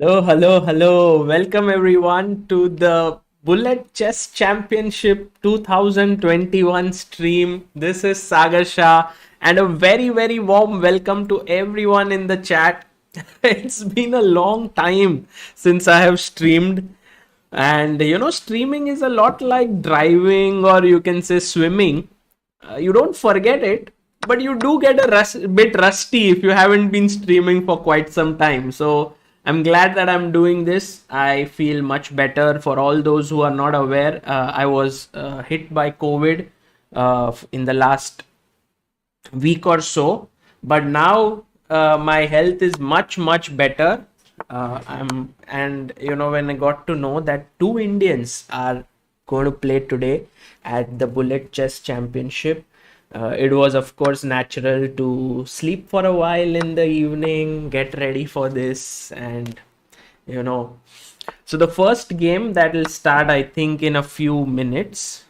Hello, hello, hello. Welcome everyone to the Bullet Chess Championship 2021 stream. This is Sagar Shah and a very warm welcome to everyone in the chat. It's been a long time since I have streamed, and streaming is a lot like driving, or you can say swimming. You don't forget it, but you do get a bit rusty if you haven't been streaming for quite some time. So I'm glad that I'm doing this. I feel much better. For all those who are not aware, I was hit by COVID in the last week or so, but now my health is much better. I'm and when I got to know that two Indians are going to play today at the Bullet Chess Championship, it was of course natural to sleep for a while in the evening, get ready for this, and you know so the first game that will start, I think, in a few minutes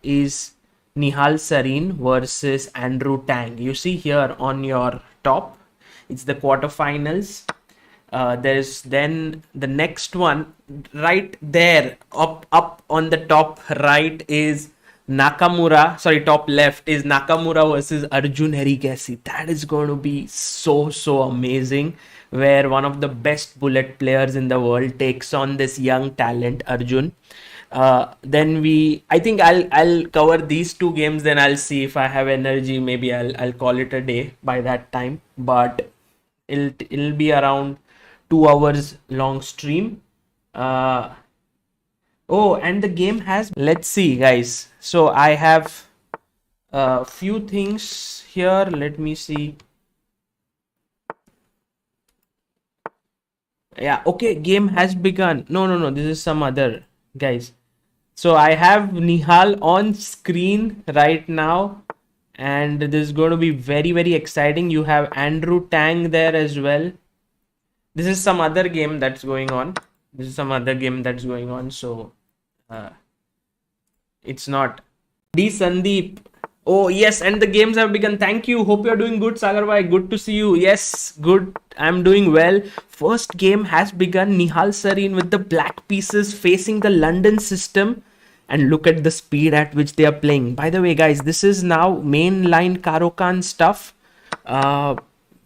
is Nihal Sarin versus Andrew Tang. You see here on your top, it's the quarterfinals. There's then the next one right there, up on the top right is Nakamura. Sorry, top left is Nakamura versus Arjun Erigaisi. That is going to be so amazing, where one of the best bullet players in the world takes on this young talent Arjun. Then I think I'll cover these two games. Then I'll see if I have energy. Maybe I'll call it a day by that time. But it'll be around 2 hours long stream. Uh, oh, and the game has. Let's see, guys. So I have a few things here. Let me see. Yeah, okay, game has begun. No, this is some other, guys. So I have Nihal on screen right now, and this is going to be very exciting. You have Andrew Tang there as well. This is some other game that's going on. So uh, it's not D Sandeep. Oh yes, and the games have begun. Thank you. Hope you're doing good, Sagar bhai. Good to see you. Yes, good. I'm doing well. First game has begun. Nihal Sarin with the black pieces facing the London system. And look at the speed at which they are playing. By the way, guys, this is now mainline Karokan stuff.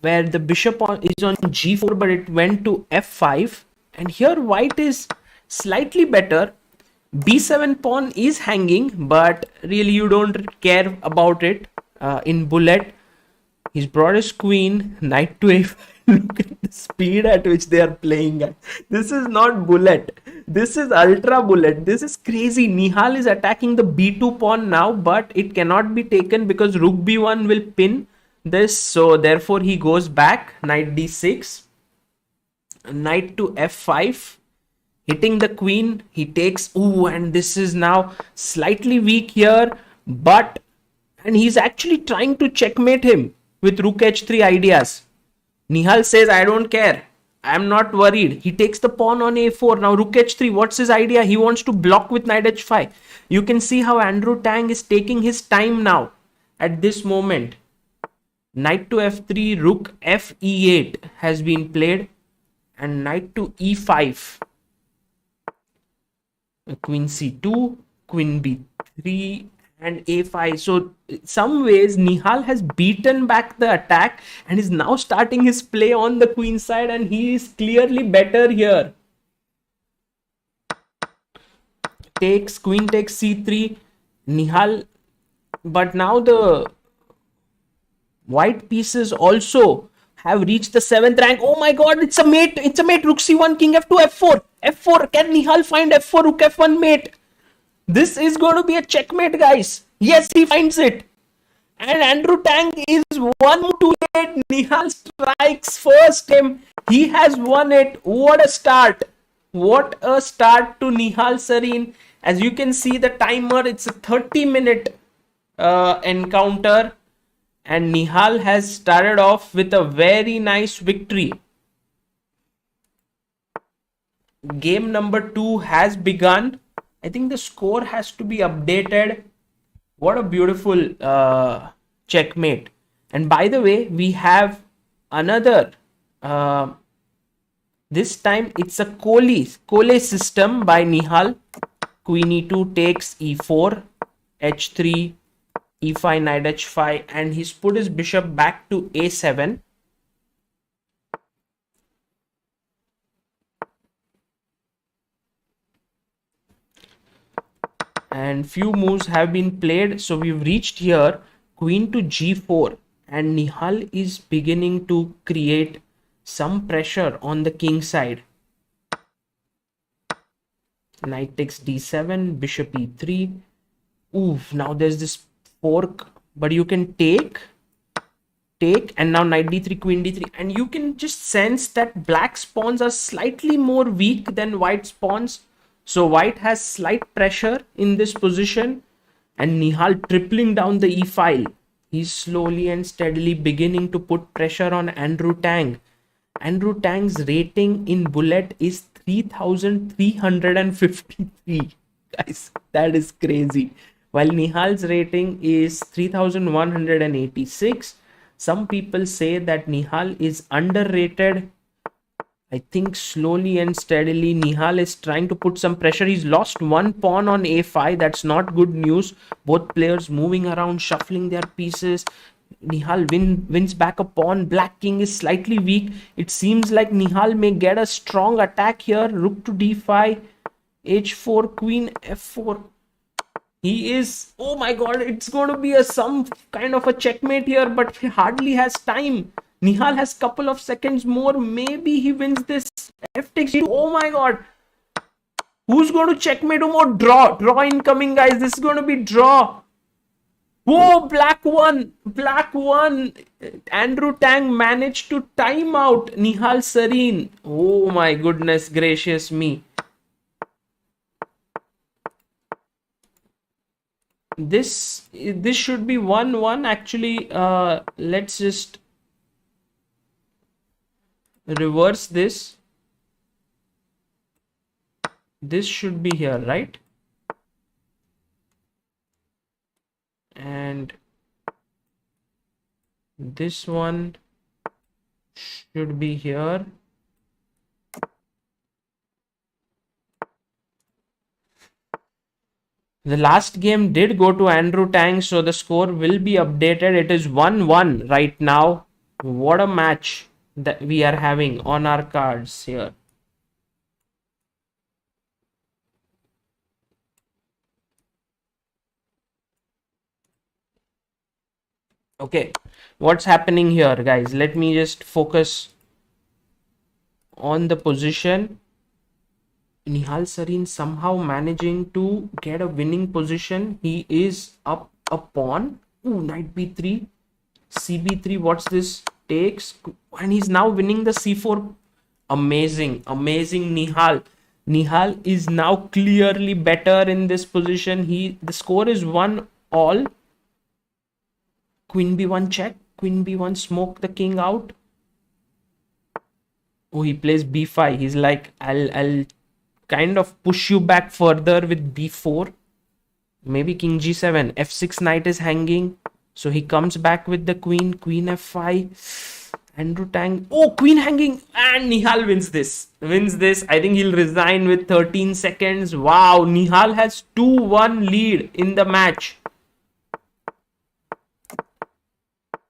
Where the bishop is on g4, but it went to f5. And here white is slightly better. B7 pawn is hanging, but really you don't care about it. In bullet, he's brought his queen, knight to a5. Look at the speed at which they are playing, guys. This is not bullet. This is ultra bullet. This is crazy. Nihal is attacking the b2 pawn now, but it cannot be taken because rook b1 will pin this. So therefore he goes back. Knight d6. Knight to f5. Hitting the queen. He takes. Ooh, and this is now slightly weak here. But, and he's actually trying to checkmate him with rook h3 ideas. Nihal says, I don't care. I'm not worried. He takes the pawn on a4. Now rook h3. What's his idea? He wants to block with knight h5. You can see how Andrew Tang is taking his time now at this moment. Knight to f3. Rook f e8 has been played. And knight to e5. Queen c2. Queen b3. And a5. So some ways Nihal has beaten back the attack and is now starting his play on the queen side, and he is clearly better here. Queen takes c3. Nihal, but now the white pieces also have reached the 7th rank. Oh my god, it's a mate. Rook c1, king f2, f4. f4. Can Nihal find f4, rook f1 mate? This is going to be a checkmate, guys. Yes, he finds it. And Andrew Tang is 1 move too late. Nihal strikes first game. He has won it. What a start. What a start to Nihal Sarin. As you can see the timer, it's a 30-minute encounter. And Nihal has started off with a very nice victory. Game number 2 has begun. I think the score has to be updated. What a beautiful checkmate. And by the way, we have another This time it's a Cole system by Nihal. Queen e2 takes e4, h3, e5, knight h5, and he's put his bishop back to a7. And few moves have been played, so we've reached here, queen to g4, and Nihal is beginning to create some pressure on the king side. Knight takes d7, bishop e3. Oof, now there's this fork, but you can take, and now knight d3, queen d3, and you can just sense that black pawns are slightly more weak than white pawns. So white has slight pressure in this position, and Nihal tripling down the e file. He's slowly and steadily beginning to put pressure on Andrew Tang. Andrew Tang's rating in Bullet is 3,353. Guys, that is crazy. While Nihal's rating is 3,186. Some people say that Nihal is underrated. I think slowly and steadily Nihal is trying to put some pressure. He's lost one pawn on a5. That's not good news. Both players moving around, shuffling their pieces. Nihal wins back a pawn. Black king is slightly weak. It seems like Nihal may get a strong attack here. Rook to d5, h4, queen f4. He is, oh my god, it's going to be some kind of a checkmate here, but he hardly has time. Nihal has couple of seconds more. Maybe he wins this. F takes g2. Oh my god. Who's going to checkmate him or draw? Draw incoming, guys. This is going to be draw. Whoa, black won. Black won. Andrew Tang managed to time out Nihal Sarin. Oh my goodness gracious me. This should be 1-1 actually. Let's just reverse this. This should be here, right? And this one should be here. The last game did go to Andrew Tang, so the score will be updated. It is 1-1 right now. What a match that we are having on our cards here. Okay, what's happening here, guys? Let me just focus on the position. Nihal Sarin somehow managing to get a winning position. He is up a pawn. Ooh, knight b3, cb3. What's this? Takes, and he's now winning the c4. Amazing, amazing Nihal. Nihal is now clearly better in this position. The score is 1-all. Queen b1 check. Queen b1 smoke the king out. Oh, he plays b5. He's like, I'll kind of push you back further with b4. Maybe king g7. f6 knight is hanging. So he comes back with the queen. Queen f5. Andrew Tang. Oh, queen hanging. And Nihal wins this. I think he'll resign with 13 seconds. Wow. Nihal has 2-1 lead in the match.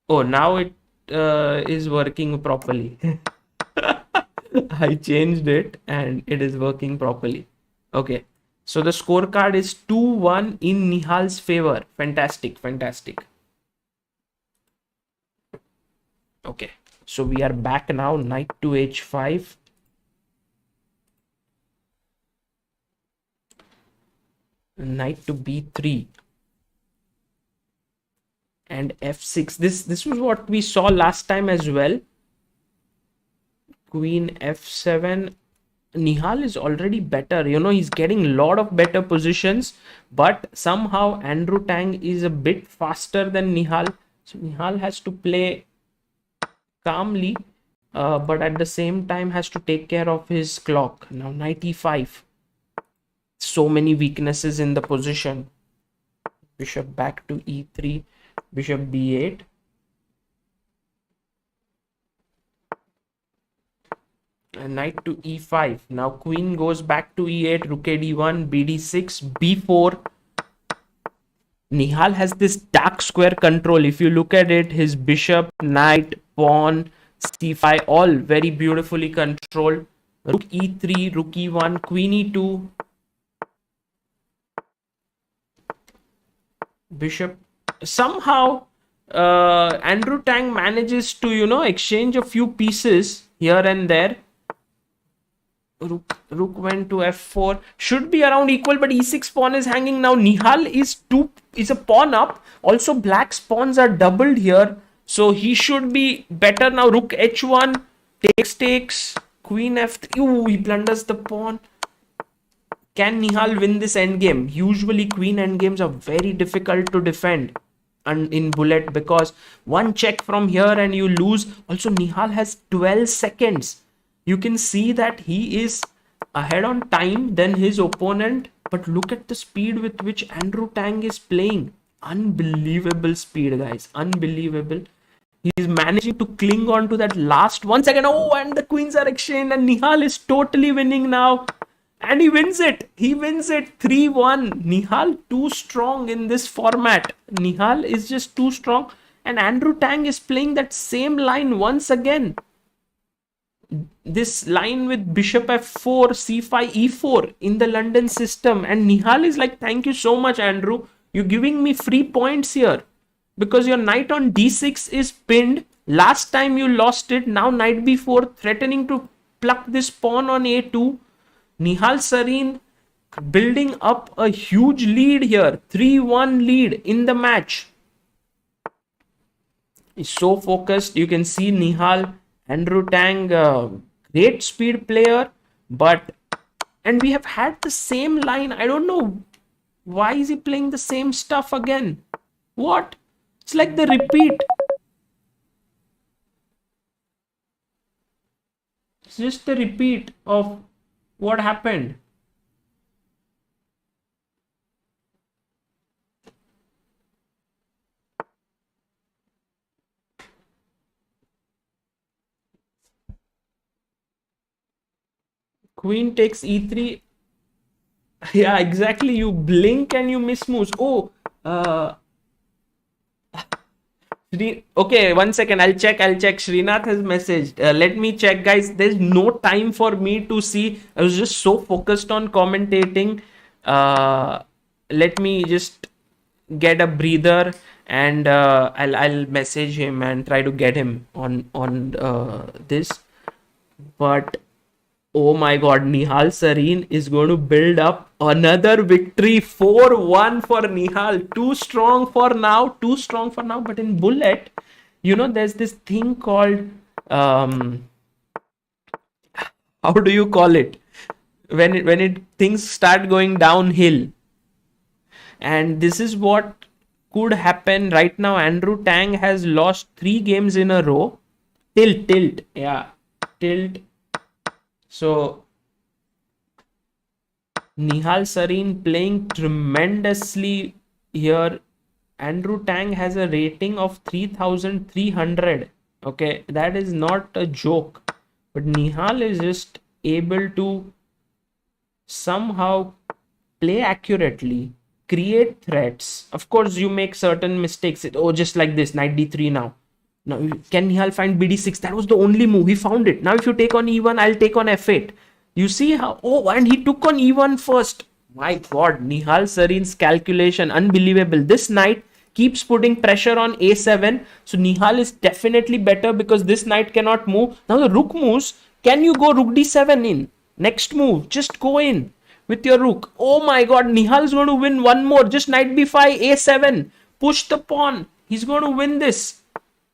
Oh, now it is working properly. I changed it and it is working properly. Okay. So the scorecard is 2-1 in Nihal's favor. Fantastic. Fantastic. Okay. So we are back now. Knight to h5. Knight to b3. And f6. This was what we saw last time as well. Queen f7. Nihal is already better. You know, he's getting a lot of better positions. But somehow Andrew Tang is a bit faster than Nihal. So Nihal has to play calmly. But at the same time has to take care of his clock. Now knight e5. So many weaknesses in the position. Bishop back to e3. Bishop b8. Knight to e5. Now queen goes back to e8, rook a d1, bd6, b4. Nihal has this dark square control. If you look at it, his bishop, knight, pawn, c5, all very beautifully controlled. Rook e3, rook e1, queen e2, bishop. Somehow, Andrew Tang manages to, exchange a few pieces here and there. Rook went to f4. Should be around equal, but e6 pawn is hanging now. Nihal is a pawn up. Also, black's pawns are doubled here, so he should be better now. Rook h1 takes. Queen f3. Ooh, he blunders the pawn. Can Nihal win this endgame? Usually, queen endgames are very difficult to defend and in bullet, because one check from here and you lose. Also, Nihal has 12 seconds. You can see that he is ahead on time than his opponent, but look at the speed with which Andrew Tang is playing. Unbelievable speed, guys. Unbelievable. He's managing to cling on to that last 1 second. Oh, and the queens are exchanged, and Nihal is totally winning now. And he wins it. He wins it 3-1. Nihal too strong in this format. Nihal is just too strong. And Andrew Tang is playing that same line once again. This line with bishop f4, c5, e4 in the London system. And Nihal is like, thank you so much, Andrew. You're giving me free points here. Because your knight on d6 is pinned. Last time you lost it. Now knight b4, threatening to pluck this pawn on a2. Nihal Sarin building up a huge lead here. 3-1 lead in the match. He's so focused. You can see Nihal, Andrew Tang, great speed player. And we have had the same line. I don't know. Why is he playing the same stuff again? What? It's like the repeat. It's just the repeat of what happened. Queen takes e3. Yeah, exactly. You blink and you miss moves. Oh, okay, 1 second. I'll check. Srinath has messaged. Let me check, guys. There's no time for me to see. I was just so focused on commentating. Let me just get a breather, and I'll message him and try to get him on this. But oh my god, Nihal Sarin is going to build up another victory. 4-1 for Nihal. Too strong for now. Too strong for now. But in bullet, there's this thing called, how do you call it? When things start going downhill. And this is what could happen right now. Andrew Tang has lost 3 games in a row. Tilt. Yeah. Tilt. So Nihal Sarin playing tremendously here. Andrew Tang has a rating of 3,300. Okay, that is not a joke. But Nihal is just able to somehow play accurately, create threats. Of course, you make certain mistakes. Just like this, knight d3 now. Now, can Nihal find bd6? That was the only move. He found it. Now, if you take on e1, I'll take on f8. You see how... Oh, and he took on e1 first. My god, Nihal Sarin's calculation, unbelievable. This knight keeps putting pressure on a7. So, Nihal is definitely better because this knight cannot move. Now, the rook moves. Can you go rook d7 in? Next move, just go in with your rook. Oh my god, Nihal is going to win one more. Just knight b5, a7. Push the pawn. He's going to win this.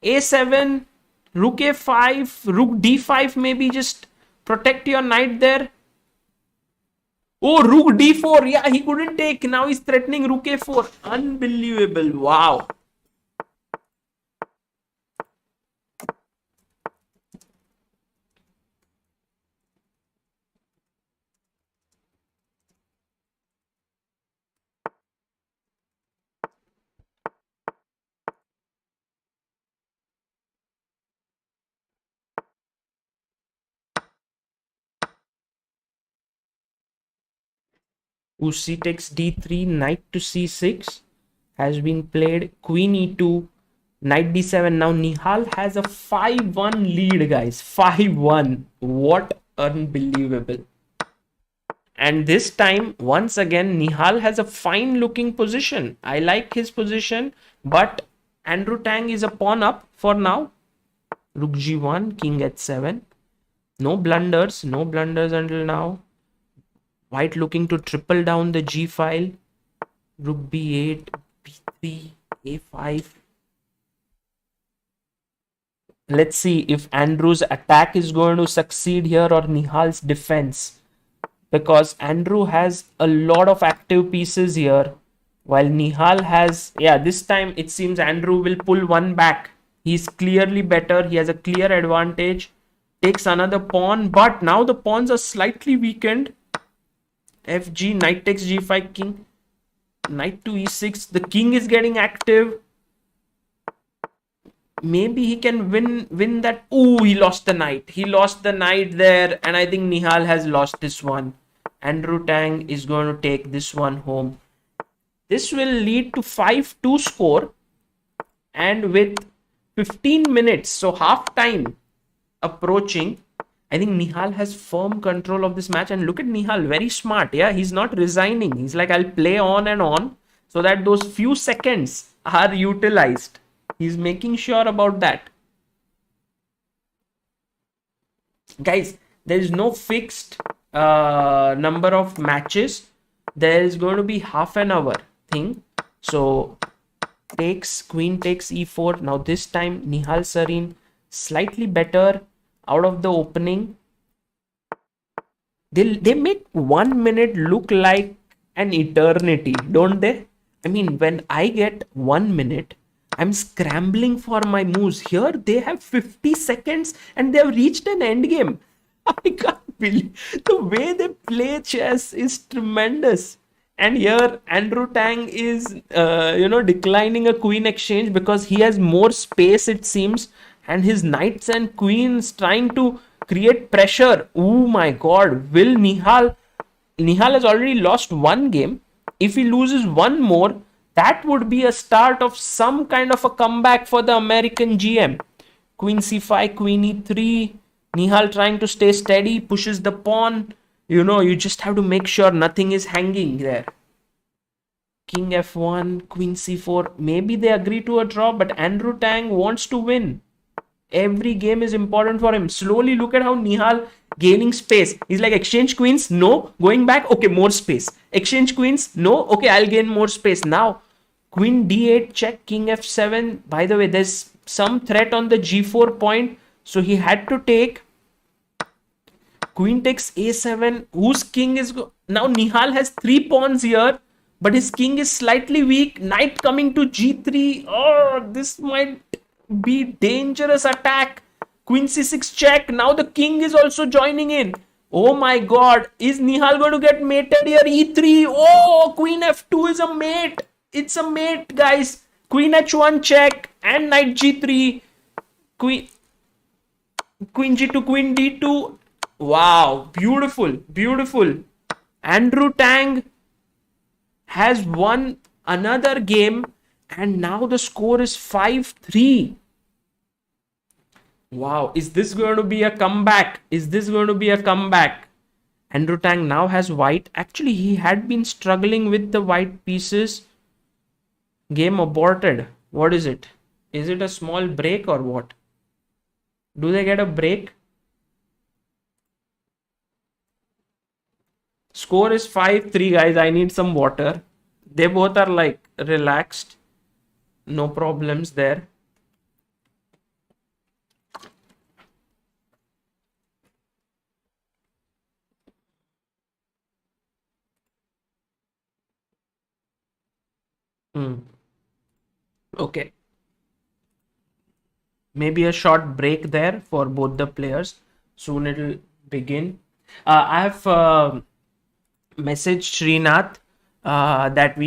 A7, rook a5, rook d5, maybe just protect your knight there. Oh, rook d4. Yeah, he couldn't take. Now he's threatening rook a4. Unbelievable. Wow. Usi takes d3, knight to c6 has been played, queen e2, knight d7. Now Nihal has a 5-1 lead, guys. 5-1. What unbelievable. And this time, once again, Nihal has a fine looking position. I like his position, but Andrew Tang is a pawn up for now. Rook g1, king h7. No blunders, no blunders until now. White looking to triple down the g file. Rook b8, b3, a5. Let's see if Andrew's attack is going to succeed here or Nihal's defense. Because Andrew has a lot of active pieces here. While Nihal has, yeah, this time it seems Andrew will pull one back. He's clearly better. He has a clear advantage. Takes another pawn, but now the pawns are slightly weakened. Fg, knight takes g5, king. Knight to e6. The king is getting active. Maybe he can win that. Ooh, he lost the knight. He lost the knight there, and I think Nihal has lost this one. Andrew Tang is going to take this one home. This will lead to 5-2 score, and with 15 minutes, so half time approaching, I think Nihal has firm control of this match. And look at Nihal, very smart. Yeah, he's not resigning. He's like, I'll play on and on so that those few seconds are utilized. He's making sure about that. Guys, there is no fixed number of matches. There is going to be half an hour thing. So takes, queen takes e4. Now this time Nihal Sarin slightly better out of the opening. They make 1 minute look like an eternity, don't they? I mean, when I get 1 minute, I'm scrambling for my moves. Here they have 50 seconds and they have reached an end game. I can't believe the way they play chess is tremendous. And here Andrew Tang is declining a queen exchange because he has more space, it seems, and his knights and queens trying to create pressure. Oh my god, will Nihal has already lost one game. If he loses one more, that would be a start of some kind of a comeback for the American GM. Queen c5, queen e3. Nihal trying to stay steady, pushes the pawn. You just have to make sure nothing is hanging there. King f1, queen c4. Maybe they agree to a draw, but Andrew Tang wants to win. Every game is important for him. Slowly look at how Nihal gaining space. He's like, exchange queens, no. Going back, okay, more space. Exchange queens, no. Okay, I'll gain more space. Now, queen d8 check, king f7. By the way, there's some threat on the g4 point. So he had to take. Queen takes a7. Whose king is... Now Nihal has 3 pawns here. But his king is slightly weak. Knight coming to g3. Oh, this might be dangerous attack. Queen c6 check. Now the king is also joining in. Oh my god. Is Nihal going to get mated here? e3. Oh, queen f2 is a mate. It's a mate, guys. Queen h1 check. And knight g3. Queen g2, queen d2. Wow. Beautiful. Beautiful. Andrew Tang has won another game. And now the score is 5-3. Wow. Is this going to be a comeback? Is this going to be a comeback? Andrew Tang now has white. Actually, he had been struggling with the white pieces. Game aborted. What is it? Is it a small break or what? Do they get a break? Score is 5-3, guys. I need some water. They both are like relaxed. No problems there. Okay. Maybe a short break there for both the players. Soon it'll begin. I have messaged Srinath that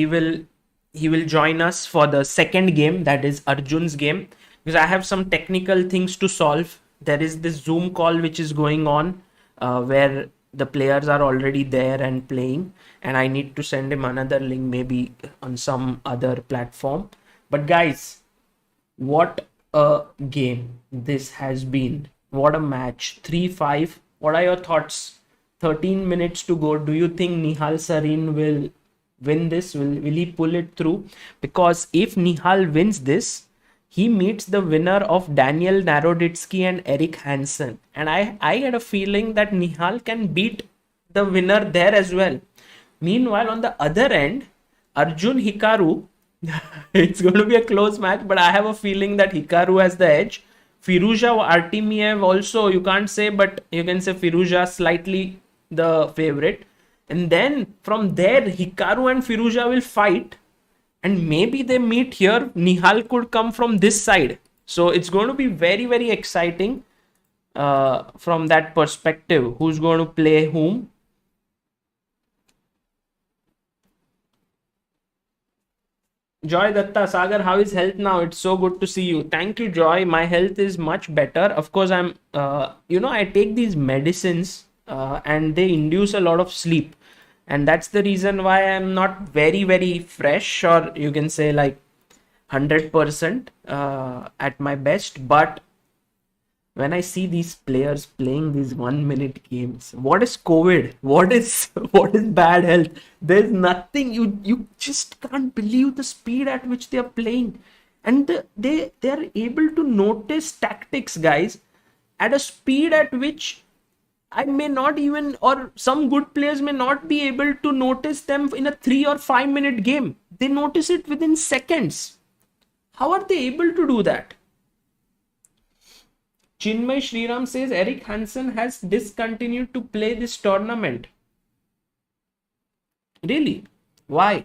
he will join us for the second game, that is Arjun's game, because I have some technical things to solve. There is this Zoom call which is going on where the players are already there and playing, and I need to send him another link maybe on some other platform. But guys, what a game this has been. What a match. 3-5. What are your thoughts? 13 minutes to go. Do you think Nihal Sarin will win this? Will he pull it through? Because if Nihal wins this, he meets the winner of Daniel Naroditsky and Eric Hansen. And I had a feeling that Nihal can beat the winner there as well. Meanwhile, on the other end, Arjun Hikaru, it's going to be a close match, but I have a feeling that Hikaru has the edge. Firuza Artemiev also, you can't say, but you can say Firuza slightly the favorite. And then from there, Hikaru and Firuza will fight. And maybe they meet here. Nihal could come from this side. So it's going to be very, very exciting from that perspective. Who's going to play whom? Joy Datta, Sagar, how is health now? It's so good to see you. Thank you, Joy. My health is much better. Of course, I take these medicines and they induce a lot of sleep. And that's the reason why I'm not very, very fresh, or you can say like 100% at my best. But when I see these players playing these 1 minute games, what is COVID? What is bad health? There's nothing. You just can't believe the speed at which they are playing, and they are able to notice tactics, guys, at a speed at which I may not even, or some good players may not be able to notice them in a 3 or 5 minute game. They notice it within seconds. How are they able to do that? Chinmay Shriram says Eric Hansen has discontinued to play this tournament. Really? Why?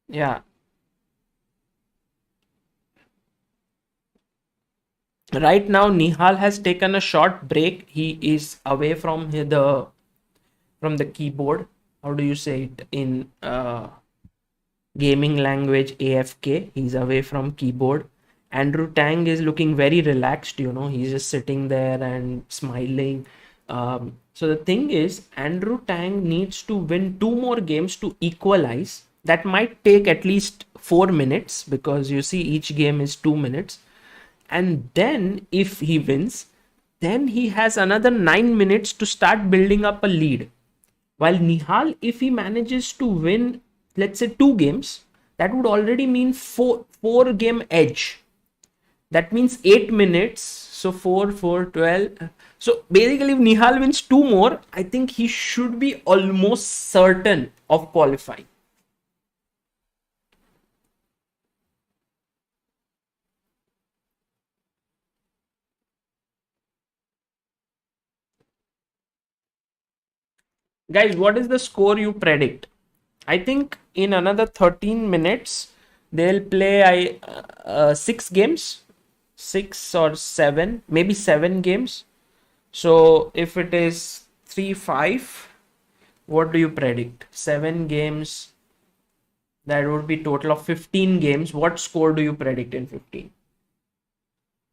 Yeah. Right now, Nihal has taken a short break. He is away from the keyboard. How do you say it in gaming language? AFK. He's away from keyboard. Andrew Tang is looking very relaxed. He's just sitting there and smiling. So the thing is, Andrew Tang needs to win 2 more games to equalize. That might take at least 4 minutes, because you see each game is 2 minutes. And then if he wins, then he has another 9 minutes to start building up a lead. While Nihal, if he manages to win, let's say 2 games, that would already mean 4 game edge. That means 8 minutes. So 4, 12. So basically, if Nihal wins 2 more, I think he should be almost certain of qualifying. Guys, what is the score you predict? I think in another 13 minutes, they'll play 6 games. 6 or 7, maybe 7 games. So if it is 3-5, what do you predict? 7 games. That would be total of 15 games. What score do you predict in 15?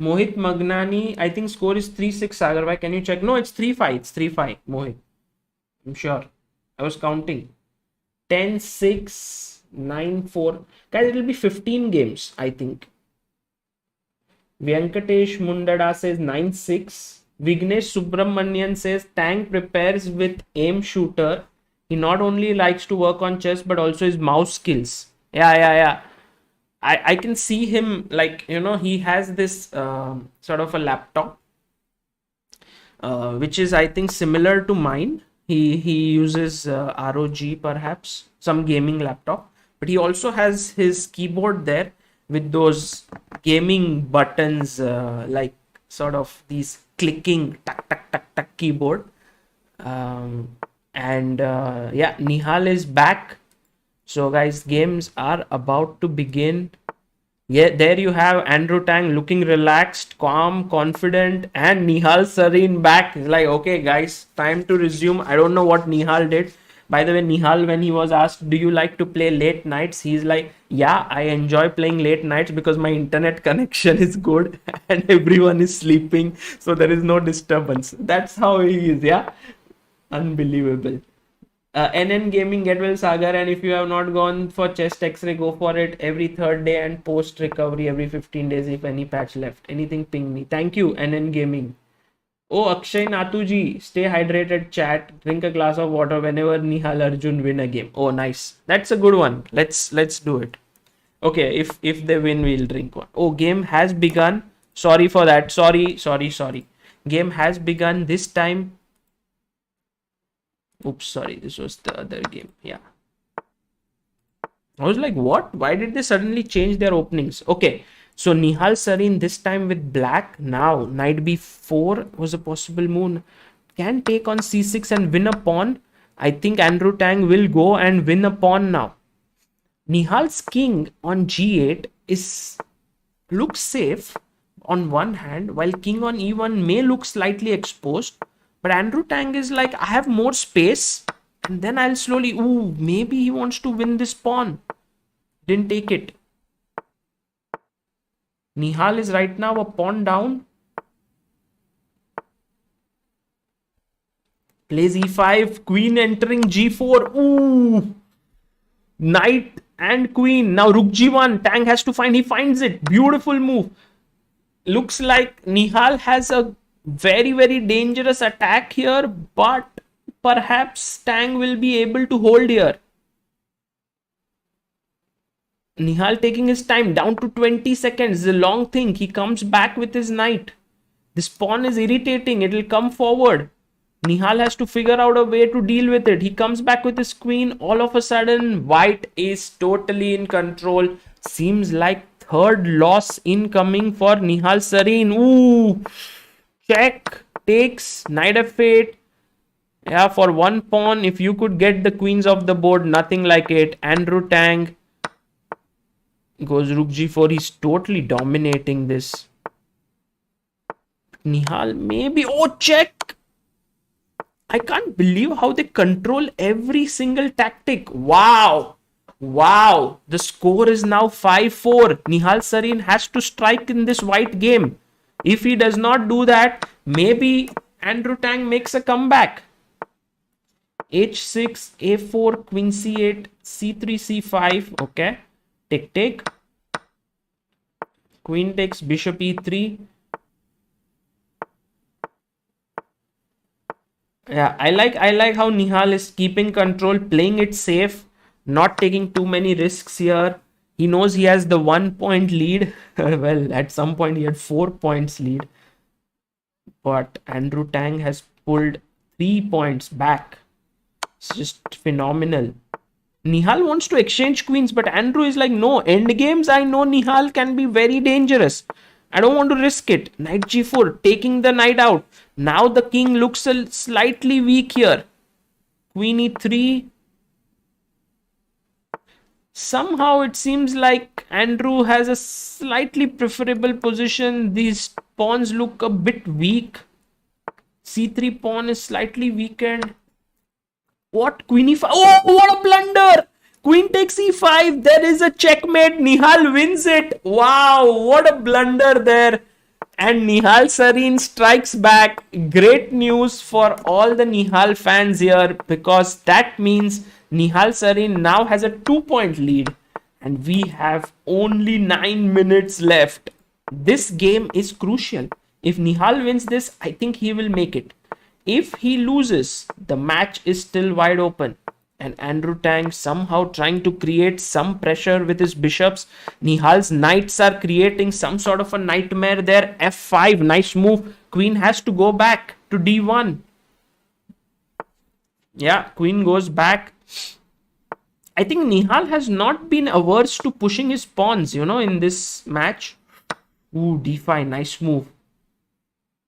Mohit Magnani, I think score is 3-6. Sagar bhai, can you check? No, it's 3-5. It's 3-5. Mohit. I'm sure. I was counting. 10-6, 9-4. Guys, it will be 15 games, I think. Venkatesh Mundada says 9-6. Vignesh Subramanian says Tang prepares with aim shooter. He not only likes to work on chess, but also his mouse skills. Yeah. I can see him, like, he has this sort of a laptop, which is, I think, similar to mine. He uses ROG, perhaps, some gaming laptop. But he also has his keyboard there with those gaming buttons, like sort of these clicking tuck keyboard. Yeah, Nihal is back. So guys, games are about to begin. Yeah, there you have Andrew Tang looking relaxed, calm, confident, and Nihal Sarin back. It's like, okay guys, time to resume. I don't know what Nihal did, By the way, Nihal, when he was asked, do you like to play late nights? He's like, yeah, I enjoy playing late nights because my internet connection is good and everyone is sleeping. So there is no disturbance. That's how he is. Yeah. Unbelievable. NN Gaming, get well, Sagar. And if you have not gone for chest X-ray, go for it every third day and post recovery every 15 days if any patch left. Anything, ping me. Thank you, NN Gaming. Oh, Akshay Natuji, stay hydrated, chat. Drink a glass of water whenever Nihal Arjun win a game. Oh, nice. That's a good one. Let's do it. Okay, if they win, we'll drink one. Oh, game has begun. Sorry for that. Sorry. Game has begun this time. Oops, sorry. This was the other game. Yeah. I was like, what? Why did they suddenly change their openings? Okay. So Nihal Sarin this time with black. Now knight b4 was a possible move. Can take on c6 and win a pawn. I think Andrew Tang will go and win a pawn now. Nihal's king on g8 looks safe on one hand, while king on e1 may look slightly exposed. But Andrew Tang is like, I have more space and then I'll slowly, ooh, maybe he wants to win this pawn. Didn't take it. Nihal is right now a pawn down. Plays e5, queen entering g4. Ooh, knight and queen. Now rook g1. Tang has to find. He finds it. Beautiful move. Looks like Nihal has a very, very dangerous attack here, but perhaps Tang will be able to hold here. Nihal taking his time, down to 20 seconds. It's a long thing. He comes back with his knight. This pawn is irritating. It will come forward. Nihal has to figure out a way to deal with it. He comes back with his queen. All of a sudden, white is totally in control. Seems like third loss incoming for Nihal Sarin. Ooh, check, takes, knight f8. Yeah, for one pawn, if you could get the queens off the board, nothing like it. Andrew Tang goes rook g4. He's totally dominating this. Nihal maybe. Oh, check. I can't believe how they control every single tactic. Wow. The score is now 5-4. Nihal Sarin has to strike in this white game. If he does not do that, maybe Andrew Tang makes a comeback. h6, a4, queen c8, c3, c5. Okay. Take. Queen takes bishop e3. Yeah, I like how Nihal is keeping control, playing it safe, not taking too many risks here. He knows he has the 1 point lead. Well, at some point he had 4 points lead. But Andrew Tang has pulled 3 points back. It's just phenomenal. Nihal wants to exchange queens, but Andrew is like, no, end games, I know Nihal can be very dangerous. I don't want to risk it. Knight g4, taking the knight out. Now the king looks slightly weak here. Queen e3. Somehow it seems like Andrew has a slightly preferable position. These pawns look a bit weak. c3 pawn is slightly weakened. What? Queen e5. Oh, what a blunder! Queen takes e5. There is a checkmate. Nihal wins it. Wow, what a blunder there. And Nihal Sarin strikes back. Great news for all the Nihal fans here, because that means Nihal Sarin now has a 2-point lead. And we have only 9 minutes left. This game is crucial. If Nihal wins this, I think he will make it. If he loses, the match is still wide open. And Andrew Tang somehow trying to create some pressure with his bishops. Nihal's knights are creating some sort of a nightmare there. f5, nice move. Queen has to go back to d1. Yeah, queen goes back. I think Nihal has not been averse to pushing his pawns, in this match. Ooh, d5, nice move.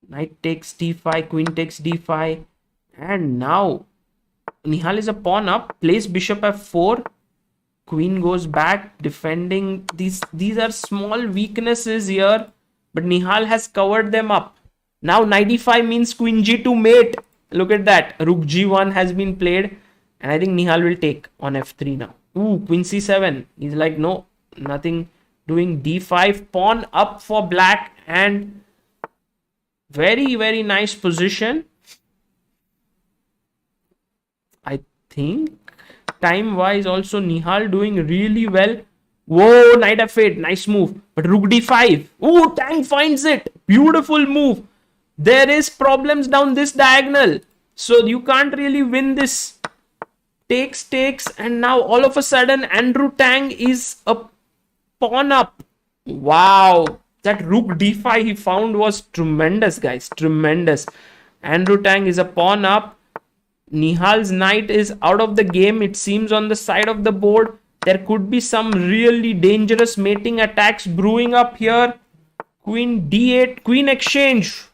Knight takes d5, queen takes d5. And now Nihal is a pawn up, plays bishop f4. Queen goes back, defending. These are small weaknesses here, but Nihal has covered them up. Now knight e5 means queen g2 mate. Look at that. Rook g1 has been played. And I think Nihal will take on f3 now. Ooh, queen c7. He's like, no, nothing doing. d5, pawn up for black, and very, very nice position. I think time-wise also Nihal doing really well. Whoa, knight f8, nice move. But rook d5. Ooh, Tang finds it. Beautiful move. There is problems down this diagonal. So you can't really win this. Takes, and now all of a sudden Andrew Tang is a pawn up. Wow, that rook d5 he found was tremendous, guys. Tremendous. Andrew Tang is a pawn up. Nihal's knight is out of the game, it seems, on the side of the board. There could be some really dangerous mating attacks brewing up here. Queen d8, queen exchange.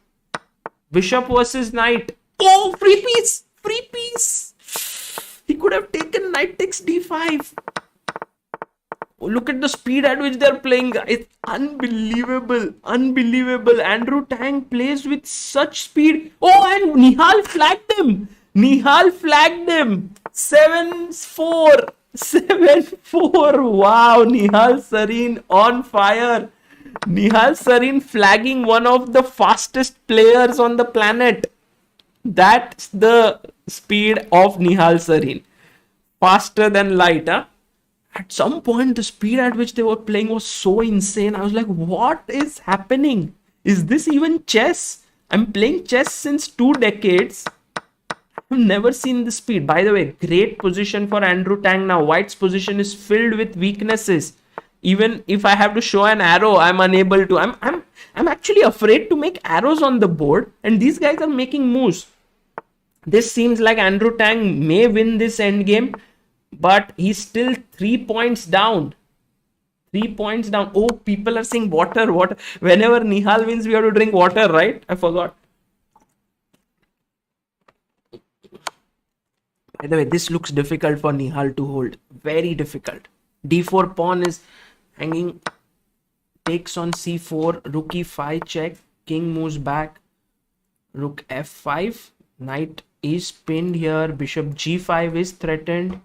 Bishop versus knight. Oh, free piece! Free piece! He could have taken knight takes d5. Oh, look at the speed at which they're playing. It's unbelievable. Unbelievable. Andrew Tang plays with such speed. Oh, and Nihal flagged him. Nihal flagged him. 7-4. 7-4. Wow. Nihal Sarin on fire. Nihal Sarin flagging one of the fastest players on the planet. That's the speed of Nihal Sarin. Faster than light, huh? At some point, the speed at which they were playing was so insane. I was like, what is happening? Is this even chess? I'm playing chess since 2 decades. I've never seen the speed. By the way, great position for Andrew Tang now. White's position is filled with weaknesses. Even if I have to show an arrow, I'm unable to. I'm actually afraid to make arrows on the board, and these guys are making moves. This seems like Andrew Tang may win this endgame, but he's still 3 points down. 3 points down. Oh, people are saying water, water. Whenever Nihal wins, we have to drink water, right? I forgot. By the way, this looks difficult for Nihal to hold. Very difficult. d4 pawn is hanging. Takes on c4. Rook e5 check. King moves back. Rook f5. Knight is pinned here. Bishop g5 is threatened.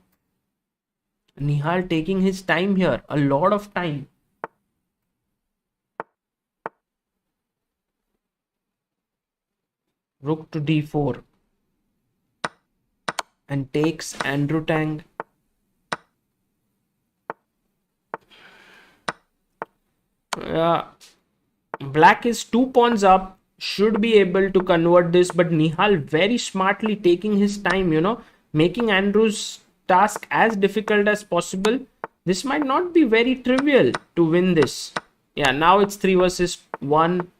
Nihal taking his time here. A lot of time. Rook to d4. And takes Andrew Tang. Black is 2 pawns up. Should be able to convert this, but Nihal very smartly taking his time, making Andrew's task as difficult as possible. This might not be very trivial to win this. Yeah, now it's 3 versus 1.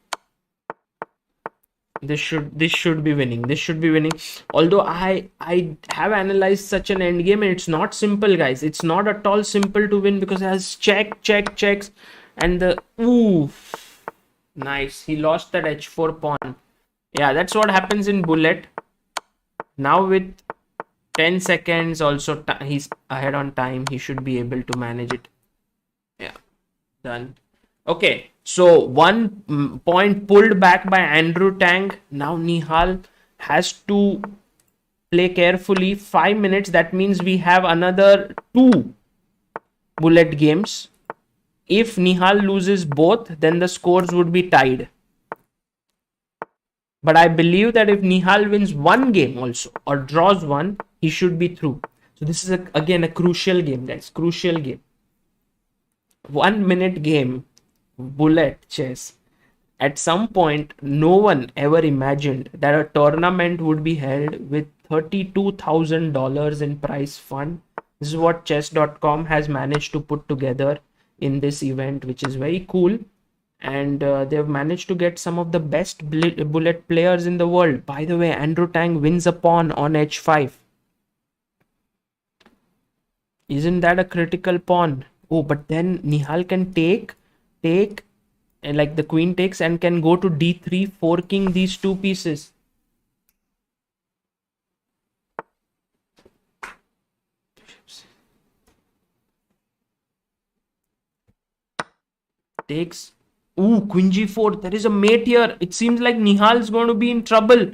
This should be winning. This should be winning. Although I have analyzed such an endgame, and it's not simple, guys. It's not at all simple to win because it has checks, and the nice. He lost that h4 pawn. Yeah, that's what happens in bullet. Now with 10 seconds, also he's ahead on time. He should be able to manage it. Yeah, done. Okay, so 1 point pulled back by Andrew Tang. Now Nihal has to play carefully. 5 minutes. That means we have another 2 bullet games. If Nihal loses both, then the scores would be tied. But I believe that if Nihal wins 1 game also, or draws 1, he should be through. So this is again a crucial game, guys. Crucial game. 1 minute game. Bullet chess. At some point, no one ever imagined that a tournament would be held with $32,000 in prize fund. This is what chess.com has managed to put together in this event, which is very cool. And they've managed to get some of the best bullet players in the world. By the way, Andrew Tang wins a pawn on h5. Isn't that a critical pawn? Oh, but then Nihal can take, and like the queen takes, and can go to d3, forking these 2 pieces. Takes. Ooh, queen g4. There is a mate here. It seems like Nihal is going to be in trouble.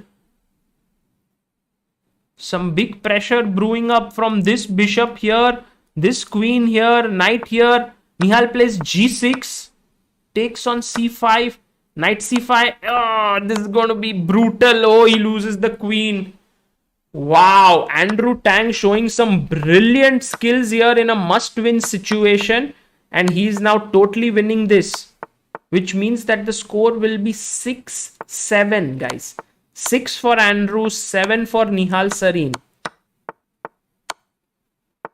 Some big pressure brewing up from this bishop here, this queen here, knight here. Nihal plays g6, takes on c5, knight c5. Oh, this is going to be brutal. Oh, he loses the queen. Wow, Andrew Tang showing some brilliant skills here in a must-win situation. And he's now totally winning this, which means that the score will be 6-7, guys. 6 for Andrew, 7 for Nihal Sarin.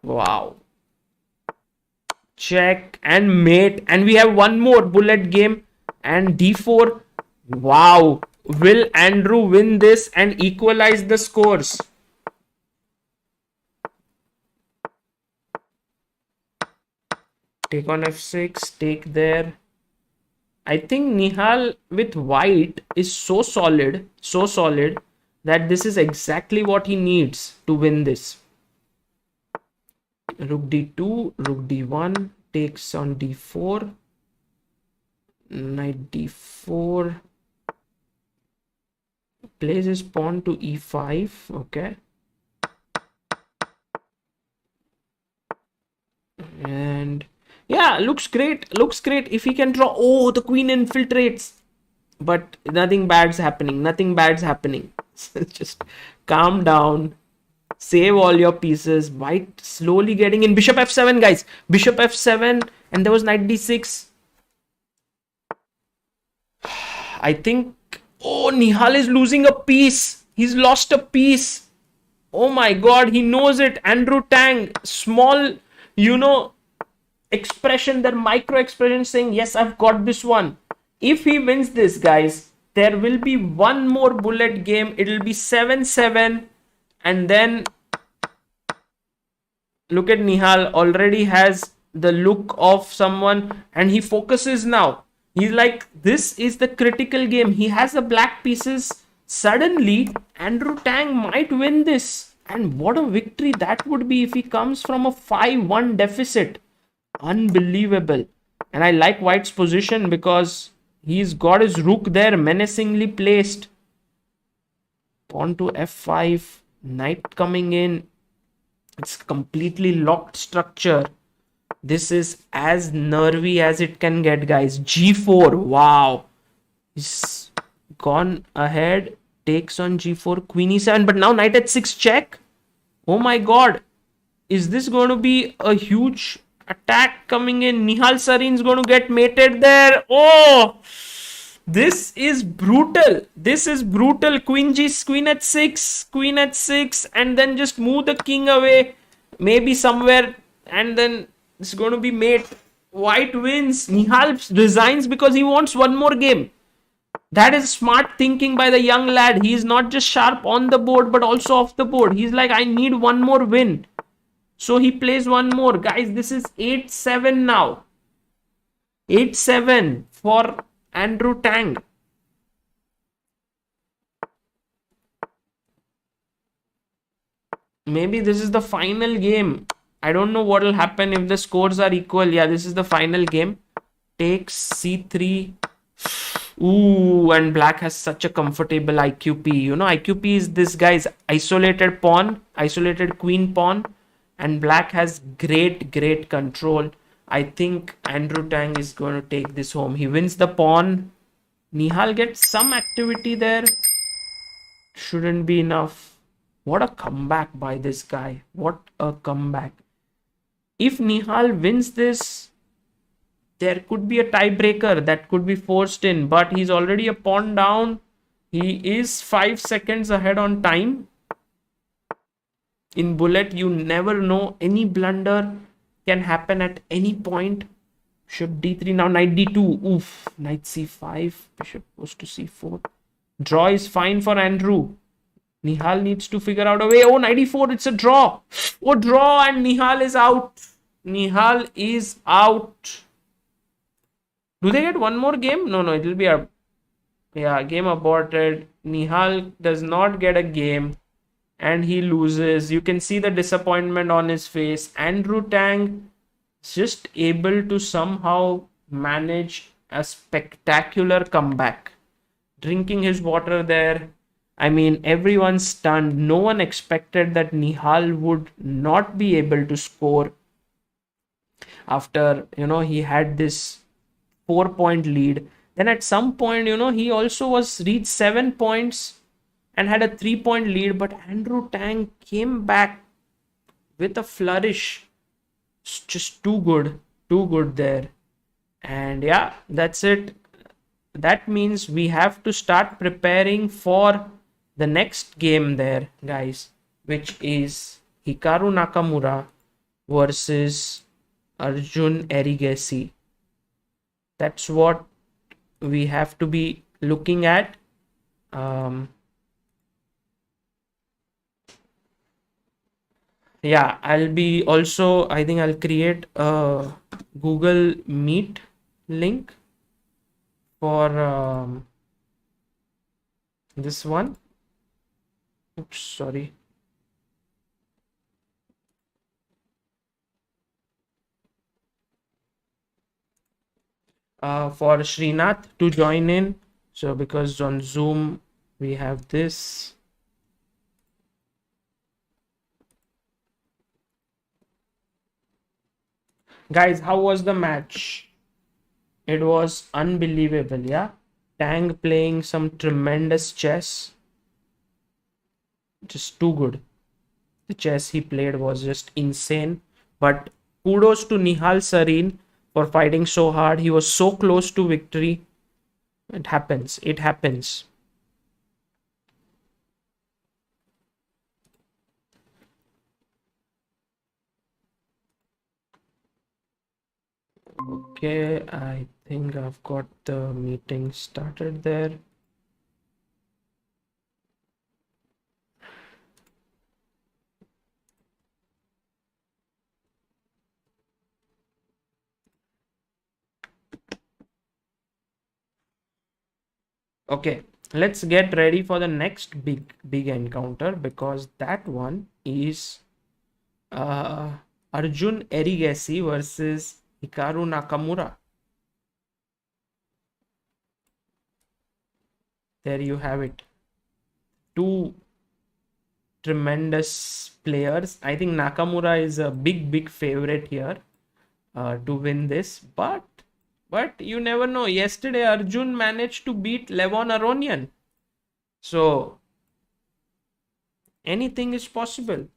Wow. Check and mate. And we have one more bullet game. And d4. Wow. Will Andrew win this and equalize the scores? Take on f6, take there. I think Nihal with white is so solid that this is exactly what he needs to win this. Rook d2, rook d1, takes on d4, knight d4, plays his pawn to e5, okay. And yeah, looks great. If he can draw. Oh, the queen infiltrates. But nothing bad's happening. Just calm down. Save all your pieces. White slowly getting in. Bishop f7, guys. Bishop f7. And there was knight d6. I think... Oh, Nihal is losing a piece. He's lost a piece. Oh my god, he knows it. Andrew Tang. Small, expression, their micro expression saying, yes, I've got this one. If he wins this, guys, there will be one more bullet game. It'll be 7-7. And then look at Nihal, already has the look of someone, and he focuses now. He's like, this is the critical game. He has the black pieces. Suddenly, Andrew Tang might win this. And what a victory that would be if he comes from a 5-1 deficit. Unbelievable. And I like White's position because he's got his rook there menacingly placed. Pawn to f5, knight coming in. It's completely locked structure. This is as nervy as it can get, guys. g4, wow. He's gone ahead, takes on g4, queen e7, but now knight h6 check. Oh my god. Is this going to be a huge attack coming in? Nihal Sarin's going to get mated there. Oh, this is brutal. Queen h6, and then just move the king away, maybe somewhere, and then it's going to be mate. White wins. Nihal resigns because he wants one more game. That is smart thinking by the young lad. He is not just sharp on the board but also off the board. He's like, I need one more win. So he plays one more. Guys, this is 8-7 now. 8-7 for Andrew Tang. Maybe this is the final game. I don't know what will happen if the scores are equal. Yeah, this is the final game. Takes c3. Ooh, and black has such a comfortable IQP. IQP is this guy's isolated pawn, isolated queen pawn. And black has great control. I think Andrew Tang is going to take this home. He wins the pawn. Nihal gets some activity there. Shouldn't be enough. What a comeback by this guy. What a comeback. If Nihal wins this, there could be a tiebreaker that could be forced in. But he's already a pawn down. He is 5 seconds ahead on time. In bullet, you never know. Any blunder can happen at any point. Bishop d3. Now knight d2. Oof. Knight c5. Bishop goes to c4. Draw is fine for Andrew. Nihal needs to figure out a way. Oh, knight e4. It's a draw. Oh, draw, and Nihal is out. Nihal is out. Do they get one more game? No, it will be a... Yeah, game aborted. Nihal does not get a game. And he loses. You can see the disappointment on his face. Andrew Tang is just able to somehow manage a spectacular comeback. Drinking his water there. I mean, everyone's stunned. No one expected that Nihal would not be able to score after, he had this 4 point lead. Then at some point, he also was reached 7 points and had a 3 point lead. But Andrew Tang came back with a flourish. It's just too good there. And yeah, that's it. That means we have to start preparing for the next game there, guys, which is Hikaru Nakamura versus Arjun Erigaisi. That's what we have to be looking at. Yeah, I'll be also, I think I'll create a Google Meet link for this one. Oops, sorry. For Srinath to join in. So because on Zoom we have this. Guys, how was the match? It was unbelievable, yeah. Tang playing some tremendous chess. Just too good. The chess he played was just insane. But kudos to Nihal Sarin for fighting so hard. He was so close to victory. It happens. It happens. Okay, I think I've got the meeting started there. Okay, let's get ready for the next big encounter, because that one is Arjun Erigaisi versus Hikaru Nakamura. There you have it. Two tremendous players. I think Nakamura is a big favorite here to win this, but you never know. Yesterday Arjun managed to beat Levon Aronian, so anything is possible.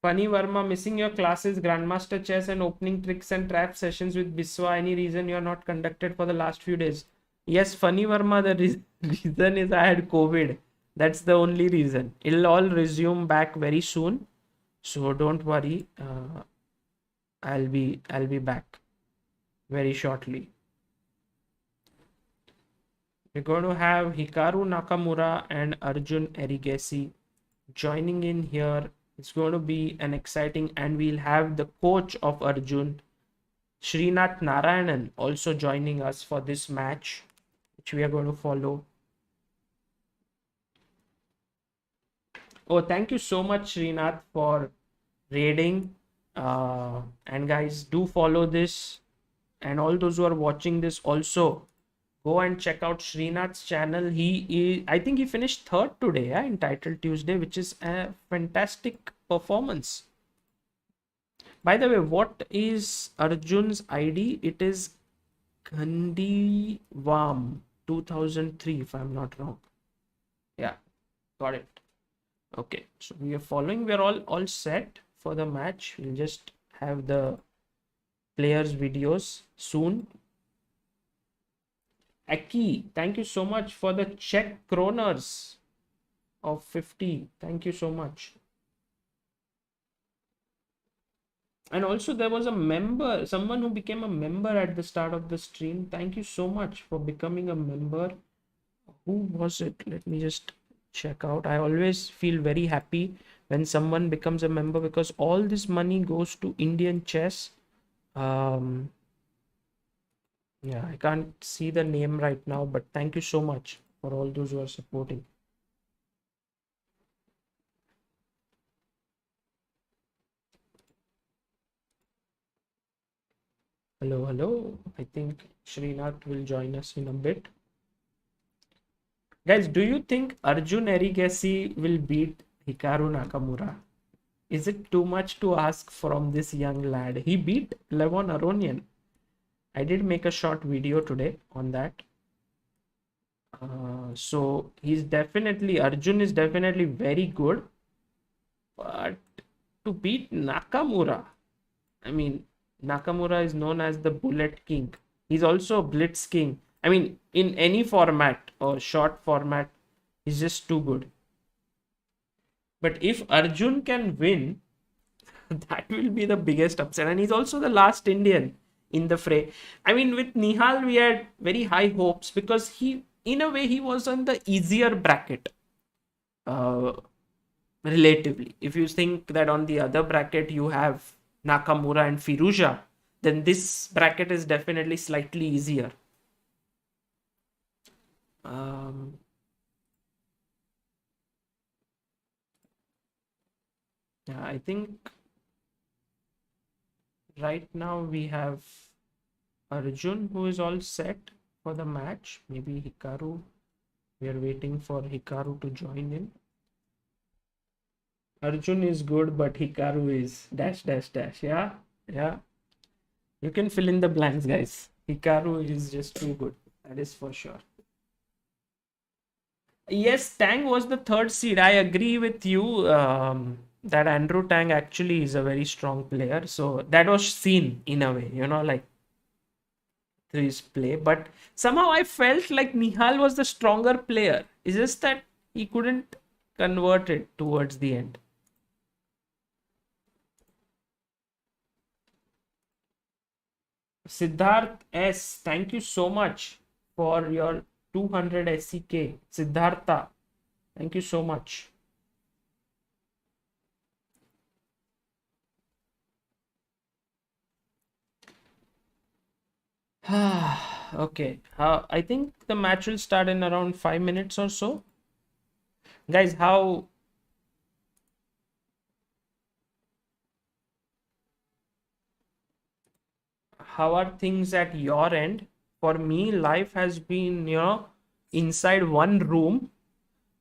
Funny Verma, missing your classes, Grandmaster Chess and opening tricks and trap sessions with Biswa. Any reason you are not conducted for the last few days? Yes, Funny Verma, the reason is I had COVID. That's the only reason. It'll all resume back very soon. So don't worry. I'll be back very shortly. We're going to have Hikaru Nakamura and Arjun Erigaisi joining in here. It's going to be an exciting, and we'll have the coach of Arjun, Srinath Narayanan, also joining us for this match, which we are going to follow. Oh, thank you so much, Srinath, for raiding. And guys, do follow this. And all those who are watching this also, go and check out Srinath's channel. I think he finished third today, yeah, in Title Tuesday, which is a fantastic performance. By the way, what is Arjun's ID? It is Gandhivam 2003, if I'm not wrong. Yeah, got it. Okay, so we are following. We're all set for the match. We'll just have the players' videos soon. Aki, thank you so much for the Czech kroners of 50. Thank you so much. And also there was a member, someone who became a member at the start of the stream. Thank you so much for becoming a member. Who was it? Let me just check out. I always feel very happy when someone becomes a member, because all this money goes to Indian chess. Yeah, I can't see the name right now, but thank you so much for all those who are supporting. Hello, hello. I think Srinath will join us in a bit. Guys, do you think Arjun Erigaisi will beat Hikaru Nakamura? Is it too much to ask from this young lad? He beat Levon Aronian. I did make a short video today on that. So Arjun is definitely very good. But to beat Nakamura, I mean, Nakamura is known as the Bullet King. He's also Blitz King. I mean, in any format or short format, he's just too good. But if Arjun can win, that will be the biggest upset. And he's also the last Indian in the fray. I mean, with Nihal, we had very high hopes because in a way, he was on the easier bracket. Relatively. If you think that on the other bracket you have Nakamura and Firuza, then this bracket is definitely slightly easier. Yeah, I think right now we have Arjun who is all set for the match. Maybe Hikaru. We are waiting for Hikaru to join in. Arjun is good, but Hikaru is dash dash dash. Yeah, yeah. You can fill in the blanks, guys. Hikaru is just too good. That is for sure. Yes, Tang was the third seed. I agree with you that Andrew Tang actually is a very strong player. So that was seen in a way, like through his play. But somehow I felt like Nihal was the stronger player. It's just that he couldn't convert it towards the end. Siddharth S, thank you so much for your 200 SEK. Siddhartha, thank you so much. Okay, I think the match will start in around 5 minutes or so. Guys, how are things at your end? For me, life has been, inside one room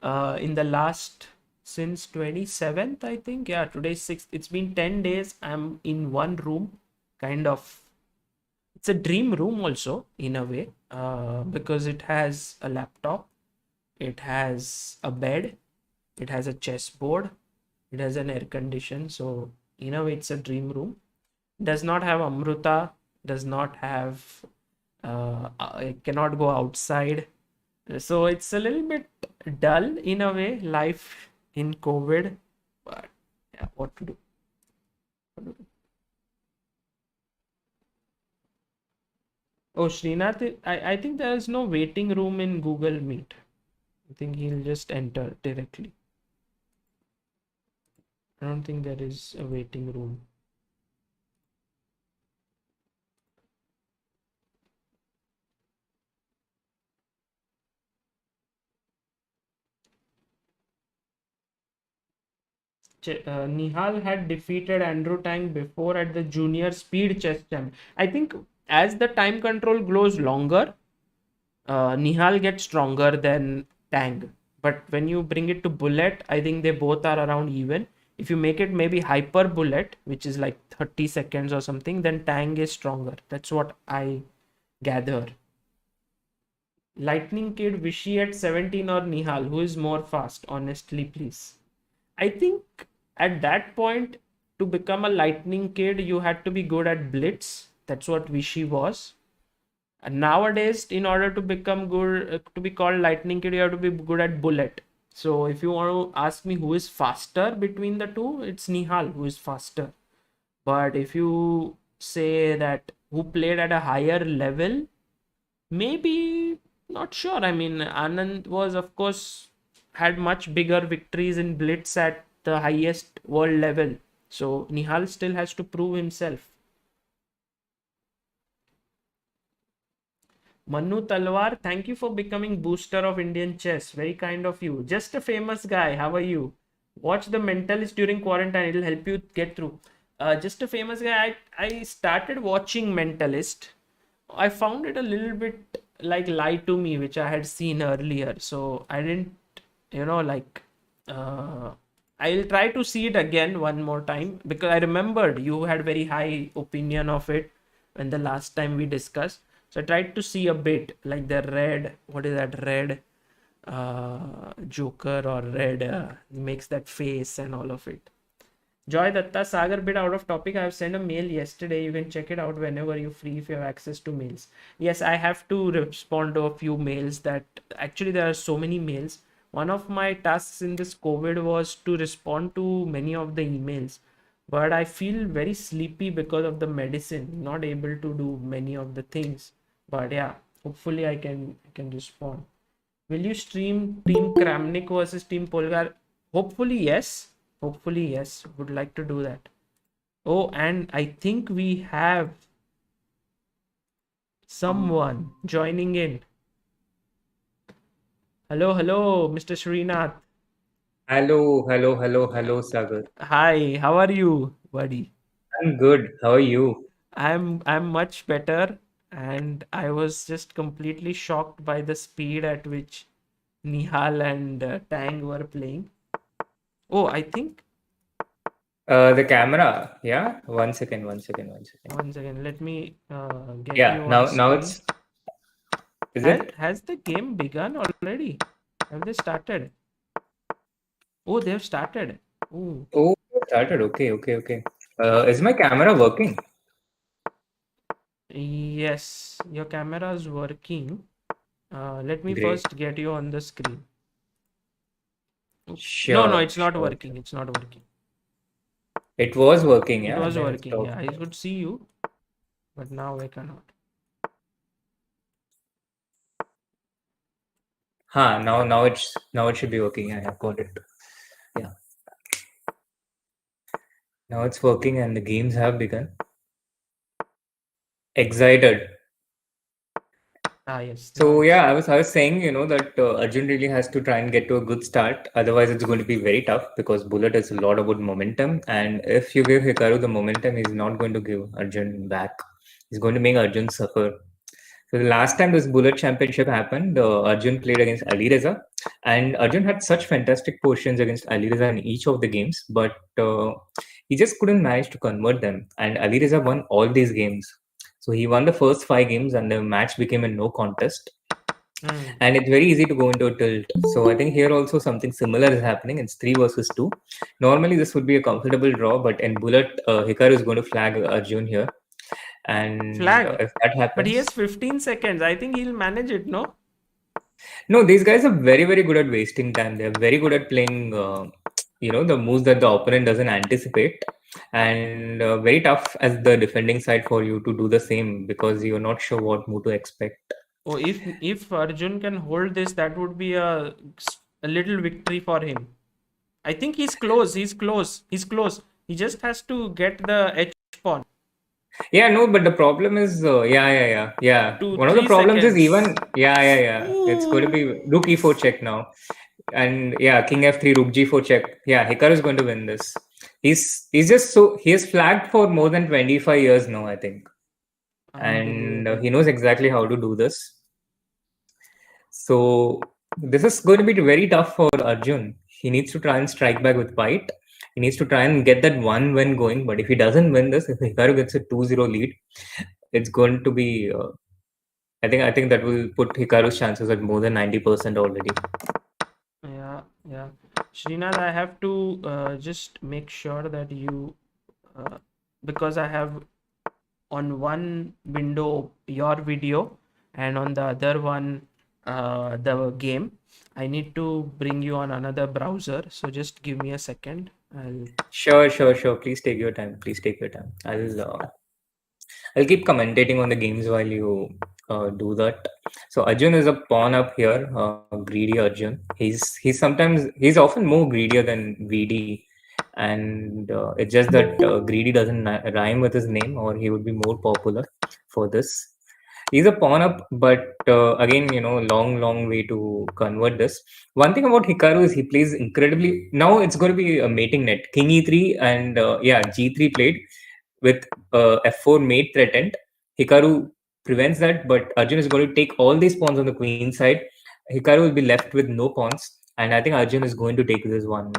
in the last since 27th, I think. Yeah, today's 6th. It's been 10 days. I'm in one room, kind of. It's a dream room also, in a way, because it has a laptop, it has a bed, it has a chessboard, it has an air condition. So, in a way, it's a dream room. Does not have Amruta, does not have, I cannot go outside. So it's a little bit dull in a way, life in COVID, but yeah, what to do? Oh, Srinath, I think there is no waiting room in Google Meet. I think he'll just enter directly. I don't think there is a waiting room. Nihal had defeated Andrew Tang before at the junior speed chess champ. I think as the time control grows longer, Nihal gets stronger than Tang. But when you bring it to bullet, I think they both are around even. If you make it maybe hyper bullet, which is like 30 seconds or something, then Tang is stronger. That's what I gather. Lightning Kid, Vishy at 17 or Nihal? Who is more fast? Honestly, please. I think at that point, to become a Lightning Kid, you had to be good at Blitz. That's what Vishy was. And nowadays, in order to become good, to be called Lightning Kid, you have to be good at Bullet. So if you want to ask me who is faster between the two, it's Nihal who is faster. But if you say that who played at a higher level, maybe not sure. I mean, Anand was, of course, had much bigger victories in Blitz at the highest world level. So Nihal still has to prove himself. Manu Talwar, thank you for becoming booster of Indian chess. Very kind of you. Just a famous guy. How are you? Watch The Mentalist during quarantine. It'll help you get through. Just a famous guy. I started watching Mentalist. I found it a little bit like Lie to Me, which I had seen earlier. So I didn't, like, uh, I'll try to see it again one more time because I remembered you had very high opinion of it when the last time we discussed. So I tried to see a bit like the red, what is that, red Joker or red makes that face and all of it. Joy Datta Sagar, bit out of topic. I have sent a mail yesterday. You can check it out whenever you're free if you have access to mails. Yes, I have to respond to a few mails that actually there are so many mails. One of my tasks in this COVID was to respond to many of the emails, but I feel very sleepy because of the medicine, not able to do many of the things. But yeah, hopefully I can respond. Will you stream Team Kramnik versus Team Polgar? Hopefully, yes. Hopefully, yes. Would like to do that. Oh, and I think we have someone joining in. Hello, hello, Mr. Srinath. Hello, Sagar. Hi, how are you, buddy? I'm good. How are you? I'm much better, and I was just completely shocked by the speed at which Nihal and Tang were playing. Oh, I think The camera. Yeah. One second. one second. Let me get Yeah. you on Now screen. it's. Is Has it? has the game begun already? Have they started? Oh, they've started. Oh, Oh, it started. Okay. Is my camera working? yes, your camera is working. Let me Great. first get you on the screen. No, no, Sure. it's not Sure. working. It's not working. It was working. It Yeah, was and then it working. stopped. Yeah, I could see you, but now I cannot. Now it should be working. I have got it. Yeah. Now it's working, and the games have begun. Excited. Ah, yes, now So it's. yeah, I was saying, that Arjun really has to try and get to a good start. Otherwise, it's going to be very tough because Bullet is a lot about momentum, and if you give Hikaru the momentum, he's not going to give Arjun back. He's going to make Arjun suffer. So the last time this Bullet Championship happened, Arjun played against Alireza, and Arjun had such fantastic positions against Alireza in each of the games, but he just couldn't manage to convert them. And Alireza won all these games. So he won the first 5 games, and the match became a no contest. Hmm. And it's very easy to go into a tilt. So I think here also something similar is happening. It's 3 versus 2. Normally this would be a comfortable draw, but in Bullet, Hikaru is going to flag Arjun here, and Flag. if that But he happens, has 15 seconds. I think he'll manage it, no? no, these guys are very good at wasting time. They're very good at playing, the moves that the opponent doesn't anticipate, and very tough as the defending side for you to do the same because you're not sure what move to expect. Oh, if Arjun can hold this, that would be a little victory for him. I think he's close. He's close. He's close. He just has to get the H pawn. Yeah, no, but the problem is, yeah. Two, One of the three problems is seconds. even, yeah. It's going to be Ooh. Rook E4 check now, and yeah, King F3, Rook G4 check. Yeah, Hikaru is going to win this. He's just so he has flagged for more than 25 years now, I think, and Unbelievable. he knows exactly how to do this. So this is going to be very tough for Arjun. He needs to try and strike back with white. He needs to try and get that one win going. But if he doesn't win this, if Hikaru gets a 2-0 lead, it's going to be. I think that will put Hikaru's chances at more than 90% already. Yeah. Srinath, I have to just make sure that because I have on one window your video and on the other one the game. I need to bring you on another browser. So just give me a second. Sure. Please take your time. Please take your time. I'll keep commentating on the games while you do that. So Arjun is a pawn up here, greedy Arjun. He's often more greedier than VD, and it's just that greedy doesn't rhyme with his name, or he would be more popular for this. He's a pawn up, but again, long way to convert this. One thing about Hikaru is he plays incredibly. Now it's going to be a mating net. King e3 and yeah, g3 played with f4 mate threatened. Hikaru prevents that, but Arjun is going to take all these pawns on the queen side. Hikaru will be left with no pawns, and I think Arjun is going to take this one.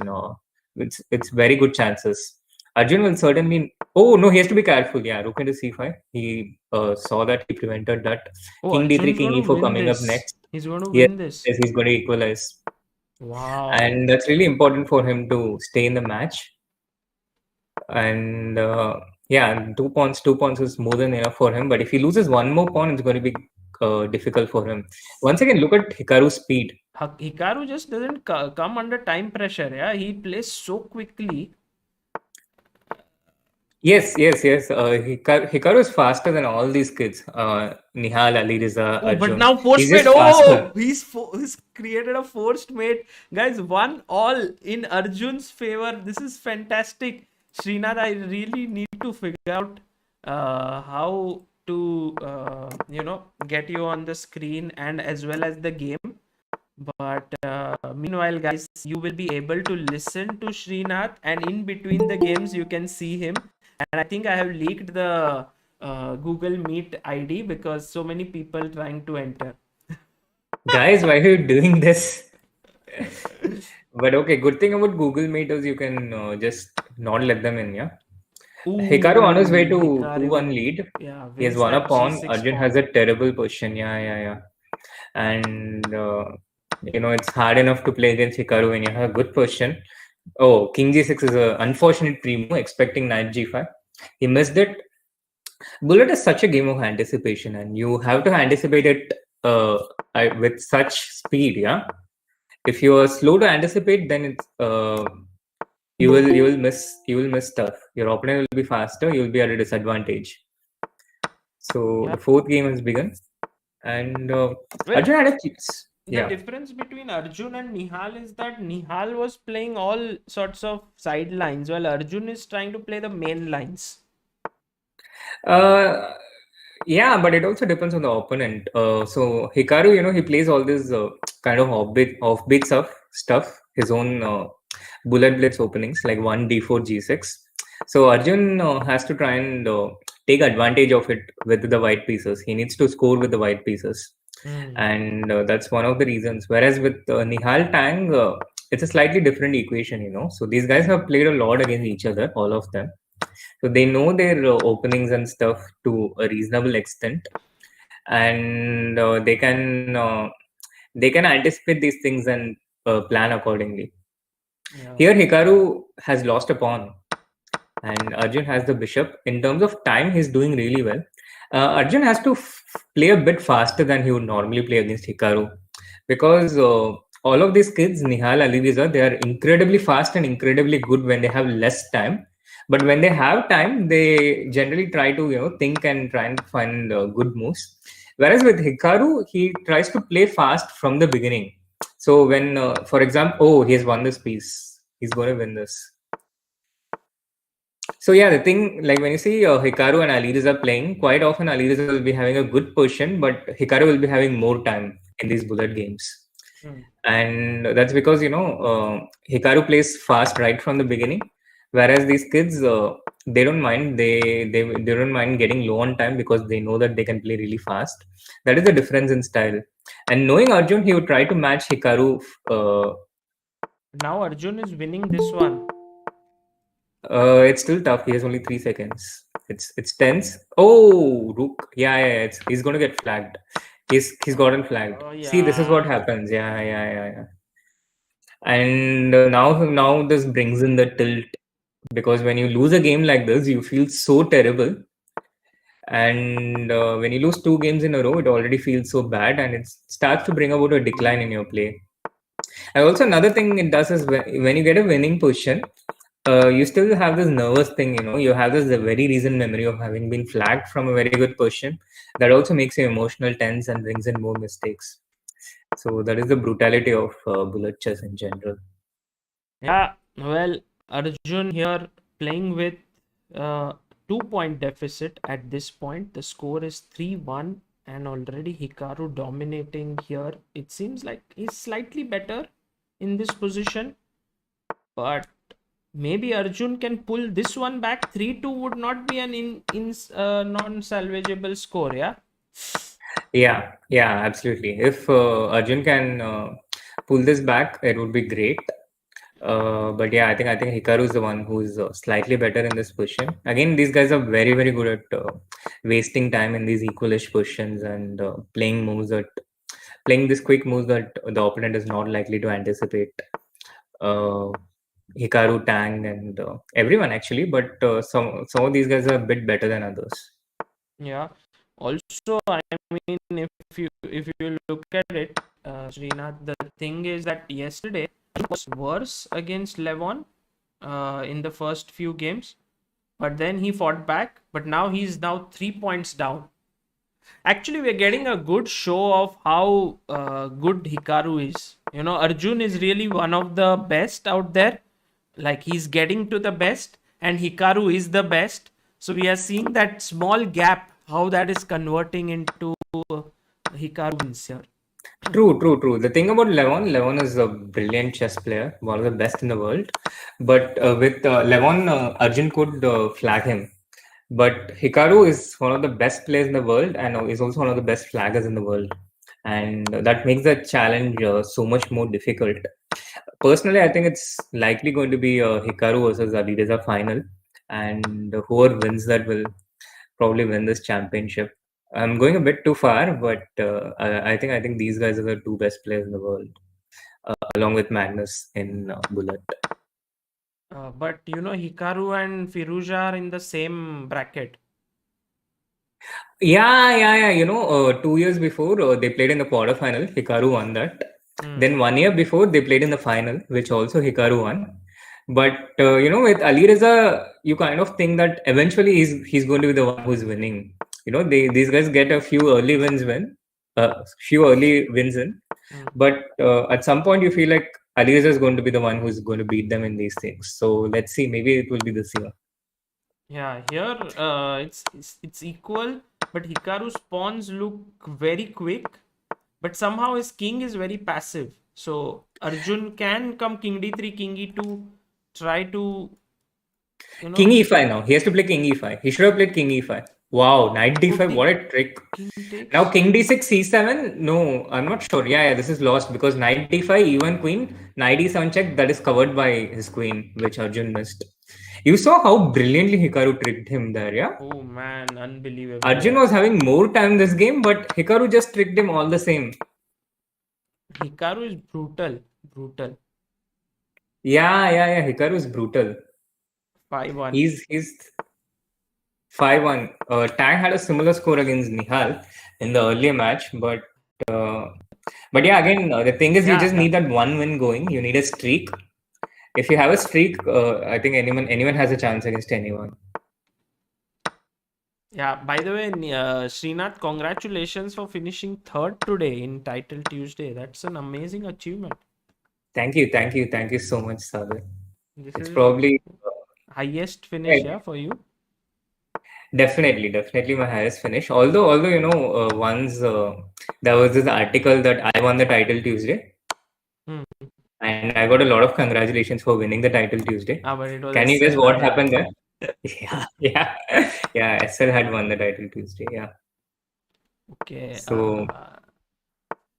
It's very good chances. Arjun will certainly. Oh no, he has to be careful. Yeah, rook into c5. He saw that, he prevented that. Oh, King d3, Arjun's king going to e4 win coming up this. next. He's going to Yes, win this. yes, he's going to equalize, Wow. and that's really important for him to stay in the match. And yeah, two pawns is more than enough for him. But if he loses one more pawn, it's going to be difficult for him. Once again, look at Hikaru's speed. Hikaru just doesn't come under time pressure. Yeah, he plays so quickly. Yes. Hikaru is faster than all these kids. Nihal, Alireza, Oh, but Arjun. now forced He's mate. just Oh, faster. he's created a forced mate. Guys, 1-all in Arjun's favor. This is fantastic. Srinath, I really need to figure out how to get you on the screen and as well as the game. But meanwhile, guys, you will be able to listen to Srinath, and in between the games, you can see him. And I think I have leaked the Google Meet ID because so many people trying to enter. Guys, why are you doing this? But okay, good thing about Google Meet is you can just not let them in, yeah? Hikaru on his way Ooh, to 2-1 Hikaru, lead. yeah, He has wins won a that pawn. G6 Arjun has pawn. a terrible position. Yeah. And it's hard enough to play against Hikaru when you have a good position. Oh, King G6 is an unfortunate primo, expecting Knight G5. He missed it. Bullet is such a game of anticipation, and you have to anticipate it with such speed. Yeah, if you are slow to anticipate, then it's you will miss stuff. Your opponent will be faster. You will be at a disadvantage. So Yeah. the fourth game has begun, and Well, Arjun had a the yeah. difference between Arjun and Nihal is that Nihal was playing all sorts of sidelines while Arjun is trying to play the main lines. Uh, yeah, but it also depends on the opponent. So Hikaru, he plays all this kind of offbeat stuff, his own bullet blitz openings like 1 d4 g6. So Arjun has to try and take advantage of it with the white pieces. He needs to score with the white pieces, Hmm. and that's one of the reasons. Whereas with Nihal Tang, it's a slightly different equation. So these guys have played a lot against each other, all of them. So they know their openings and stuff to a reasonable extent, and they can anticipate these things and plan accordingly. Yeah. Here, Hikaru has lost a pawn, and Arjun has the bishop. In terms of time, he's doing really well. Arjun has to play a bit faster than he would normally play against Hikaru, because all of these kids, Nihal, Alireza, they are incredibly fast and incredibly good when they have less time. But when they have time, they generally try to think and try and find good moves. Whereas with Hikaru, he tries to play fast from the beginning. So when, for example, oh, he has won this piece, he's going to win this. So yeah, the thing, like when you see Hikaru and Alireza playing, quite often Alireza will be having a good position, but Hikaru will be having more time in these bullet games. Hmm. And that's because Hikaru plays fast right from the beginning, whereas these kids they don't mind, they don't mind getting low on time because they know that they can play really fast. That is the difference in style. And knowing Arjun, he would try to match Hikaru. Now Arjun is winning this one. It's still tough. He has only 3 seconds. It's tense. Oh, Rook. Yeah. He's gonna get flagged. He's gotten flagged. Oh See, this is yeah. what happens. Yeah. And now this brings in the tilt, because when you lose a game like this, you feel so terrible. And when you lose 2 games in a row, it already feels so bad, and it starts to bring about a decline in your play. And also another thing it does is when you get a winning position, you still have this nervous thing. You have this very recent memory of having been flagged from a very good position. That also makes you emotional, tense, and brings in more mistakes. So that is the brutality of bullet chess in general. Yeah, well, Arjun here playing with 2-point deficit at this point. The score is 3-1, and already Hikaru dominating here. It seems like he's slightly better in this position, but maybe Arjun can pull this one back. 3-2 would not be an non-salvageable score, yeah? Yeah, absolutely. If Arjun can pull this back, it would be great. But yeah, I think Hikaru is the one who's slightly better in this position. Again, these guys are very good at wasting time in these equalish positions and playing this quick moves that the opponent is not likely to anticipate. Uh, Hikaru, Tang, and everyone actually, but some of these guys are a bit better than others. Yeah. Also, I mean, if you look at it, Srinath, the thing is that yesterday it was worse against Levon in the first few games, but then he fought back. But now he's now 3 points down. Actually, we're getting a good show of how good Hikaru is. You know, Arjun is really one of the best out there. Like he's getting to the best, and Hikaru is the best. So we are seeing that small gap, how that is converting into Hikaru wins here. True. The thing about Levon is a brilliant chess player, one of the best in the world. But with Levon, Arjun could flag him. But Hikaru is one of the best players in the world and is also one of the best flaggers in the world. And that makes the challenge so much more difficult. Personally, I think it's likely going to be Hikaru versus Arrigase final. And whoever wins that will probably win this championship. I'm going a bit too far, but I think these guys are the two best players in the world, along with Magnus in Bullet. But you know, Hikaru and Firuza are in the same bracket. Yeah. 2 years before they played in the quarterfinal. Hikaru won that. Then 1 year before they played in the final, which also Hikaru won. But with Ali Reza, you kind of think that eventually he's going to be the one who's winning. These guys get a few early wins in, but at some point you feel like Ali Reza is going to be the one who's going to beat them in these things. So let's see. Maybe it will be this year. Yeah, here it's equal, but Hikaru's pawns look very quick, but somehow his king is very passive. So Arjun can come king d3, king e2, try to King e5 now. He has to play king e5. He should have played king e5. Wow, knight d5. What a trick. King takes. Now king d6, c7. No, I'm not sure. Yeah, this is lost because knight d5, e1 queen, knight e7 check. That is covered by his queen, which Arjun missed. You saw how brilliantly Hikaru tricked him there, yeah? Oh man, unbelievable. Arjun was having more time this game, but Hikaru just tricked him all the same. Hikaru is brutal. Yeah. Hikaru is brutal. 5-1. He's 5-1. Tang had a similar score against Nihal in the earlier match, but yeah, again, the thing is, you just need that one win going. You need a streak. If you have a streak, I think anyone has a chance against anyone. Yeah, by the way, Srinath, congratulations for finishing third today in Title Tuesday. That's an amazing achievement. Thank you so much, Sagar. This is probably highest finish, for you. Definitely my highest finish. Although once there was this article that I won the title Tuesday, and I got a lot of congratulations for winning the title Tuesday. But it was Can you guess what happened there? Yeah. SL had won the title Tuesday. Yeah. Okay. So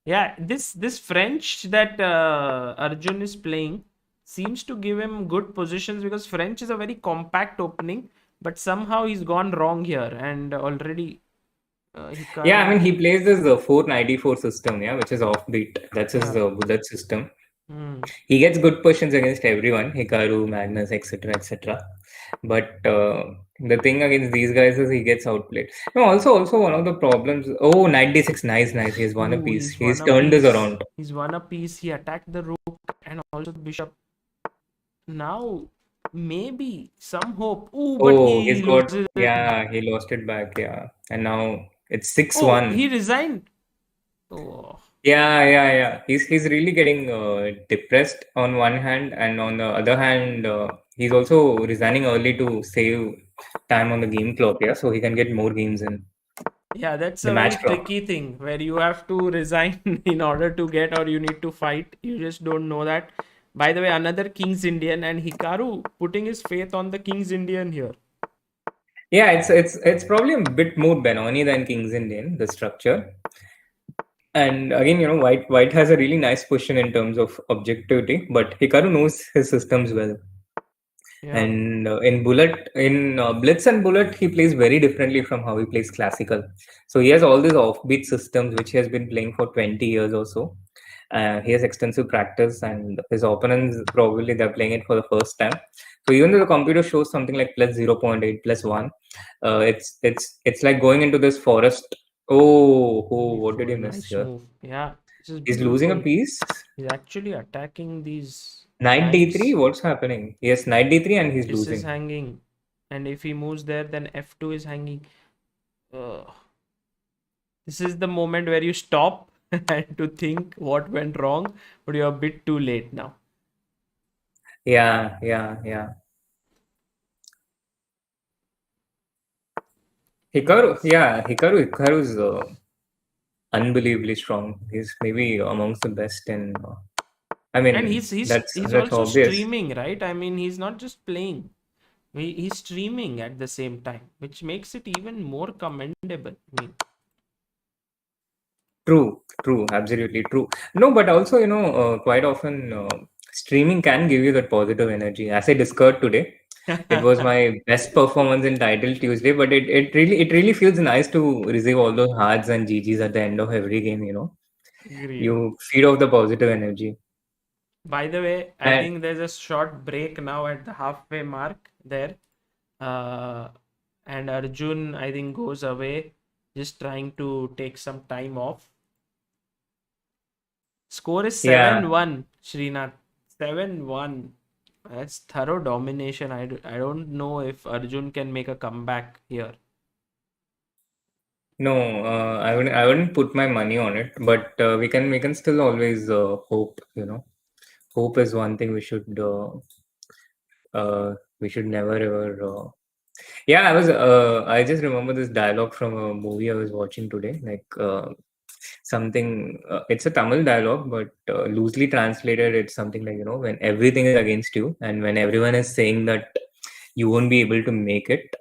this French that Arjun is playing seems to give him good positions because French is a very compact opening, but somehow he's gone wrong here and already. I mean, he plays this 494 system, which is offbeat. That's his bullet system. He gets good positions against everyone, Hikaru, Magnus, etc. But the thing against these guys is he gets outplayed. No, also one of the problems. Oh, knight d6, nice. He has won a piece. He's turned this around. He's won a piece. He attacked the rook and also the bishop. Now maybe some hope. But he lost it back. Yeah, and now it's 6-1. He resigned. Yeah. He's really getting depressed on one hand, and on the other hand, he's also resigning early to save time on the game clock. Yeah, so he can get more games in. Yeah, that's the a match very clock. tricky thing where you have to resign in order to get, or you need to fight. You just don't know that. By the way, another King's Indian, and Hikaru putting his faith on the King's Indian here. Yeah, it's probably a bit more Benoni than King's Indian, the structure. And again, White has a really nice position in terms of objectivity, but Hikaru knows his systems well. Yeah, And in Blitz and Bullet, he plays very differently from how he plays classical. So he has all these offbeat systems which he has been playing for 20 years or so. He has extensive practice, and his opponents probably they're playing it for the first time. So even though the computer shows something like plus 0.8, plus 1, it's like going into this forest. Oh, what did beautiful, he miss nice here? move. Yeah, this is He's losing a beautiful. piece. He's actually attacking these Knight d3, knights. what's happening? Yes, knight d3, and he's This is losing. hanging, and if he moves there, then f2 is hanging. Uh, this is the moment where you stop and to think what went wrong, but you're a bit too late now. Yeah. Nice. Hikaru is unbelievably strong. He's maybe amongst the best in. I And mean, he's that's also obvious. streaming, right? I mean, he's not just playing. He's streaming at the same time, which makes it even more commendable. I mean, True, absolutely true. No, but also, quite often streaming can give you that positive energy. As I discovered today, it was my best performance in Title Tuesday, but it really feels nice to receive all those hearts and GGs at the end of every game. agreed. You feed off the positive energy. By the way, I And think there's a short break now at the halfway mark there. Uh, and Arjun, I think, goes away, just trying to take some time off. Score is yeah, 7-1, Srinath. 7-1. That's thorough domination. I don't know if Arjun can make a comeback here. no, I wouldn't put my money on it, but we can still always hope. Hope is one thing we should never ever. Yeah, I just remember this dialogue from a movie I was watching today, like something. It's a Tamil dialogue, but loosely translated, it's something like when everything is against you, and when everyone is saying that you won't be able to make it,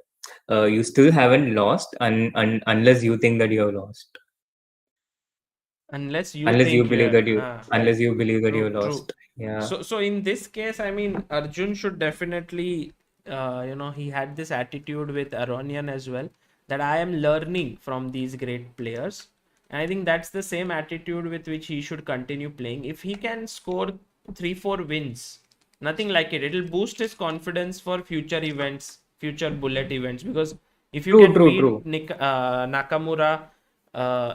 you still haven't lost, unless you think that you have lost. Unless you Unless you think believe here. that you, unless you believe that you True, have true. lost. Yeah. So in this case, I mean, Arjun should definitely, he had this attitude with Aronian as well, that I am learning from these great players. And I think that's the same attitude with which he should continue playing. If he can score 3-4 wins, nothing like it. It'll boost his confidence for future events, future bullet events. Because if you True, can true, beat true. Nakamura,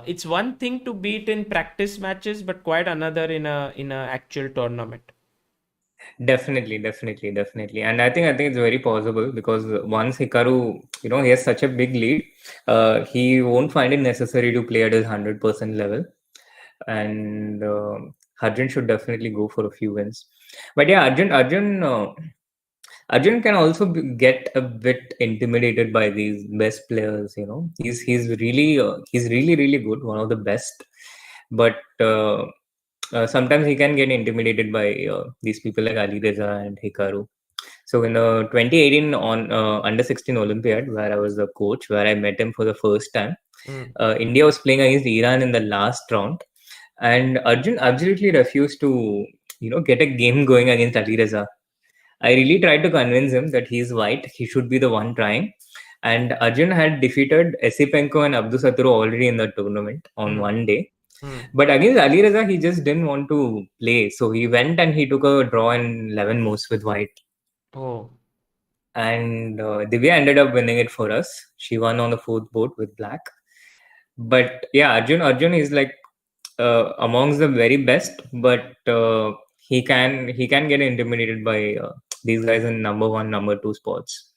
it's one thing to beat in practice matches, but quite another in a actual tournament. Definitely. And I think it's very possible because once Hikaru, he has such a big lead, he won't find it necessary to play at his 100% level. And Arjun should definitely go for a few wins. But yeah, Arjun can also get a bit intimidated by these best players. He's really good, one of the best. But sometimes he can get intimidated by these people like Alireza and Hikaru. So in the 2018 on under 16 Olympiad, where I was the coach, where I met him for the first time, Mm. India was playing against Iran in the last round, and Arjun absolutely refused to get a game going against Alireza. I really tried to convince him that he's white, he should be the one trying. And Arjun had defeated Esipenko and Abdusaturu already in the tournament on Mm. one day. Mm. But against Ali Reza, he just didn't want to play. So he went and he took a draw in 11 moves with white. Oh, And Divya ended up winning it for us. She won on the fourth board with black. But yeah, Arjun is like amongst the very best, but he can get intimidated by these guys in number one, number two spots.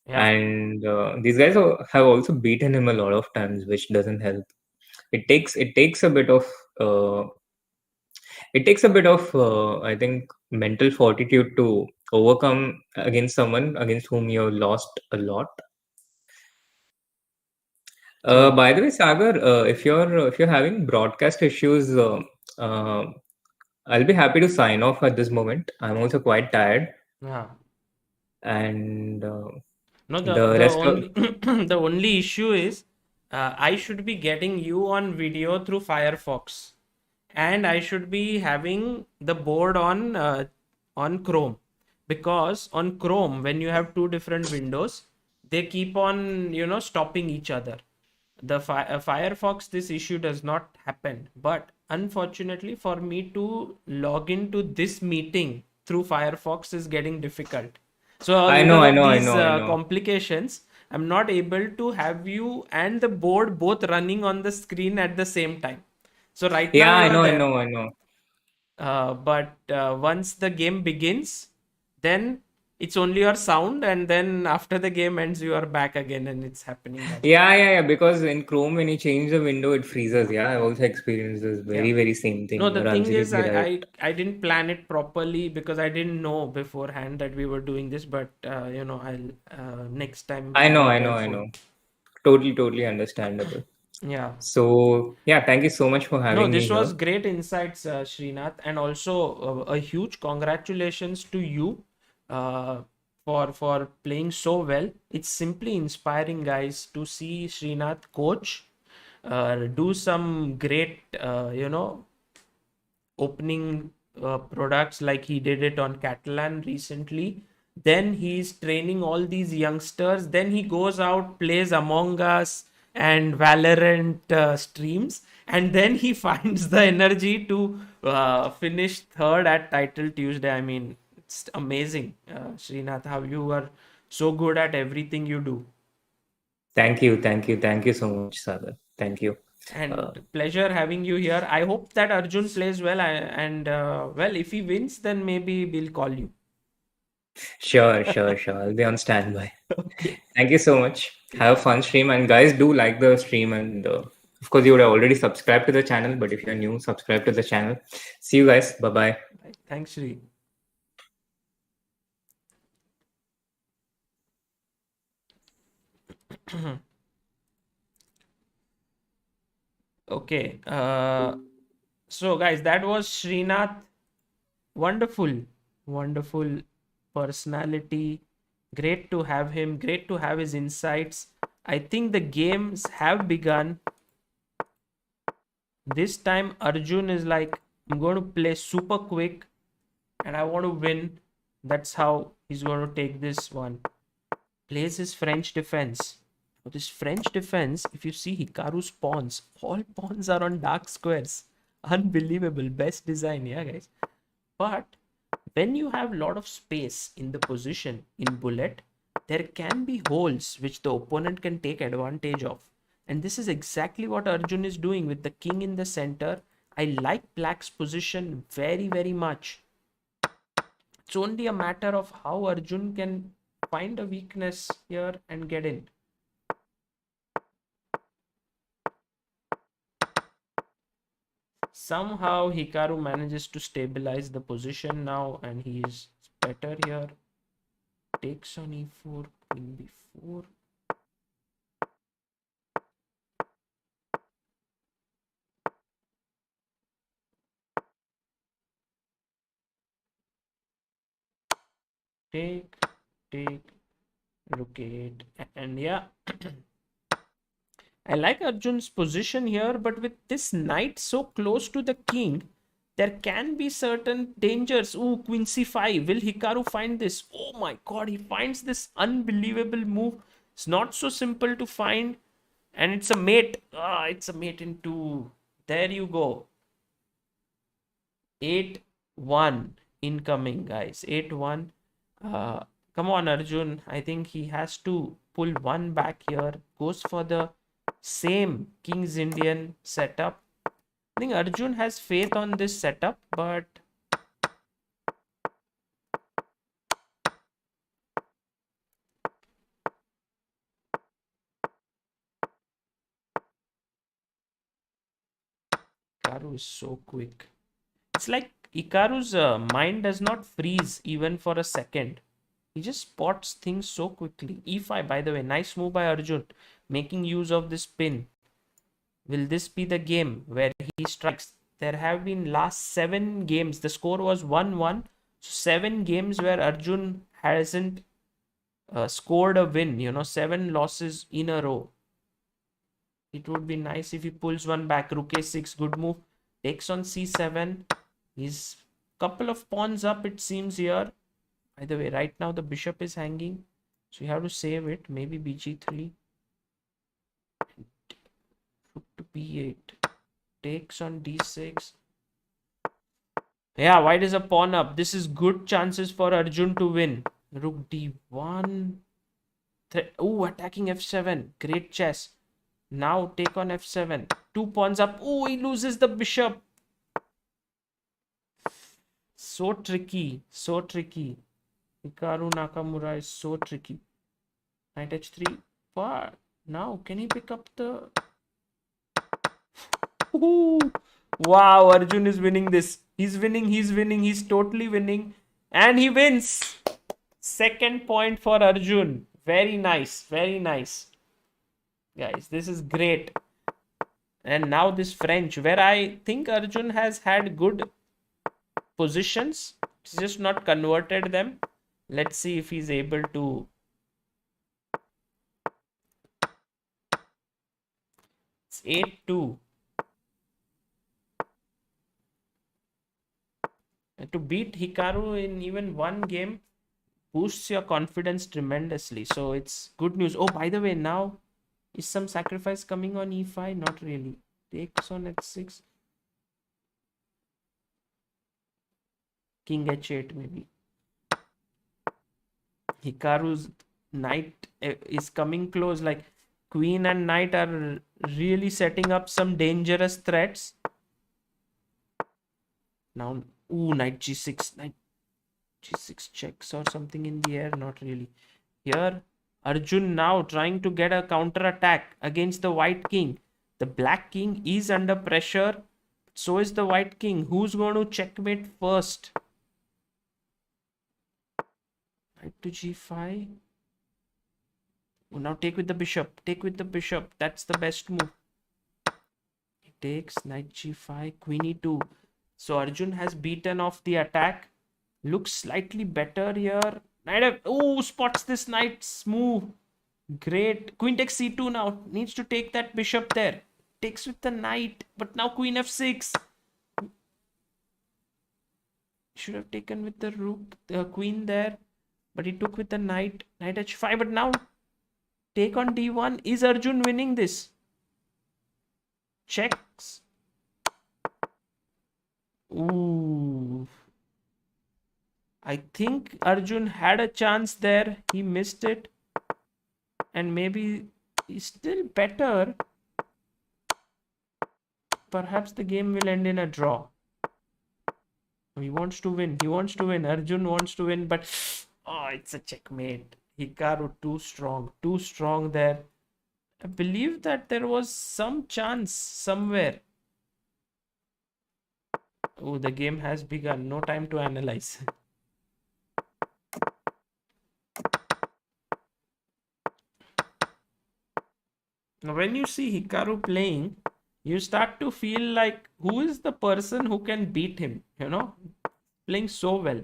yeah. And these guys have also beaten him a lot of times, which doesn't help. It takes a bit of uh, I think mental fortitude to overcome against someone against whom you have lost a lot. By the way, Sagar, if you're having broadcast issues, uh, I'll be happy to sign off at this moment. I'm also quite tired, Yeah. and No, the the rest of only the only issue is I should be getting you on video through Firefox, and I should be having the board on Chrome, because on Chrome when you have two different windows, they keep on stopping each other. The Firefox, this issue does not happen, but unfortunately for me to log into this meeting through Firefox is getting difficult. So I know, because I of know, I these know, I know. complications, I'm not able to have you and the board both running on the screen at the same time. So right now Yeah, you I are know, I there, know, I know. but once the game begins, then it's only your sound, and then after the game ends, you are back again, and it's happening that way. Yeah. Because in Chrome, when you change the window, it freezes. Yeah, I've also experienced this Yeah. very same No, thing. the You're thing is, absolutely right. I didn't plan it properly because I didn't know beforehand that we were doing this. But I'll next time I be know, more I know, I careful. know. Totally understandable. Yeah. So, yeah, thank you so much for No, having me this here. was great insights, Srinath, and also a huge congratulations to you uh, for playing so well. It's simply inspiring, guys, to see Srinath coach do some great, opening products like he did it on Catalan recently. Then he's training all these youngsters. Then he goes out, plays Among Us and Valorant streams, and then he finds the energy to finish third at Title Tuesday. I mean, it's amazing, Srinath, how you are so good at everything you do. Thank you so much, Sagar. Thank you. Uh, And pleasure having you here. I hope that Arjun plays well, and well, if he wins, then maybe we'll call you. sure. I'll be on standby. Okay. Thank you so much. Have a fun stream, and guys, do like the stream, and of course, you would have already subscribed to the channel. But if you're new, subscribe to the channel. See you guys. Bye bye. Right. Thanks, Shri. Okay. So guys, that was Srinath. Wonderful, wonderful personality. Great to have him. Great to have his insights. I think the games have begun. This time, Arjun is like, I'm going to play super quick and I want to win. That's how he's going to take this one. Plays his French defense. For this French defense, if you see Hikaru's pawns, all pawns are on dark squares. Unbelievable. Best design, yeah, guys. But when you have a lot of space in the position in bullet, there can be holes which the opponent can take advantage of. And this is exactly what Arjun is doing with the king in the center. I like black's position very much. It's only a matter of how Arjun can find a weakness here and get in. Somehow Hikaru manages to stabilize the position now, and he is better here. Takes on e4, queen b4. Take, rook 8, and yeah. I like Arjun's position here, but with this knight so close to the king, there can be certain dangers. Ooh, queen c5. Will Hikaru find this? Oh my god, he finds this unbelievable move. It's not so simple to find, and it's a mate. It's a mate in two. There you go. 8-1 incoming, guys. 8-1. Come on, Arjun. I think he has to pull one back here. Goes for the same King's Indian setup. I think Arjun has faith on this setup, but Hikaru is so quick. It's like Hikaru's mind does not freeze even for a second. He just spots things so quickly. E5, by the way, nice move by Arjun. making use of this pin. Will this be the game where he strikes? There have been last 7 games. The score was 1-1. So 7 games where Arjun hasn't scored a win. 7 losses in a row. It would be nice if he pulls one back. Rook a6, good move. Takes on c7. He's couple of pawns up, it seems here. By the way, right now the bishop is hanging, so you have to save it. Maybe bg3. Rook to b8. Takes on d6. Yeah, white is a pawn up. This is good chances for Arjun to win. Rook d1. Attacking f7. Great chess. Now take on f7. 2 pawns up. He loses the bishop. So tricky. So tricky. Hikaru Nakamura is so tricky. Knight h3. Wow. Now, can he pick up the... Wow, Arjun is winning this. He's winning. He's totally winning. And he wins. Second point for Arjun. Very nice. Very nice. Guys, this is great. And now this French, where I think Arjun has had good positions. He's just not converted them. Let's see if he's able to. It's 8-2. To beat Hikaru in even one game boosts your confidence tremendously. So it's good news. Oh, by the way, now is some sacrifice coming on e5? Not really. Takes on h6. King h8 maybe. Hikaru's knight is coming close. Like queen and knight are really setting up some dangerous threats. Now, knight g6. Knight g6 checks or something in the air. Not really. Here, Arjun now trying to get a counter attack against the white king. The black king is under pressure. So is the white king. Who's going to checkmate first? Knight to g5. Now take with the bishop. Take with the bishop. That's the best move. He takes knight g5. Queen e2. So Arjun has beaten off the attack. Looks slightly better here. Knight spots this knight's move. Great. Queen takes c2 now. Needs to take that bishop there. Takes with the knight. But now queen f6. Should have taken with the rook, the queen there. But he took with the knight. Knight h5. But now take on d1. Is Arjun winning this? Checks. I think Arjun had a chance there. He missed it. And maybe he's still better. Perhaps the game will end in a draw. He wants to win. Arjun wants to win. But it's a checkmate. Hikaru too strong. Too strong there. I believe that there was some chance somewhere. The game has begun. No time to analyze. Now, when you see Hikaru playing, you start to feel like, who is the person who can beat him? Playing so well.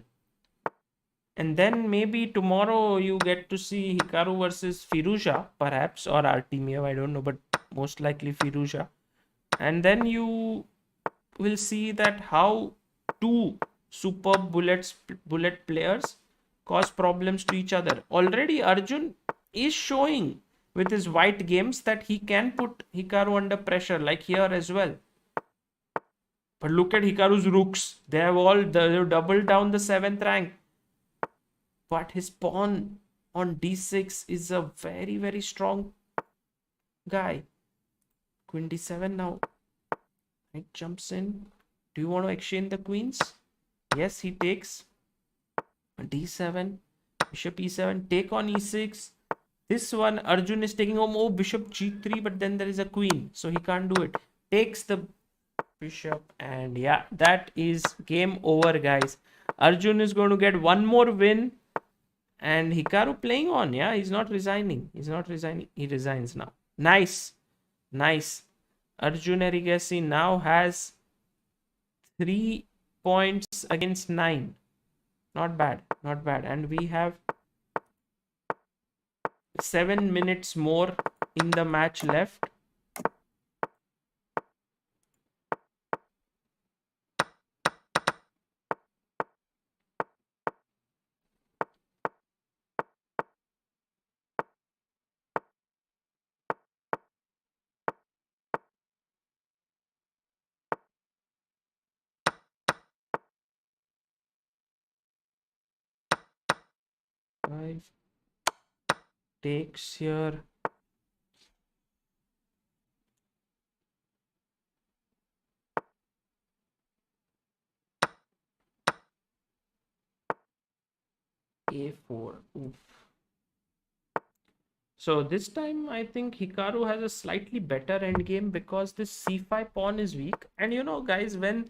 And then maybe tomorrow you get to see Hikaru versus Firouzja, perhaps, or Artemiev, I don't know, but most likely Firouzja. And then you will see that how two superb bullet players cause problems to each other. Already Arjun is showing with his white games that he can put Hikaru under pressure, like here as well. But look at Hikaru's rooks. They have doubled down the 7th rank. But his pawn on d6 is a very, very strong guy. Queen d7 now. Knight jumps in. Do you want to exchange the queens? Yes, he takes. d7. Bishop e7. Take on e6. This one, Arjun is taking home. Bishop g3, but then there is a queen. So he can't do it. Takes the bishop. And yeah, that is game over, guys. Arjun is going to get one more win. And Hikaru playing on. Yeah, he's not resigning. He resigns now. Nice. Nice. Arjun Erigaisi now has 3 points against 9. Not bad. Not bad. And we have 7 minutes more in the match left. Five takes here. A4. Oof. So this time I think Hikaru has a slightly better endgame because this c5 pawn is weak. And you know, guys, when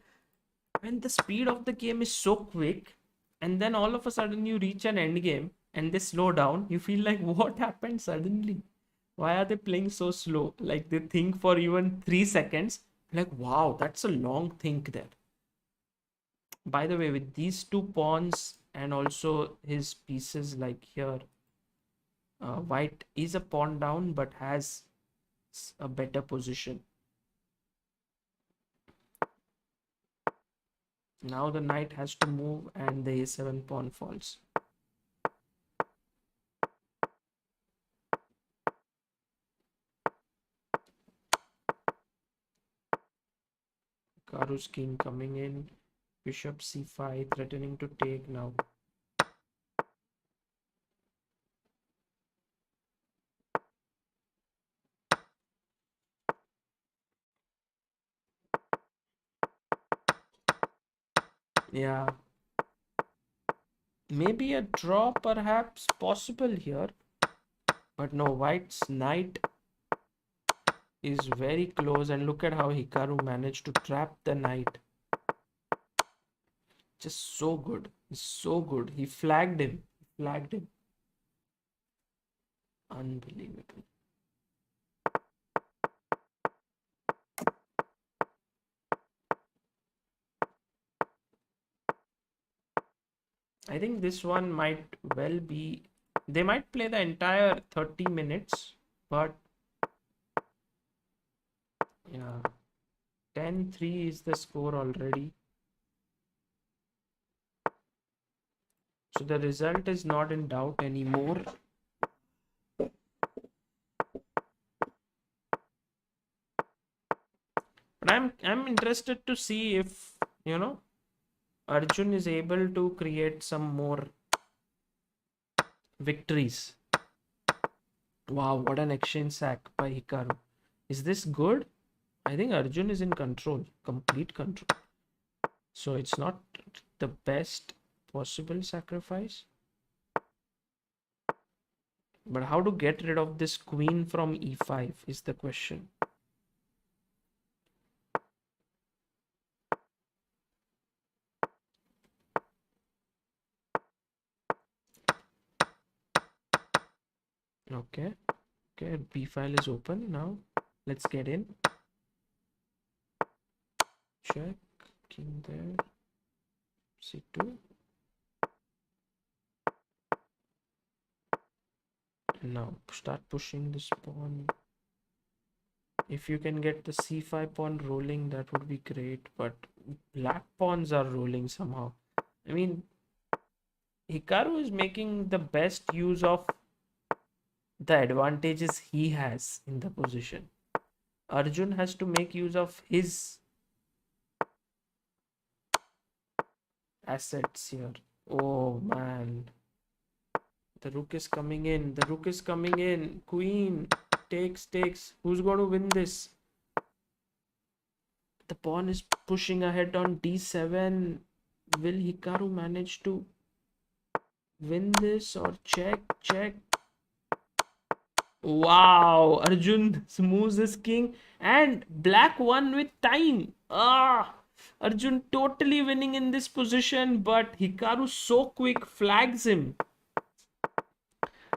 the speed of the game is so quick, and then all of a sudden you reach an endgame and they slow down, you feel like what happened suddenly? Why are they playing so slow? Like they think for even 3 seconds. Like wow, that's a long think there. By the way, with these two pawns and also his pieces like here, white is a pawn down but has a better position. Now the knight has to move and the a7 pawn falls. Hikaru's king coming in, bishop c5 threatening to take now. Yeah, maybe a draw perhaps possible here, but no, white's knight is very close, and look at how Hikaru managed to trap the knight. Just so good, so good. He flagged him. Unbelievable. I think this one might well be, they might play the entire 30 minutes, but yeah, 10-3 is the score already. So the result is not in doubt anymore. But I'm interested to see if, you know, Arjun is able to create some more victories. Wow, what an exchange sack by Hikaru. Is this good? I think Arjun is in control, complete control. So it's not the best possible sacrifice. But how to get rid of this queen from e5 is the question. Okay, b file is open now. Let's get in. Check, king there, c2. Now start pushing this pawn. If you can get the c5 pawn rolling, that would be great, but black pawns are rolling somehow. I mean, Hikaru is making the best use of the advantages he has in the position. Arjun has to make use of his assets here. Oh man. The rook is coming in. Queen takes. Who's going to win this? The pawn is pushing ahead on d7. Will Hikaru manage to win this or check? Wow, Arjun moves his king and black won with time. Arjun totally winning in this position, but Hikaru so quick flags him.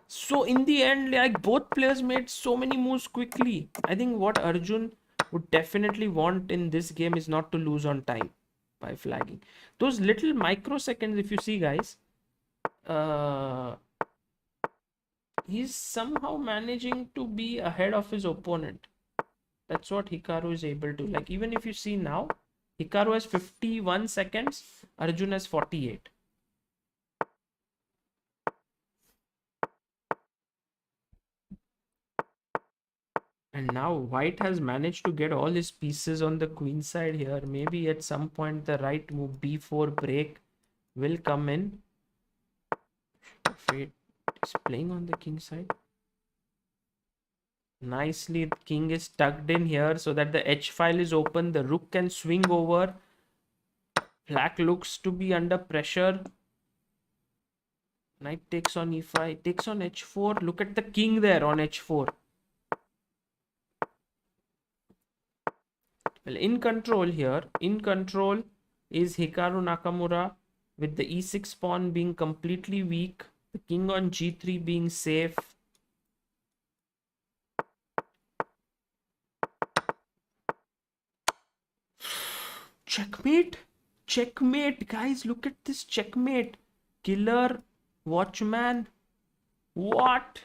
So in the end, like both players made so many moves quickly. I think what Arjun would definitely want in this game is not to lose on time by flagging. Those little microseconds, if you see, guys, uh, he's somehow managing to be ahead of his opponent. That's what Hikaru is able to. Like, even if you see now, Hikaru has 51 seconds, Arjun has 48. And now White has managed to get all his pieces on the queen side here. Maybe at some point the right move b4 break will come in. Fate is playing on the king side. Nicely, the king is tucked in here so that the h file is open. The rook can swing over. Black looks to be under pressure. Knight takes on e5, takes on h4. Look at the king there on h4. Well, in control here, in control is Hikaru Nakamura with the e6 pawn being completely weak. The king on g3 being safe. Checkmate. Checkmate, guys. Look at this checkmate. Killer, watchman. What?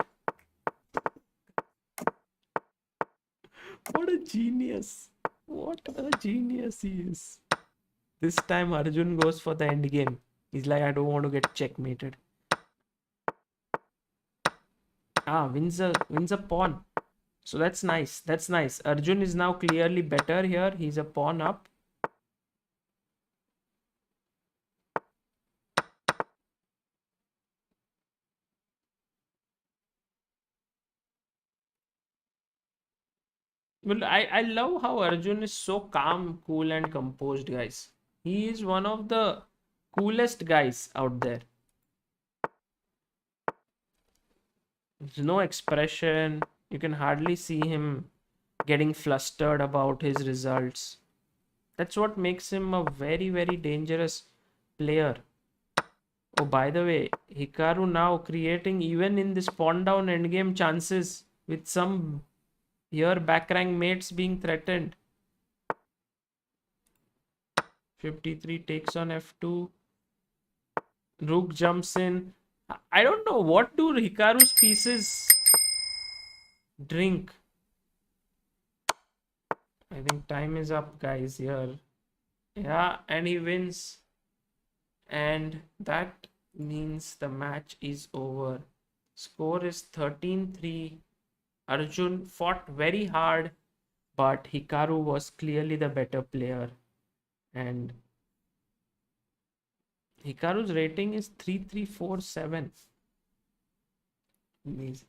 What a genius. What a genius he is. This time Arjun goes for the end game. He's like, I don't want to get checkmated. Wins a pawn. So that's nice. That's nice. Arjun is now clearly better here. He's a pawn up. Well, I love how Arjun is so calm, cool, and composed, guys. He is one of the coolest guys out there. There's no expression. You can hardly see him getting flustered about his results. That's what makes him a very, very dangerous player. Oh, by the way, Hikaru now creating even in this pawn down endgame chances with some here back rank mates being threatened. 53 takes on f2. Rook jumps in. I don't know, what do Hikaru's pieces drink? I think time is up, guys, here. Yeah, and he wins. And that means the match is over. Score is 13-3. Arjun fought very hard, but Hikaru was clearly the better player. And Hikaru's rating is 3347. Amazing.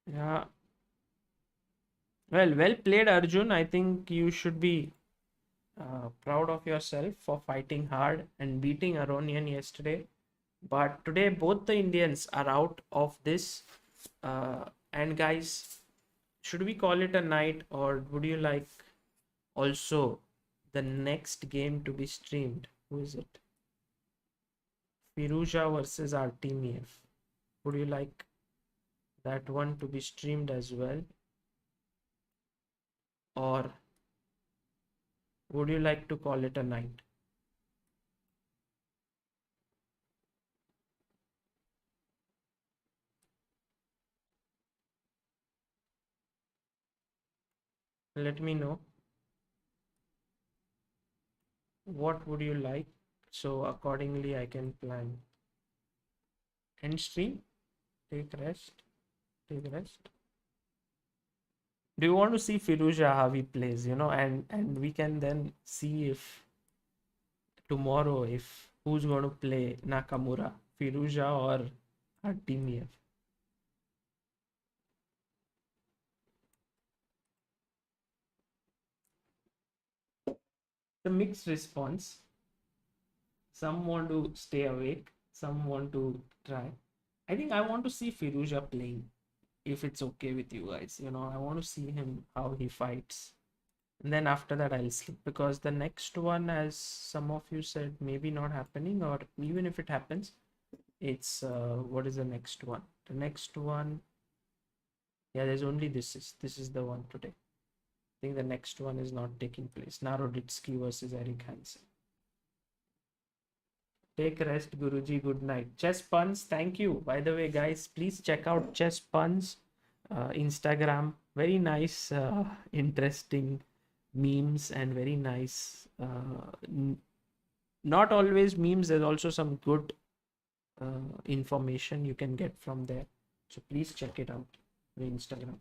Yeah. Well played, Arjun. I think you should be proud of yourself for fighting hard and beating Aronian yesterday. But today, both the Indians are out of this. And guys, should we call it a night, or would you like also the next game to be streamed? Who is it? Firuza versus Artemiev. Would you like that one to be streamed as well? Or would you like to call it a night? Let me know. What would you like? So accordingly I can plan. End stream. Take rest. Take rest. Do you want to see Firuza how he plays, and we can then see if tomorrow if who's going to play Nakamura, Firuza or Artemiev. The mixed response. Some want to stay awake, some want to try. I think I want to see Firuza playing, if it's okay with you guys. I want to see him how he fights. And then after that I'll sleep, because the next one, as some of you said, maybe not happening, or even if it happens, it's what is the next one? The next one, yeah, there's only this is the one today. I think the next one is not taking place. Naroditsky versus Eric. Take rest, Guruji. Good night. Chess Puns, thank you. By the way, guys, please check out Chess Puns Instagram. Very nice, interesting memes, and very nice. Not always memes. There's also some good information you can get from there. So please check it out on Instagram.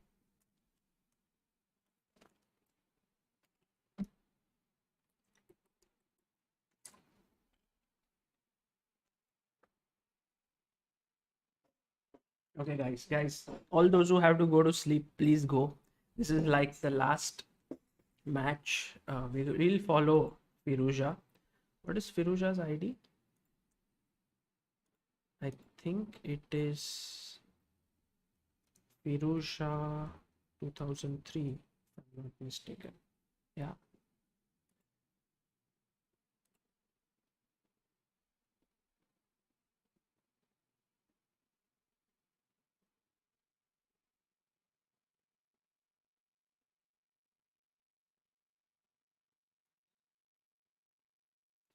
Okay, guys, all those who have to go to sleep, please go. This is like the last match. We'll follow Firuja. What is Firuja's ID? I think it is Firuja 2003, if I'm not mistaken. Yeah.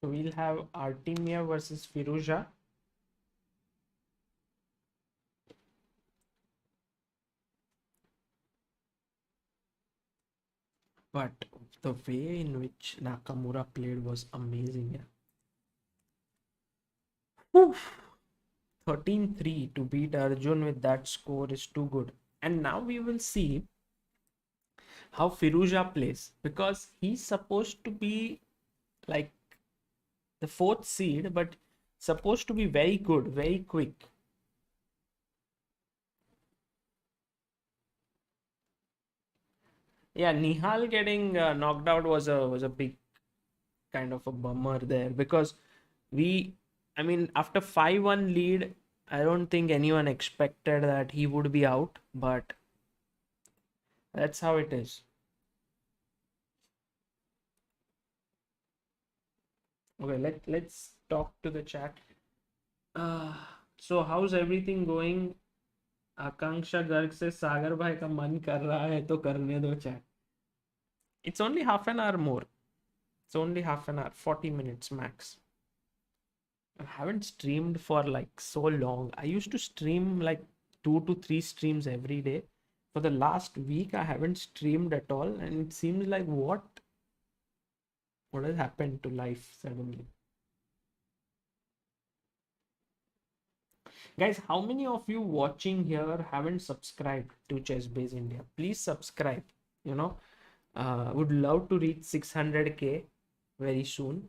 So we'll have Artemia versus Firuja. But the way in which Nakamura played was amazing. Yeah. 13-3 to beat Arjun with that score is too good. And now we will see how Firuja plays, because he's supposed to be like the fourth seed, but supposed to be very good, very quick. Yeah, Nihal getting knocked out was a big kind of a bummer there, because we, I mean, after 5-1 lead, I don't think anyone expected that he would be out, but that's how it is. Okay, let's talk to the chat. Uh, so how's everything going? आकांक्षा गर्ग से सागर भाई का मन कर रहा है तो करने दो chat. It's only half an hour more. It's only half an hour, 40 minutes max. I haven't streamed for like so long. I used to stream like 2 to 3 streams every day. For the last week, I haven't streamed at all, and it seems like what has happened to life suddenly? Guys, how many of you watching here haven't subscribed to ChessBase India? Please subscribe. You know, would love to reach 600k very soon.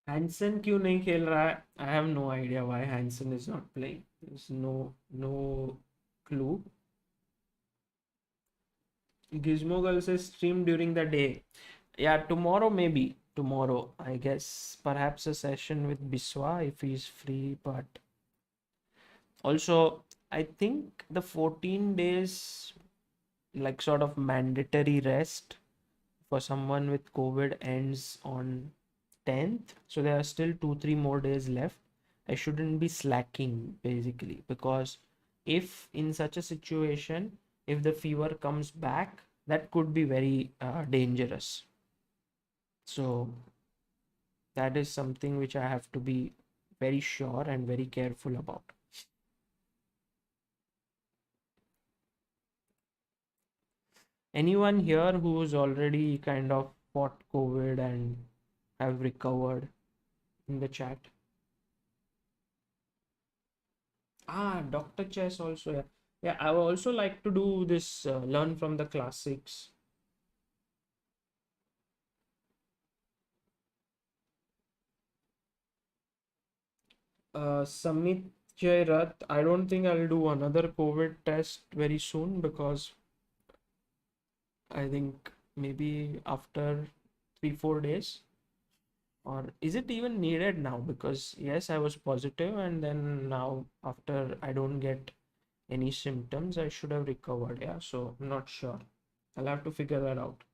Hansen क्यों नहीं खेल रहा है? I have no idea why Hansen is not playing. There's no clue. Gizmo Girl says stream during the day. Yeah, tomorrow maybe. Tomorrow, I guess. Perhaps a session with Biswa if he's free, but also I think the 14 days like sort of mandatory rest for someone with COVID ends on 10th, so there are still 2-3 more days left. I shouldn't be slacking basically, because if in such a situation, if the fever comes back, that could be very dangerous. So that is something which I have to be very sure and very careful about. Anyone here who's already kind of fought COVID and have recovered in the chat? Dr. Chess also. Yeah, yeah. I would also like to do this. Learn from the classics. Samit Jairat. I don't think I'll do another COVID test very soon, because I think maybe after 3 4 days, or is it even needed now? Because yes, I was positive, and then now after I don't get any symptoms, I should have recovered. Yeah, so I'm not sure. I'll have to figure that out.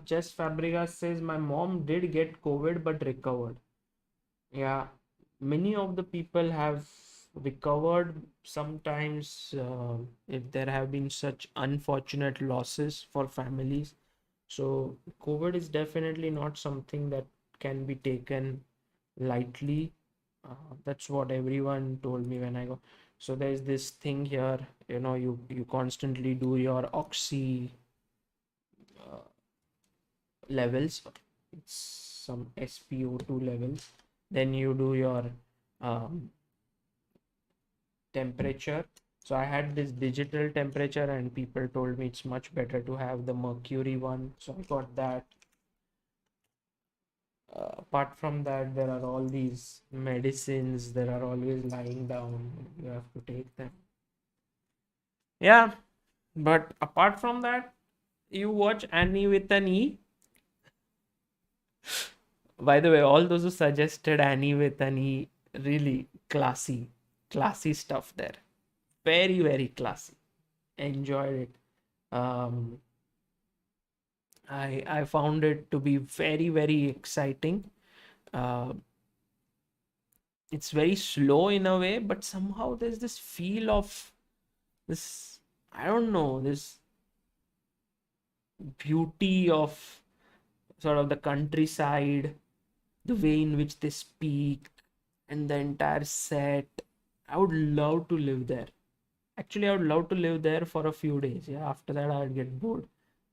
Chess Fabregas says my mom did get COVID but recovered. Yeah, many of the people have recovered. Sometimes, if there have been such unfortunate losses for families, so COVID is definitely not something that can be taken lightly. That's what everyone told me when I go. So there's this thing here, you constantly do your oxy uh, levels. It's some SpO2 levels. Then you do your um, temperature. So I had this digital temperature, and people told me it's much better to have the mercury one. So I got that. Apart from that, there are all these medicines that are always lying down. You have to take them. Yeah, but apart from that, you watch Annie with an E. By the way, all those who suggested Annie with an E, really classy stuff there. Very, very classy. Enjoyed it. Um, I found it to be very, very exciting. Uh, it's very slow in a way, but somehow there's this feel of this, I don't know, this beauty of sort of the countryside, the way in which they speak, and the entire set. I would love to live there. Actually, I would love to live there for a few days. Yeah, after that, I'd get bored.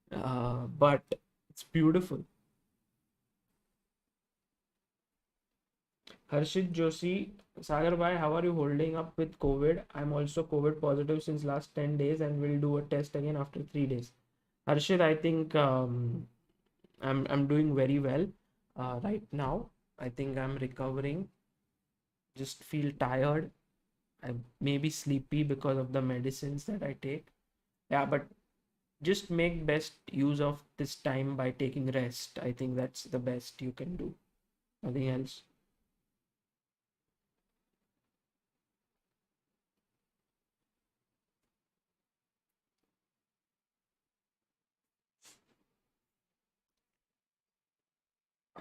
But it's beautiful. Harshit Joshi, Sagar bhai, how are you holding up with COVID? I'm also COVID positive since last 10 days and will do a test again after 3 days. Harshit, I think I'm doing very well right now. I think I'm recovering. Just feel tired. I may be sleepy because of the medicines that I take. Yeah, but just make best use of this time by taking rest. I think that's the best you can do. Nothing else.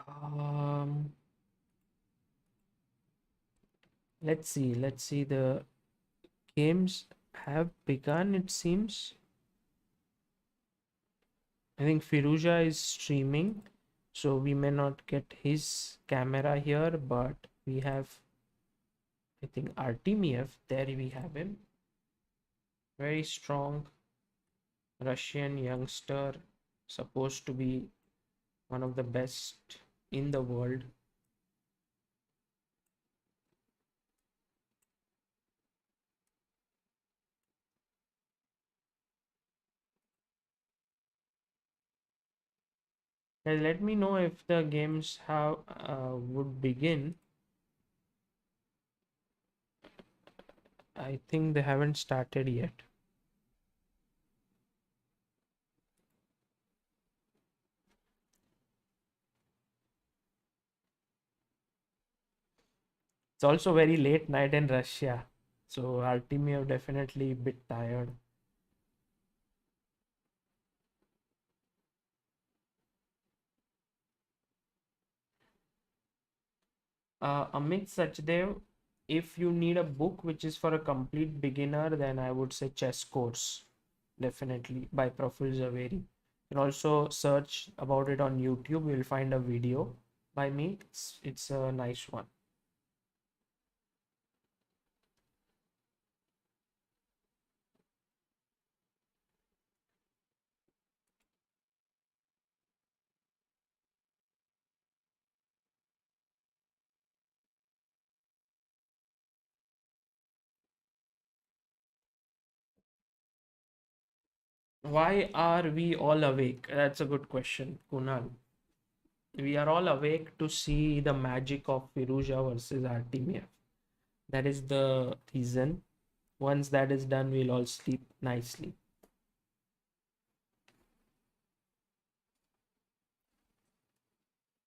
Um, let's see. The games have begun, it seems. I think Firuja is streaming, so we may not get his camera here, but we have, I think, Artemiev. There we have him. Very strong Russian youngster, supposed to be one of the best in the world. Guys, let me know if the games have would begin. I think they haven't started yet. It's also very late night in Russia, so our team are definitely a bit tired. Amit Sachdev, if you need a book which is for a complete beginner, then I would say Chess Course, definitely by Profil Zaveri. You can also search about it on YouTube. You'll find a video by me. It's a nice one. Why are we all awake? That's a good question, Kunal. We are all awake to see the magic of Firouzja versus Artemiev. That is the reason. Once that is done, we'll all sleep nicely.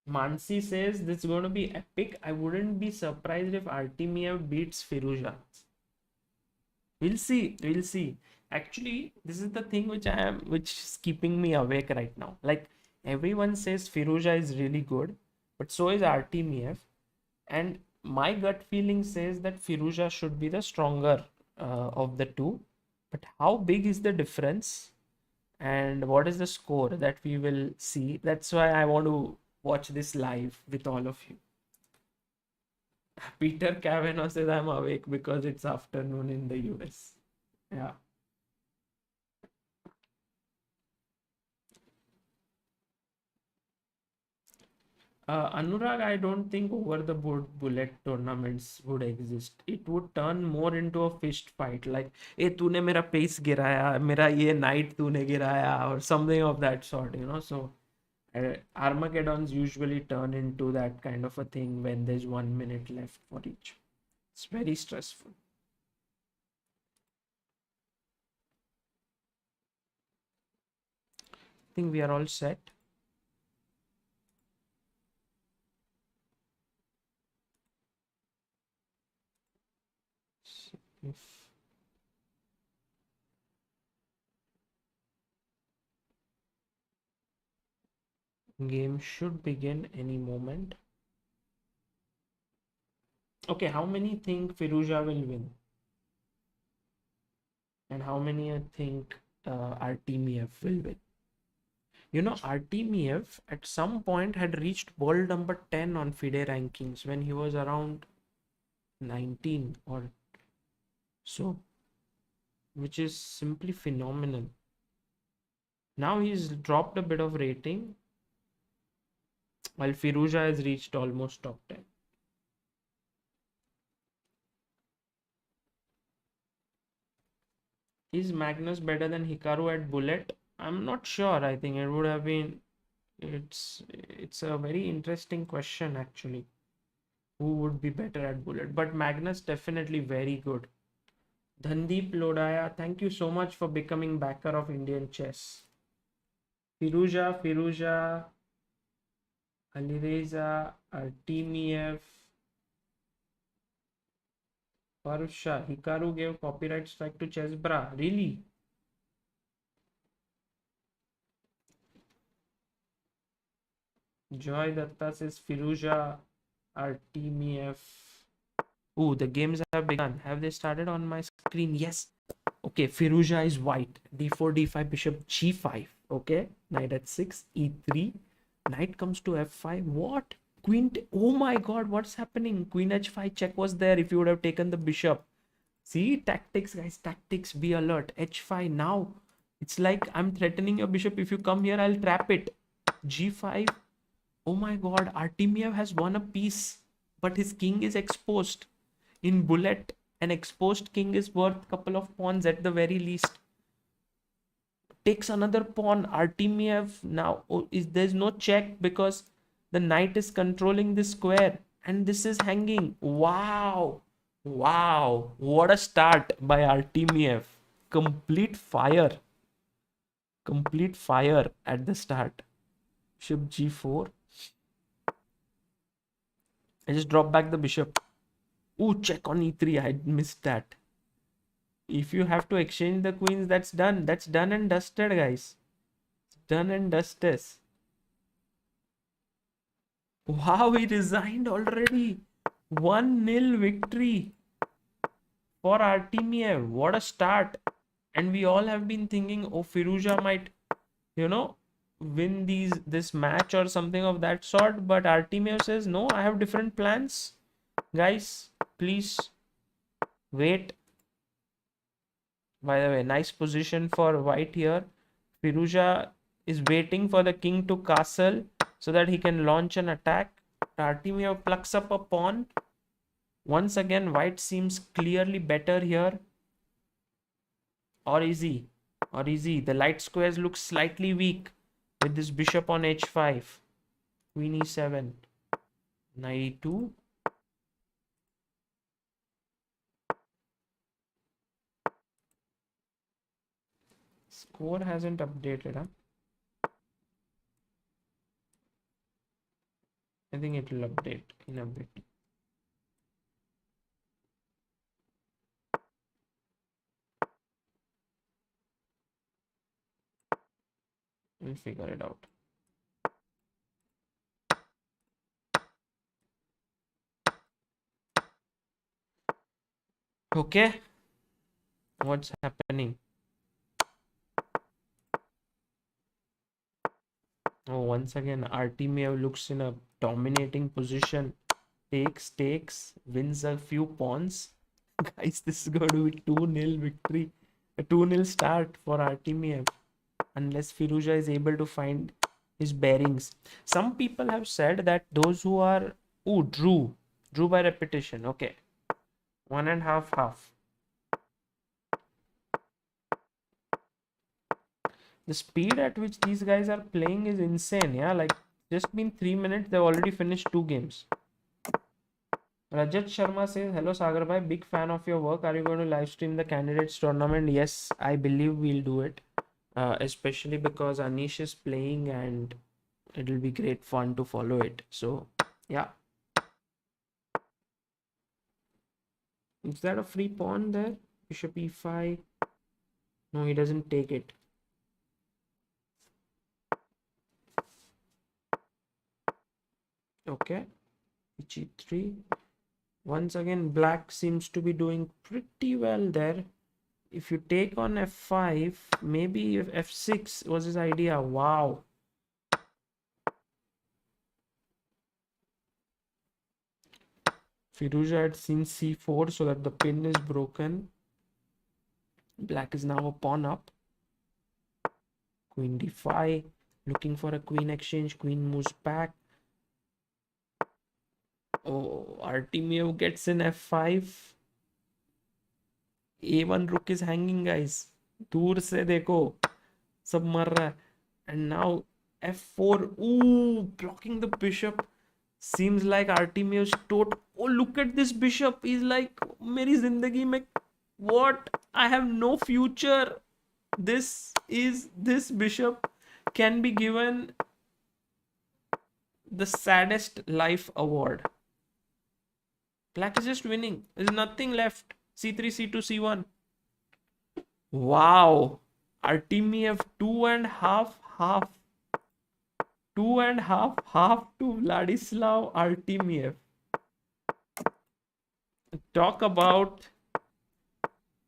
Mansi says this is going to be epic. I wouldn't be surprised if Artemiev beats Firouzja. We'll see. We'll see. Actually, this is the thing which is keeping me awake right now. Like everyone says Firouzja is really good, but so is Artemiev. And my gut feeling says that Firouzja should be the stronger of the two. But how big is the difference? And what is the score that we will see? That's why I want to watch this live with all of you. Peter Kavanaugh says I'm awake because it's afternoon in the US. Yeah. Anurag, I don't think over the board bullet tournaments would exist. It would turn more into a fist fight. Like, hey, तूने मेरा pace गिराया, मेरा ये knight तूने गिराया, or something of that sort, you know. So, Armageddons usually turn into that kind of a thing when there's 1 minute left for each. It's very stressful. I think we are all set. If game should begin any moment. Okay, how many think Firouzja will win? And how many think Artemiev will win? You know, Artemiev at some point had reached world number 10 on FIDE rankings when he was around 19 or so, which is simply phenomenal. Now he's dropped a bit of rating, while Firouzja has reached almost top 10. Is Magnus better than Hikaru at Bullet? I'm not sure. I think it would have been. It's a very interesting question actually. Who would be better at Bullet? But Magnus definitely very good. Dhandeep Lodaya, thank you so much for becoming backer of Indian chess. Firouzja, Alireza, Artemiev, Parusha. Hikaru gave copyright strike to Chessbra. Really? Joy Datta says Firouzja, Artemiev. Oh, the games have begun. Have they started on my screen? Yes. Okay, Firouzja is white. D4, D5, bishop G5. Okay, knight at 6, E3. Knight comes to F5. What? Queen. Oh my god, what's happening? Queen H5 check was there if you would have taken the bishop. See, tactics, guys. Tactics. Be alert. H5 now. It's like I'm threatening your bishop. If you come here, I'll trap it. G5. Oh my god, Artemiev has won a piece, but his king is exposed. In Bullet, an exposed king is worth a couple of pawns at the very least. Takes another pawn. Artemiev now there's no check because the knight is controlling the square and this is hanging. Wow. Wow. What a start by Artemiev. Complete fire. Complete fire at the start. Bishop G4. I just drop back the bishop. Ooh, check on E3. I missed that. If you have to exchange the queens, that's done. That's done and dusted, guys. Done and dusted. Wow, he resigned already. 1-0 victory for Artemiev. What a start. And we all have been thinking, oh, Firouzja might, win this match or something of that sort. But Artemiev says, no, I have different plans. Guys, please wait. By the way, nice position for white here. Firouzja is waiting for the king to castle so that he can launch an attack. Artemiev plucks up a pawn. Once again, white seems clearly better here. Or is he? Or easy. The light squares look slightly weak with this bishop on h5. Queen e7. Knight e2. Score hasn't updated, huh? I think it will update in a bit. We'll figure it out. Okay. What's happening? Oh, once again, Artemiev looks in a dominating position. Takes, wins a few pawns. Guys, this is going to be 2-0 victory. A 2-0 start for Artemiev. Unless Firouzja is able to find his bearings. Some people have said that those who are... Oh, drew. Drew by repetition. Okay. 1.5-half. The speed at which these guys are playing is insane. Yeah, like just been 3 minutes, they've already finished 2 games. Rajat Sharma says, hello Sagar bhai, big fan of your work. Are you going to live stream the candidates tournament? Yes, I believe we'll do it. Especially because Anish is playing and it'll be great fun to follow it. So, yeah. Is that a free pawn there? Bishop e5. No, he doesn't take it. Okay. H3. Once again, black seems to be doing pretty well there. If you take on f5, maybe f6 was his idea. Wow. Firouzja had seen c4 so that the pin is broken. Black is now a pawn up. Queen d5. Looking for a queen exchange. Queen moves back. Oh, Artemiev gets in f5. a1 rook is hanging, guys. दूर से देखो सब मर रहा है. And now f4. Ooh, blocking the bishop. Seems like Artemiev's tot. Oh, look at this bishop. He's like, मेरी जिंदगी में what? I have no future. This bishop can be given the saddest life award. Black is just winning. There's nothing left. c3, c2, c1. Wow. Artemiev 2.5-half. 2.5-half to Vladislav Artemiev. Talk about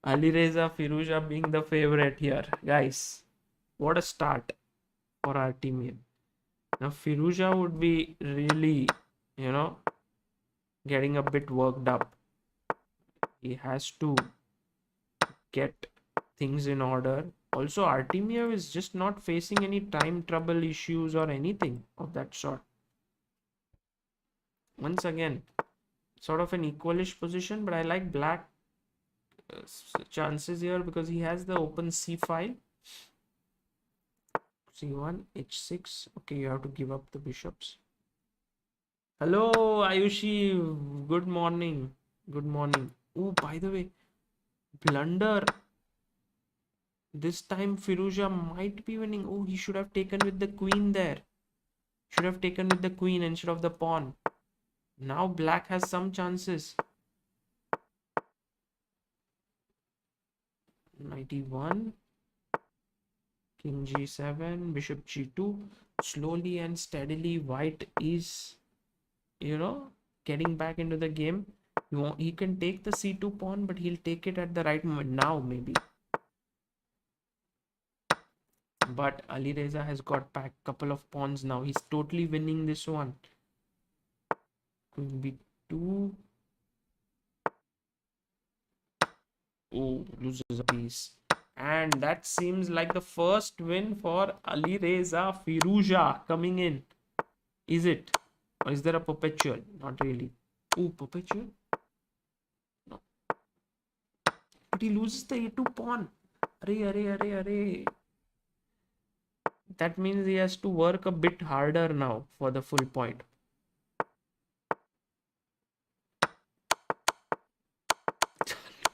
Alireza Firouzja being the favorite here. Guys, what a start for Artemiev. Now Firouzja would be really, getting a bit worked up. He has to get things in order. Also, Artemiev is just not facing any time trouble issues or anything of that sort. Once again, sort of an equalish position, but I like black chances here because he has the open c file. c1, h6. Okay, you have to give up the bishops. Hello, Ayushi. Good morning. Good morning. Oh, by the way, blunder. This time Firouzja might be winning. Oh, he should have taken with the queen there. Should have taken with the queen instead of the pawn. Now black has some chances. Knight e1. King g7. Bishop g2. Slowly and steadily white is, getting back into the game. He can take the c2 pawn, but he'll take it at the right moment. Now maybe. But Alireza has got back a couple of pawns now. He's totally winning this one. Queen b2. Oh, loses a piece. And that seems like the first win for Alireza Firouzja coming in. Is it? Or is there a perpetual? Not really. Oh, perpetual? No. But he loses the a2 pawn. Arey. That means he has to work a bit harder now for the full point.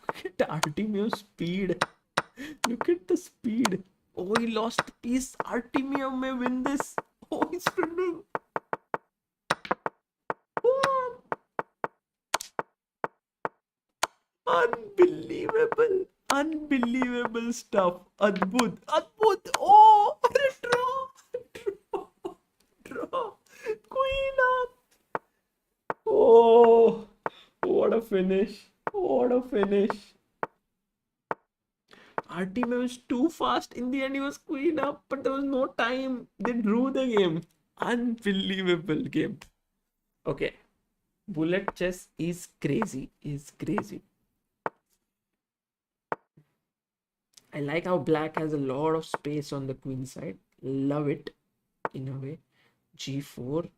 Look at Artemiev's speed. Look at the speed. Oh, he lost the piece. Artemiev may win this. Oh, he's winning. Oh, unbelievable. Unbelievable stuff. Adbhut. Oh, draw. Queen up. Oh, what a finish. What a finish. Artemiev was too fast. In the end, he was queen up, but there was no time. They drew the game. Unbelievable game. Okay. Bullet chess is crazy. I like how black has a lot of space on the queen side. Love it in a way. G4.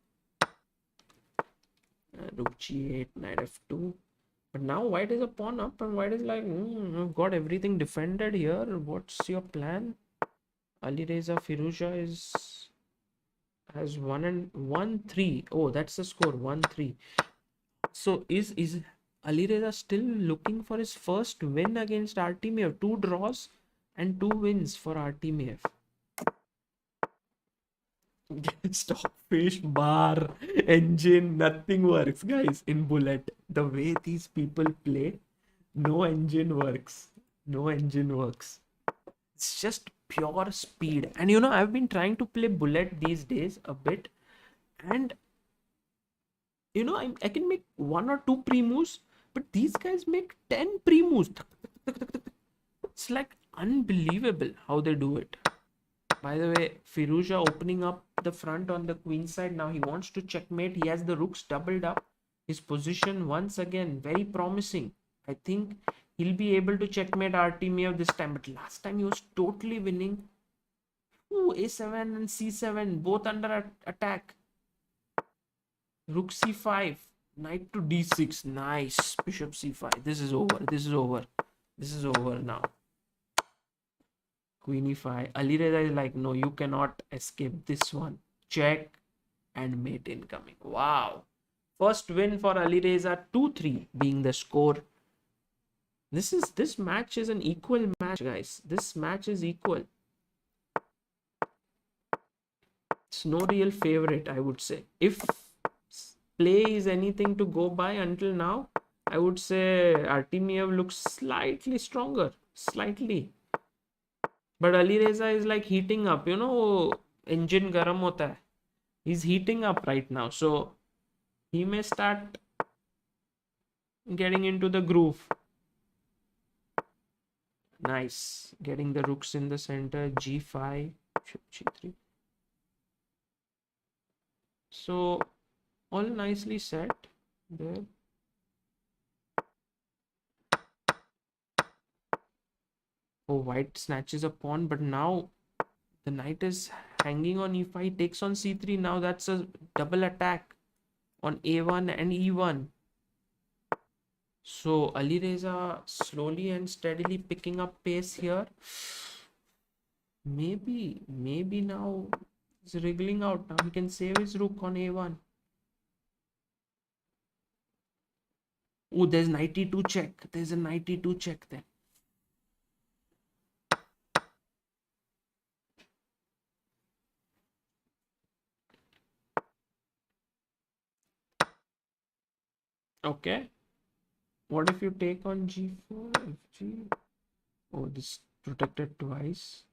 Rook G8, Knight F2. But now white is a pawn up and white is like, I've got everything defended here. What's your plan? Alireza Firouzja has 1-3. Oh, that's the score, 1-3. So is Alireza still looking for his first win against Artemiev? 2 draws and 2 wins for Artemiev. Stockfish, bar, engine, nothing works, guys, in Bullet. The way these people play, no engine works. It's just pure speed. And I've been trying to play Bullet these days a bit, and I can make 1 or 2 pre-moves, but these guys make 10 pre-moves. It's like unbelievable how they do it. By the way, Firouzja opening up the front on the queen side. Now he wants to checkmate. He has the rooks doubled up. His position once again very promising. I think he'll be able to checkmate Artemiev this time. But last time he was totally winning. Ooh, A7 and C7 both under attack. Rook C5. Knight to D6. Nice. Bishop C5. This is over now. Queen E5. Alireza is like, no, you cannot escape this one. Check and mate incoming. Wow. First win for Alireza, 2-3 being the score. This match is an equal match, guys. This match is equal. It's no real favorite, I would say. If play is anything to go by until now, I would say Artemiev looks slightly stronger. Slightly. But Alireza is like heating up, engine garam hota hai. He's heating up right now, so he may start getting into the groove. Nice, getting the rooks in the center. G5, G3. So all nicely set there. Oh, white snatches a pawn, but now the knight is hanging on e5, takes on c3. Now that's a double attack on a1 and e1. So Alireza slowly and steadily picking up pace here. Maybe now he's wriggling out. Now he can save his rook on a1. Oh, there's knight e2 check. There's a knight e2 check there. Okay. What if you take on g4, fg? Oh, this protected twice.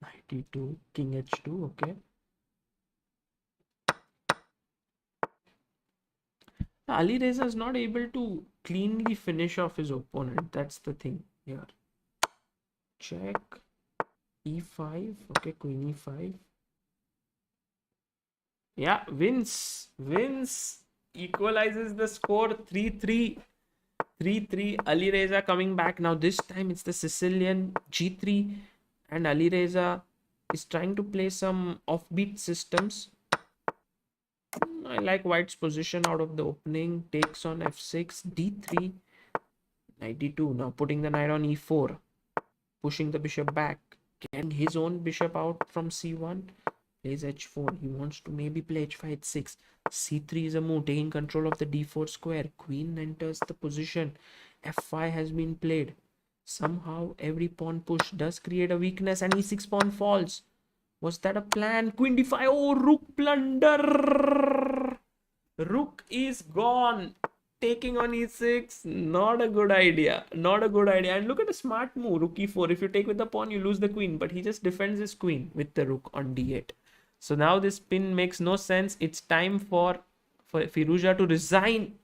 Knight e2, king h2, okay. Alireza is not able to cleanly finish off his opponent. That's the thing here. Check. e5, okay, queen e5. Yeah, wins. Equalizes the score. 3-3. Alireza coming back. Now this time it's the Sicilian. G3. And Alireza is trying to play some offbeat systems. I like white's position out of the opening. Takes on f6. D3. Knight d2. Now putting the knight on e4. pushing the bishop back, getting his own bishop out from c1. Plays h4. He wants to maybe play h5, h6. c3 is a move, taking control of the d4 square. Queen enters the position. f5 has been played. Somehow every pawn push does create a weakness, and e6 pawn falls. Was that a plan? Queen d5. Oh, rook blunder. Rook is gone. Taking on e6. Not a good idea. Not a good idea. And look at a smart move. Rook e4. If you take with the pawn, you lose the queen. But he just defends his queen with the rook on d8. So now this pin makes no sense. It's time for Firouzja to resign.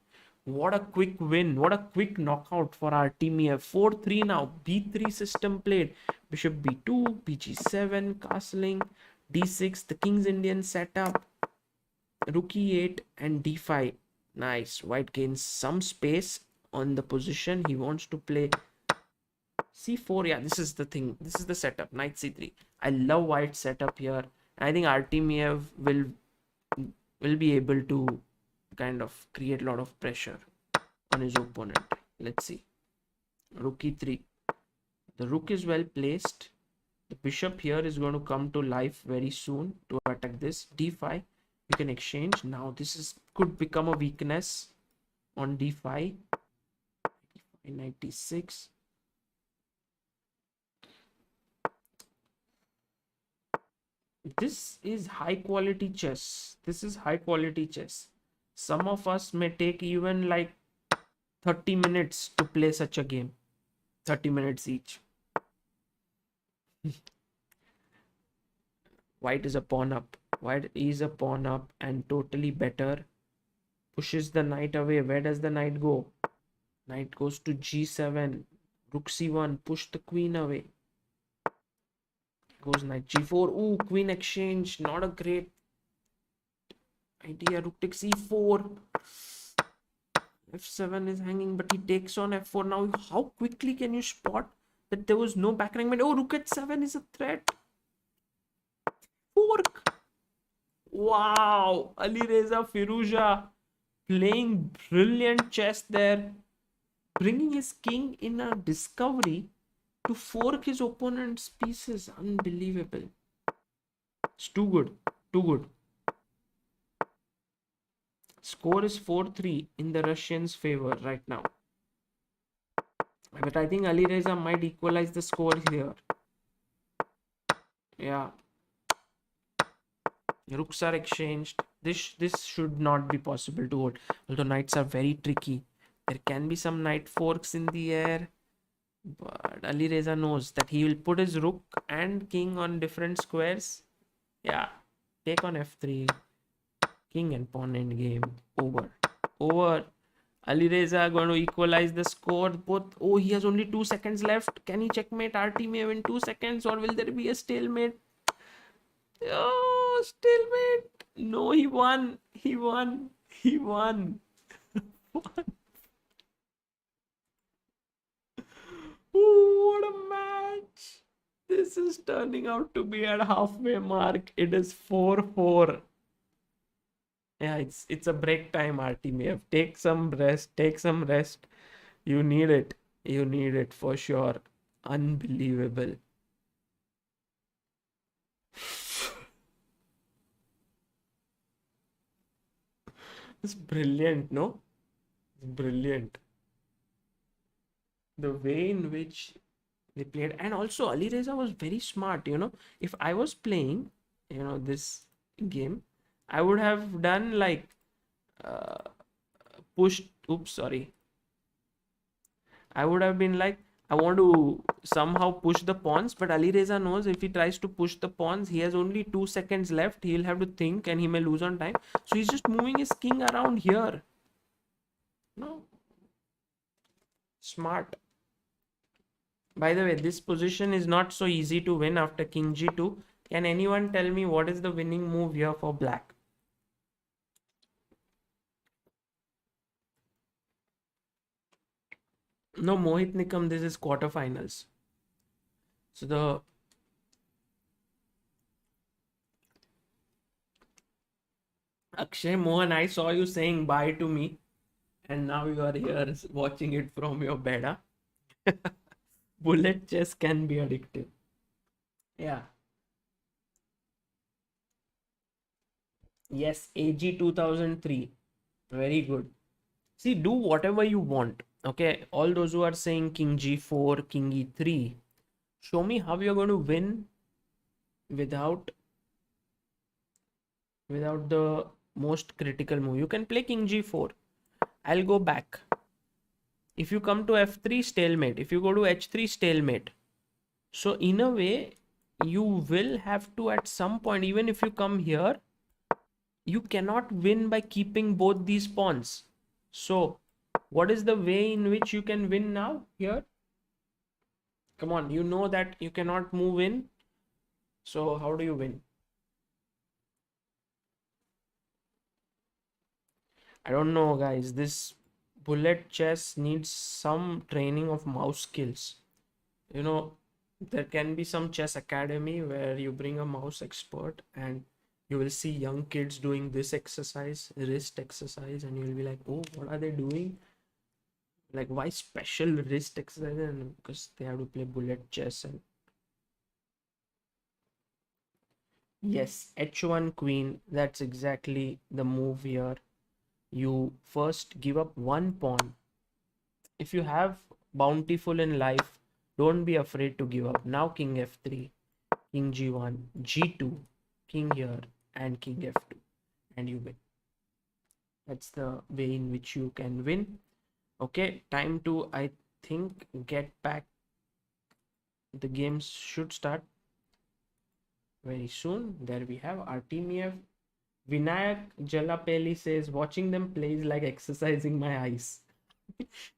What a quick win. What a quick knockout for Artemiev. 4-3 now. b3 system played. Bishop b2, bg7, castling, d6, the King's Indian setup. Rook e8 and d5. Nice. White gains some space on the position. He wants to play c4. Yeah, this is the thing. This is the setup. Knight c3. I love white setup here. I think Artemiev will be able to kind of create a lot of pressure on his opponent. Let's see. Rook e3. The rook is well placed. The bishop here is going to come to life very soon to attack this. d5. We can exchange. Now this could become a weakness on d5. Knight d6. This is high quality chess. This is high quality chess. Some of us may take even like 30 minutes to play such a game. 30 minutes each. White is a pawn up. White is a pawn up and totally better. Pushes the knight away. Where does the knight go? Knight goes to g7. Rook c1. Push the queen away. Goes knight g4. Ooh, queen exchange. Not a great idea. Rook takes e4. f7 is hanging, but he takes on f4. Now, how quickly can you spot that there was no back rank? Oh, rook at 7 is a threat. Fork. Wow. Alireza Firouzja playing brilliant chess there. Bringing his king in a discovery to fork his opponent's pieces. Unbelievable. It's too good. Too good. Score is 4-3 in the Russians' favor right now. But I think Alireza might equalize the score here. Yeah. Rooks are exchanged. This should not be possible to hold. Although knights are very tricky. There can be some knight forks in the air. But Alireza knows that he will put his rook and king on different squares. Yeah. Take on f3. King and pawn end game. Over. Over. Alireza going to equalize the score. Both. Oh, he has only 2 seconds left. Can he checkmate Artemiev in 2 seconds, or will there be a stalemate? Oh, stalemate. No, he won. He won. He won. Ooh, what a match. This is turning out to be at halfway mark. It is 4-4. Yeah, it's a break time, Artemiev. Take some rest. Take some rest. You need it. You need it for sure. Unbelievable. It's brilliant, no? It's brilliant. The way in which they played, and also Alireza was very smart. If I was playing, this game, I would have done like pushed. Oops, sorry. I would have been like, I want to somehow push the pawns, but Alireza knows if he tries to push the pawns, he has only 2 seconds left. He'll have to think and he may lose on time. So he's just moving his king around here. No. Smart. By the way, this position is not so easy to win after king g2. Can anyone tell me what is the winning move here for black? No, Mohit Nikam, this is quarterfinals. So the Akshay Mohan, I saw you saying bye to me, and now you are here watching it from your bed. Huh? Bullet chess can be addictive. Yeah. Yes, AG 2003. Very good. See, do whatever you want. Okay. All those who are saying King G4, King E3, show me how you're going to win without the most critical move. You can play King G4. I'll go back. If you come to F3, stalemate. If you go to H3, stalemate. So in a way, you will have to at some point, even if you come here, you cannot win by keeping both these pawns. So what is the way in which you can win now here? Come on, you know that you cannot move in. So how do you win? I don't know, guys. This bullet chess needs some training of mouse skills. You know, there can be some chess academy where you bring a mouse expert and you will see young kids doing this exercise, wrist exercise, and you'll be like, oh, what are they doing? Like, why special wrist exercise? And because they have to play bullet chess. And yes, h1 queen, that's exactly the move here. You first give up one pawn. If you have bountiful in life, don't be afraid to give up. Now king f3, king g1, g2, king here, and king f2, and you win. That's the way in which you can win. Okay, time to, I think, get back. The games should start very soon. There we have Artemiev. Vinayak Jalapeli says, watching them play is like exercising my eyes.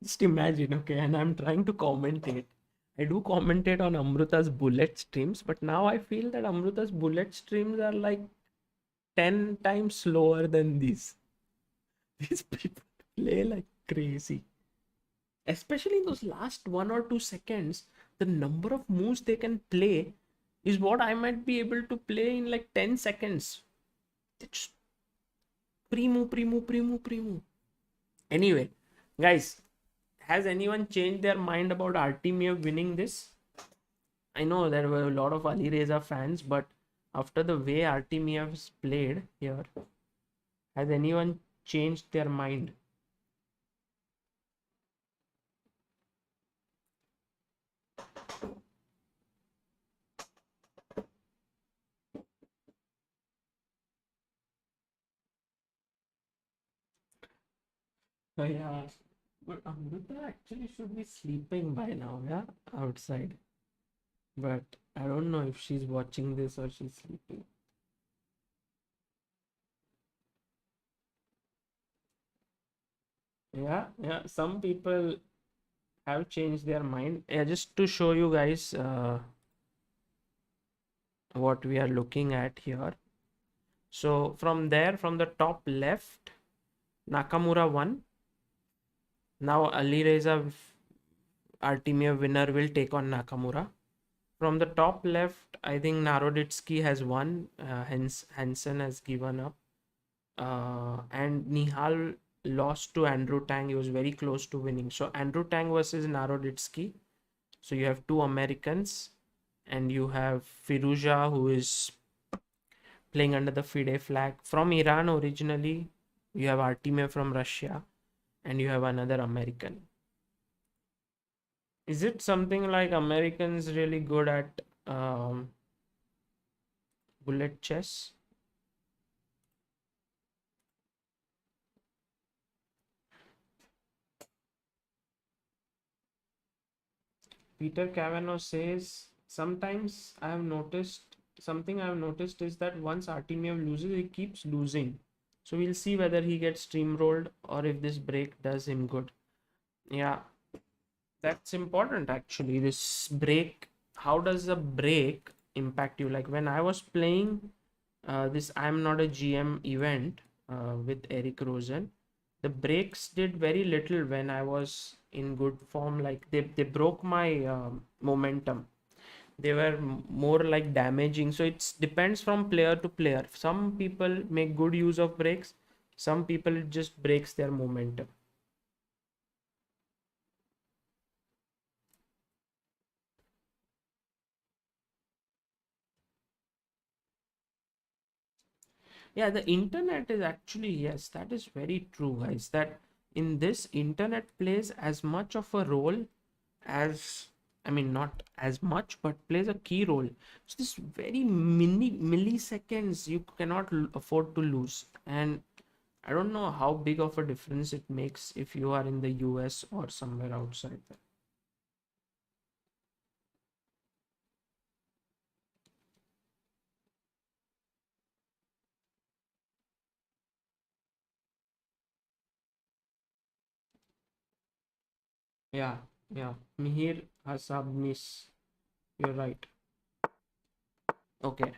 Just imagine, okay, and I'm trying to commentate. I do commentate on Amruta's bullet streams, but now I feel that Amruta's bullet streams are like 10 times slower than these. These people play like crazy. Especially in those last 1 or 2 seconds, the number of moves they can play is what I might be able to play in like 10 seconds. It's primo. Anyway, guys, has anyone changed their mind about Artemiev winning this? I know there were a lot of Alireza fans, but after the way Artemiev's played here, has anyone changed their mind? Yeah, but Amrita actually should be sleeping by now, yeah, outside. But I don't know if she's watching this or she's sleeping. Yeah, some people have changed their mind. Yeah, just to show you guys what we are looking at here. So from there, from the top left, Nakamura won. Now Alireza Artemiev winner will take on Nakamura. From the top left, I think Naroditsky has won. Hence Hansen has given up. And Nihal lost to Andrew Tang. He was very close to winning. So Andrew Tang versus Naroditsky. So you have two Americans, and you have Firuza, who is playing under the FIDE flag. From Iran originally, you have Artemiev from Russia, and you have another American. Is it something like Americans really good at bullet chess? Peter Cavanaugh says, sometimes I have noticed something I have noticed is that once Artemiev loses, he keeps losing. So we'll see whether he gets steamrolled or if this break does him good. Yeah, that's important actually. This break, how does a break impact you? Like when I was playing this I'm Not a GM event with Eric Rosen, the breaks did very little when I was in good form. Like they broke my momentum. They were more like damaging. So it depends from player to player. Some people make good use of breaks. Some people it just breaks their momentum. Yeah, the internet is actually, yes, that is very true, guys. That in this, internet plays as much of a role as, I mean, not as much, but plays a key role. So this very milliseconds you cannot afford to lose. And I don't know how big of a difference it makes if you are in the US or somewhere outside there. Yeah, yeah. Mihir Hasabnis. You're right. Okay.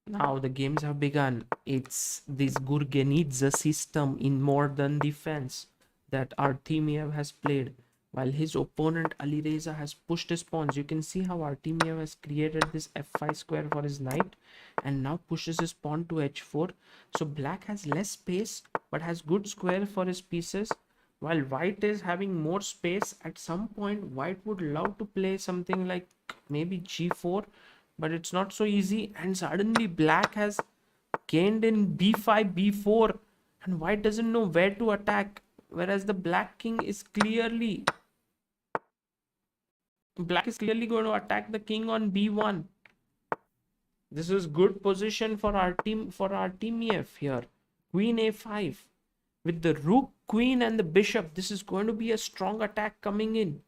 Now the games have begun. It's this Gurgenidze system in modern defense that Artemiev has played. While his opponent Alireza has pushed his pawns, you can see how Artemiev has created this f5 square for his knight and now pushes his pawn to h4. So black has less space but has good square for his pieces. While white is having more space, at some point white would love to play something like maybe g4, but it's not so easy. And suddenly black has gained in b5 b4 and white doesn't know where to attack, whereas the black king is clearly going to attack the king on b1. This is good position for our team, for Artemiev here. Queen a5 with the rook, queen and the bishop. This is going to be a strong attack coming in.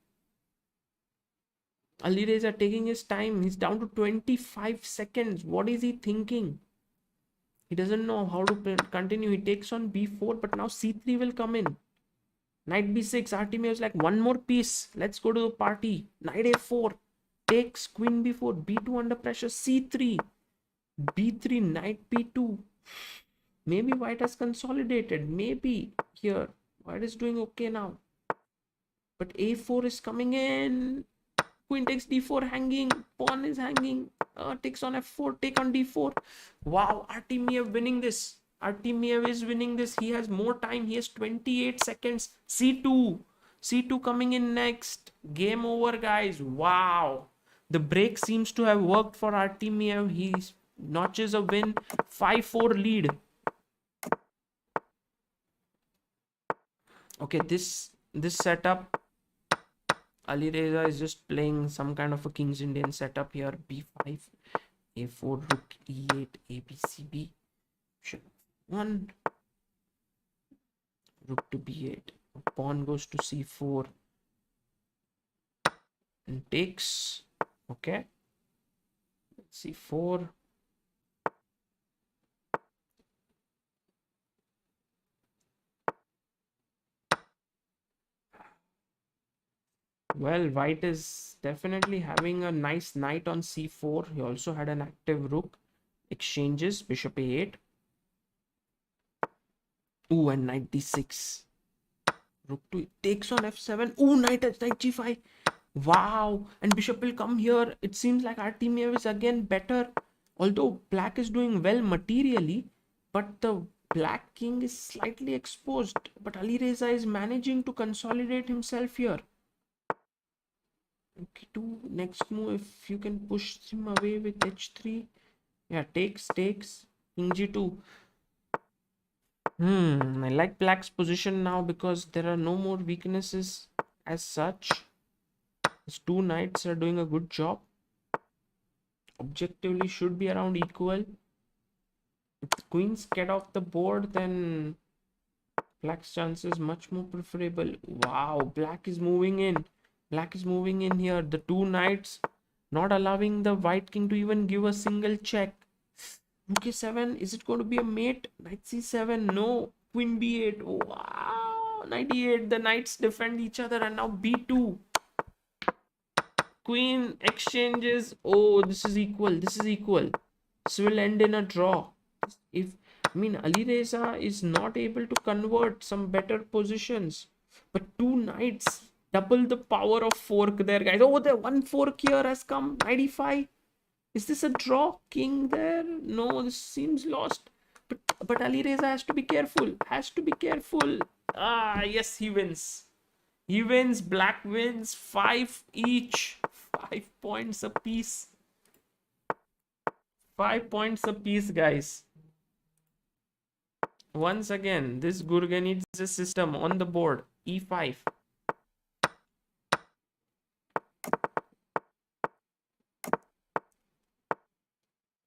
Alireza taking his time. He's down to 25 seconds. What is he thinking? He doesn't know how to continue. He takes on b4, but now c3 will come in. Knight b6. Artemiev is like, one more piece. Let's go to the party. Knight a4. Takes queen b4. b2 under pressure. c3. b3. Knight b2. Maybe white has consolidated. Maybe here. White is doing okay now. But a4 is coming in. Queen takes d4 hanging. Pawn is hanging. Takes on f4. Take on d4. Wow, Artemiev winning this. Artemiev is winning this. He has more time. He has 28 seconds. c2. c2 coming in next. Game over, guys. Wow. The break seems to have worked for Artemiev. He notches a win. 5-4 lead. Okay, this setup, Alireza is just playing some kind of a King's Indian setup here. b5, a4, rook e8, abcb, one, rook to b8, pawn goes to c4 and takes. Okay, c4. Well, white is definitely having a nice knight on c4. He also had an active rook. Exchanges, bishop a8. Ooh, and knight d6. Rook to takes on f7. Ooh, knight g5. Wow. And bishop will come here. It seems like Artemiev is again better. Although black is doing well materially, but the black king is slightly exposed. But Alireza is managing to consolidate himself here. Okay, to next move, if you can push him away with h3. Yeah, takes. King g2. I like black's position now because there are no more weaknesses as such. His two knights are doing a good job. Objectively should be around equal. If the queens get off the board, then black's chances much more preferable. Wow, black is moving in. Black is moving in here. The two knights not allowing the white king to even give a single check. Rook a7. Is it going to be a mate? Knight c7. No. Queen b8. Wow. Knight e8. The knights defend each other. And now b2. Queen exchanges. Oh, this is equal. This will end in a draw. If Alireza is not able to convert some better positions, but two knights double the power of fork there, guys. Oh, the one fork here has come. 95. Is this a draw? King there? No, this seems lost. But Alireza has to be careful. Ah, yes, he wins. He wins. Black wins. 5 each. 5 points apiece. 5 points apiece, guys. Once again, this Gurga needs a system on the board. E5.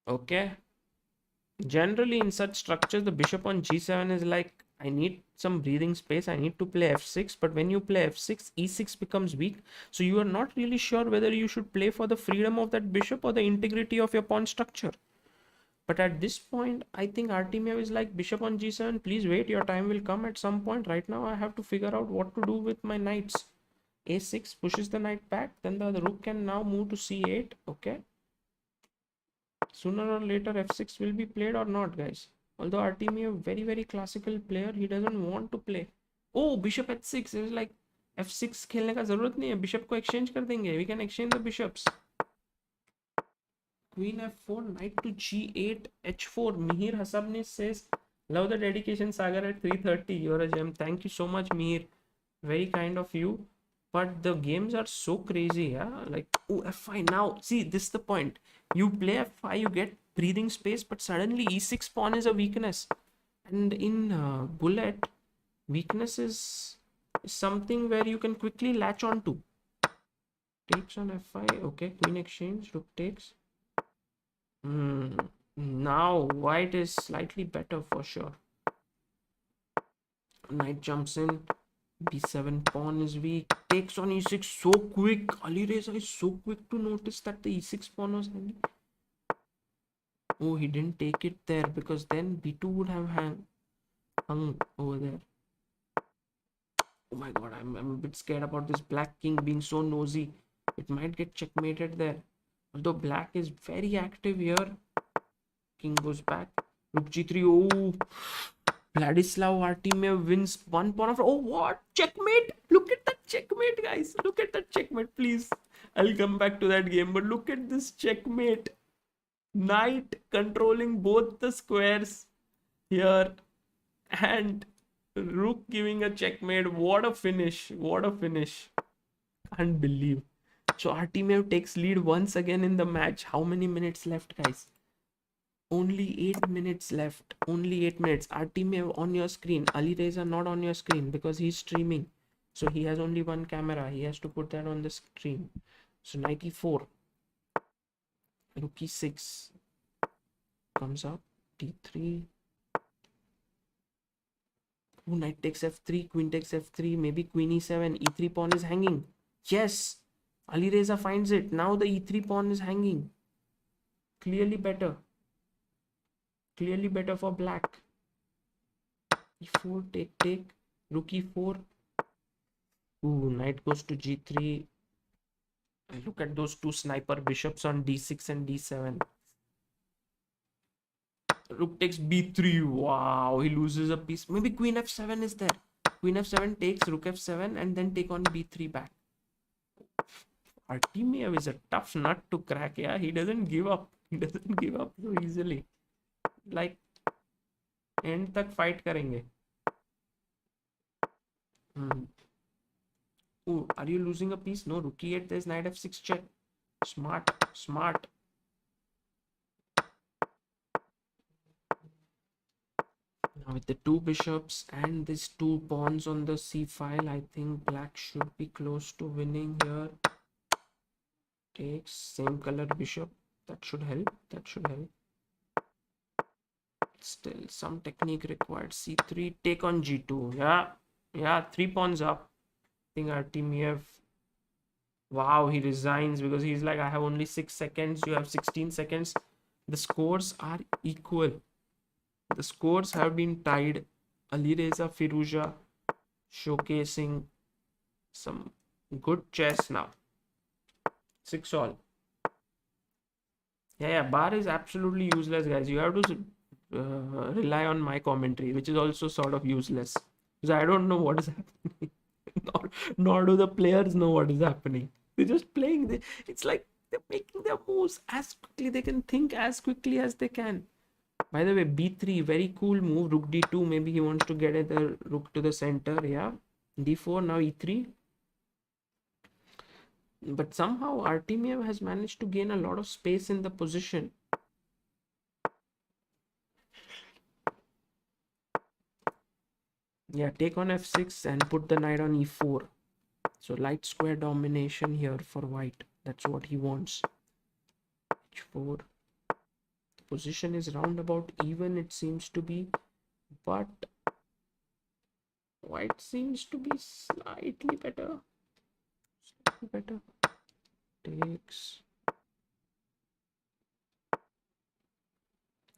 Okay. Generally, in such structures, the bishop on g7 is like, I need some breathing space. I need to play f6. But when you play f6, e6 becomes weak. So you are not really sure whether you should play for the freedom of that bishop or the integrity of your pawn structure. But at this point, I think Artemiev is like, bishop on g7, please wait, your time will come at some point. Right now, I have to figure out what to do with my knights. a6 pushes the knight back, then the rook can now move to c8. Okay. Sooner or later, f6 will be played or not, guys. Although Artemiev, very, very classical player, he doesn't want to play. Oh, bishop h6. It is like, f6 खेलने का जरूरत नहीं है, bishop को exchange कर देंगे. We can exchange the bishops. Queen f4, knight to g8, h4. Mihir Hasabni says, love the dedication, Sagar at 3:30. You're a gem. Thank you so much, Mihir. Very kind of you. But the games are so crazy, yeah? Like, oh, f5. Now, see, this is the point. You play f5, you get breathing space, but suddenly e6 pawn is a weakness. And in bullet, weakness is something where you can quickly latch on to. Takes on f5. Okay, queen exchange, rook takes. Now white is slightly better for sure. Knight jumps in, b7 pawn is weak, takes on e6 so quick. Alireza is so quick to notice that the e6 pawn was hanging. Oh, he didn't take it there because then b2 would have hung over there. Oh my god, I'm a bit scared about this black king being so nosy. It might get checkmated there. Although black is very active here. King goes back. Rook g3. Oh, Vladislav Artemiev wins one pawn after. Oh, what? Checkmate! Look at that checkmate, guys. Look at that checkmate, please. I'll come back to that game. But look at this checkmate. Knight controlling both the squares here. And rook giving a checkmate. What a finish. What a finish. Can't believe. So Artemiev takes lead once again in the match. How many minutes left, guys? Only 8 minutes left. Only 8 minutes. Artemiev on your screen. Alireza not on your screen because he's streaming. So he has only one camera. He has to put that on the screen. So 94. Rook e6. Comes up. d3. Oh, knight takes f3. Queen takes f3. Maybe queen e7. e3 pawn is hanging. Yes. Alireza finds it. Now the e3 pawn is hanging. Clearly better. Clearly better for black. e4, take. Rook e4. Ooh, knight goes to g3. Look at those two sniper bishops on d6 and d7. Rook takes b3. Wow, he loses a piece. Maybe queen f7 is there. Queen f7 takes rook f7 and then take on b3 back. Artemiev is a tough nut to crack. Yeah, he doesn't give up. He doesn't give up so easily. Like, end तक fight करेंगे. Oh, are you losing a piece? No, rook e8. There's knight f6 check. Smart, smart. Now with the two bishops and these two pawns on the c file, I think black should be close to winning here. Takes same color bishop. That should help. That should help. Still some technique required. c3, take on g2. Yeah, 3 pawns up. I think Artemiev, wow, he resigns because he's like, I have only 6 seconds, you have 16 seconds. The scores are equal. The scores have been tied. Alireza Firuza showcasing some good chess now. 6-all. Yeah, bar is absolutely useless, guys. You have to rely on my commentary, which is also sort of useless because I don't know what is happening. nor do the players know what is happening. They're just playing. It's like they're making their moves as quickly. They can think as quickly as they can. By the way, b3, very cool move. Rook d2, maybe he wants to get the rook to the center. Yeah, d4, now e3. But somehow Artemiev has managed to gain a lot of space in the position. Yeah, take on f6 and put the knight on e4. So light square domination here for white. That's what he wants. h4. The position is roundabout even, it seems to be, but white seems to be slightly better. Slightly better. Takes.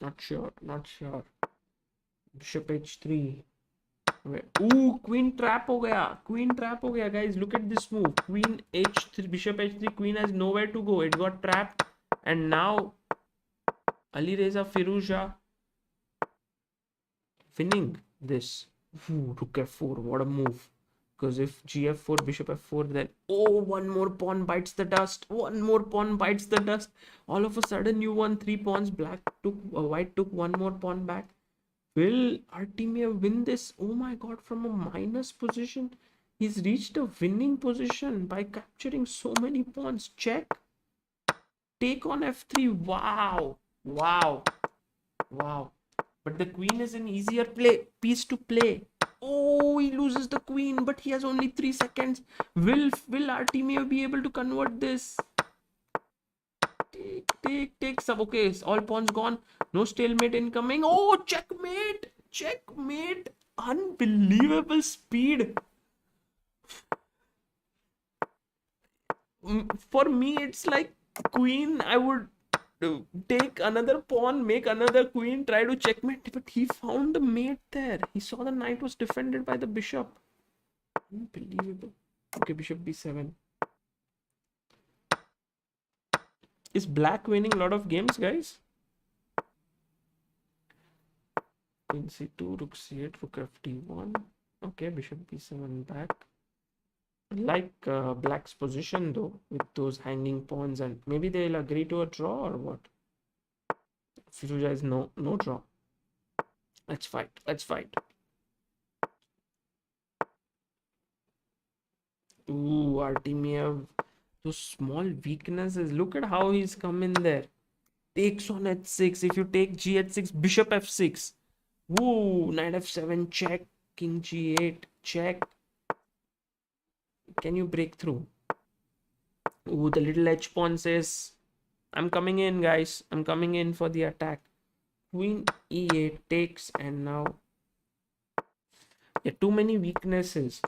Not sure. Not sure. Bishop h3. Ooh, queen trap ho gaya. Queen trap ho gaya, guys. Look at this move. Queen h3, bishop h3. Queen has nowhere to go. It got trapped, and now Alireza Firouzja winning this. Ooh, rook f4. What a move. Because if gf4, bishop f4, then oh, one more pawn bites the dust. One more pawn bites the dust. All of a sudden, you won 3 pawns. White took one more pawn back. Will Artemiev win this? Oh my god, from a minus position, he's reached a winning position by capturing so many pawns. Check. Take on f3. Wow. Wow. Wow. But the queen is an easier piece to play. Oh, he loses the queen, but he has only 3 seconds. Will Artemiev be able to convert this? Take some. Okay, all pawns gone. No stalemate incoming. Oh, checkmate. Checkmate. Unbelievable speed. For me, it's like queen. I would take another pawn, make another queen, try to checkmate, but he found the mate there. He saw the knight was defended by the bishop. Unbelievable. Okay, bishop b7. Is black winning a lot of games, guys? Queen c2, rook c8, rook fd1. Okay, bishop b7 back. Like black's position though, with those hanging pawns, and maybe they'll agree to a draw or what? Firouzja is no draw. Let's fight. Let's fight. Ooh, Artemiev. Those small weaknesses. Look at how he's come in there. Takes on h6. If you take g h6, bishop f6. Woo, knight f7 check. King g8 check. Can you break through? Ooh, the little h pawn says, I'm coming in, guys. I'm coming in for the attack. Queen e8 takes, and now, yeah, too many weaknesses.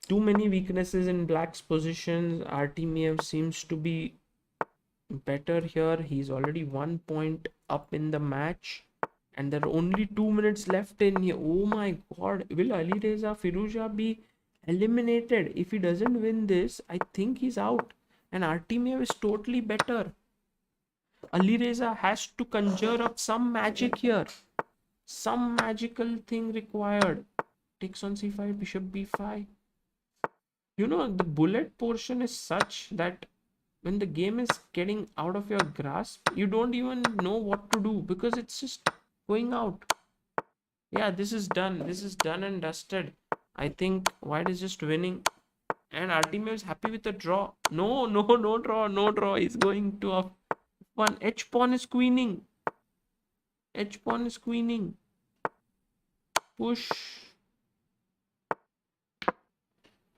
Too many weaknesses in black's positions. Artemiev seems to be better here. He's already 1 point up in the match, and there are only 2 minutes left in here. Oh my god, will Alireza Firouzja be eliminated? If he doesn't win this, I think he's out, and Artemiev is totally better. Alireza has to conjure up some magic here, some magical thing required. Takes on c5, bishop b5. You know, the bullet portion is such that when the game is getting out of your grasp, you don't even know what to do because it's just going out. Yeah, this is done. This is done and dusted. I think white is just winning, and Artemiev is happy with the draw. No draw, no draw. He's going to a one. H pawn is queening. H pawn is queening. Push.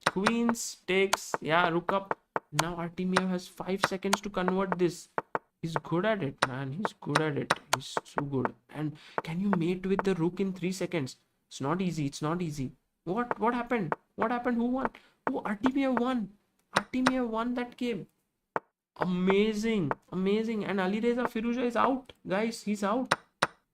Queens takes. Yeah, rook up. Now Artemiev has 5 seconds to convert this. He's good at it, man. He's good at it. He's so good. And can you mate with the rook in 3 seconds? It's not easy. It's not easy. What happened? What happened? Who won? Oh, Artemiev won. Artemiev won that game. Amazing. Amazing. And Alireza Firouzja is out. Guys, he's out.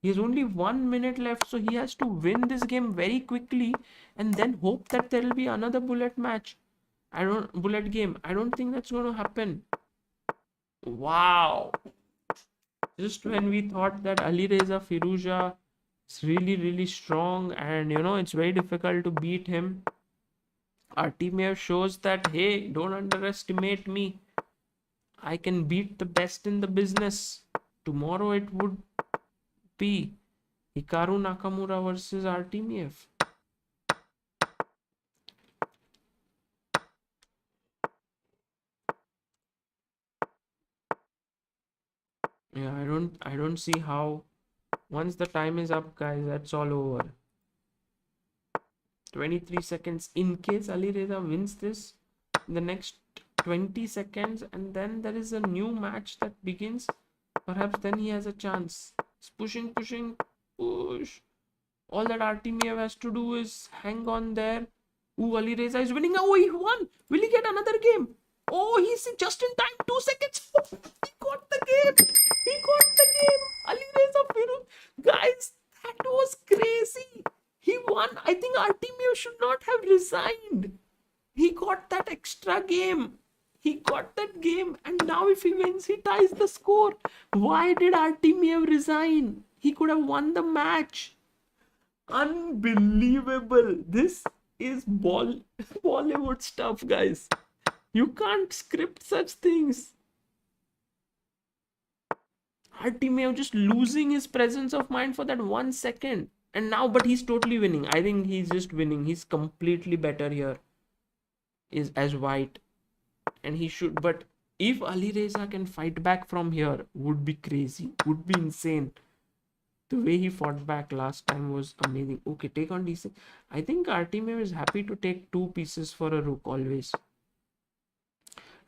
He has only 1 minute left, so he has to win this game very quickly and then hope that there will be another bullet match. Bullet game. I don't think that's going to happen. Wow. Just when we thought that Alireza Firouzja is really strong and it's very difficult to beat him, Artemiev shows that, hey, don't underestimate me. I can beat the best in the business. Tomorrow it would be Hikaru Nakamura versus Artemiev. Yeah, I don't see how Once the time is up, guys, that's all over. 23 seconds. In case Ali Reza wins this in the next 20 seconds, and then there is a new match that begins, perhaps then he has a chance. He's pushing, pushing, push. All that Artemiev has to do is hang on there. Ooh, Ali Reza is winning. Oh, he won. Will he get another game? Oh, he's just in time. 2 seconds. He got the game. He got the game. Ali Reza Firuz. Guys, that was crazy. He won. I think Artemiev should not have resigned. He got that extra game. He got that game. And now if he wins, he ties the score. Why did Artemiev resign? He could have won the match. Unbelievable. This is Bollywood stuff, guys. You can't script such things. Artemiev just losing his presence of mind for that 1 second. And now, but he's totally winning. I think he's just winning. He's completely better here. Is as white. And he should. But if Ali Reza can fight back from here, would be crazy. Would be insane. The way he fought back last time was amazing. Okay, take on d6. I think Artemiev is happy to take 2 pieces for a rook always.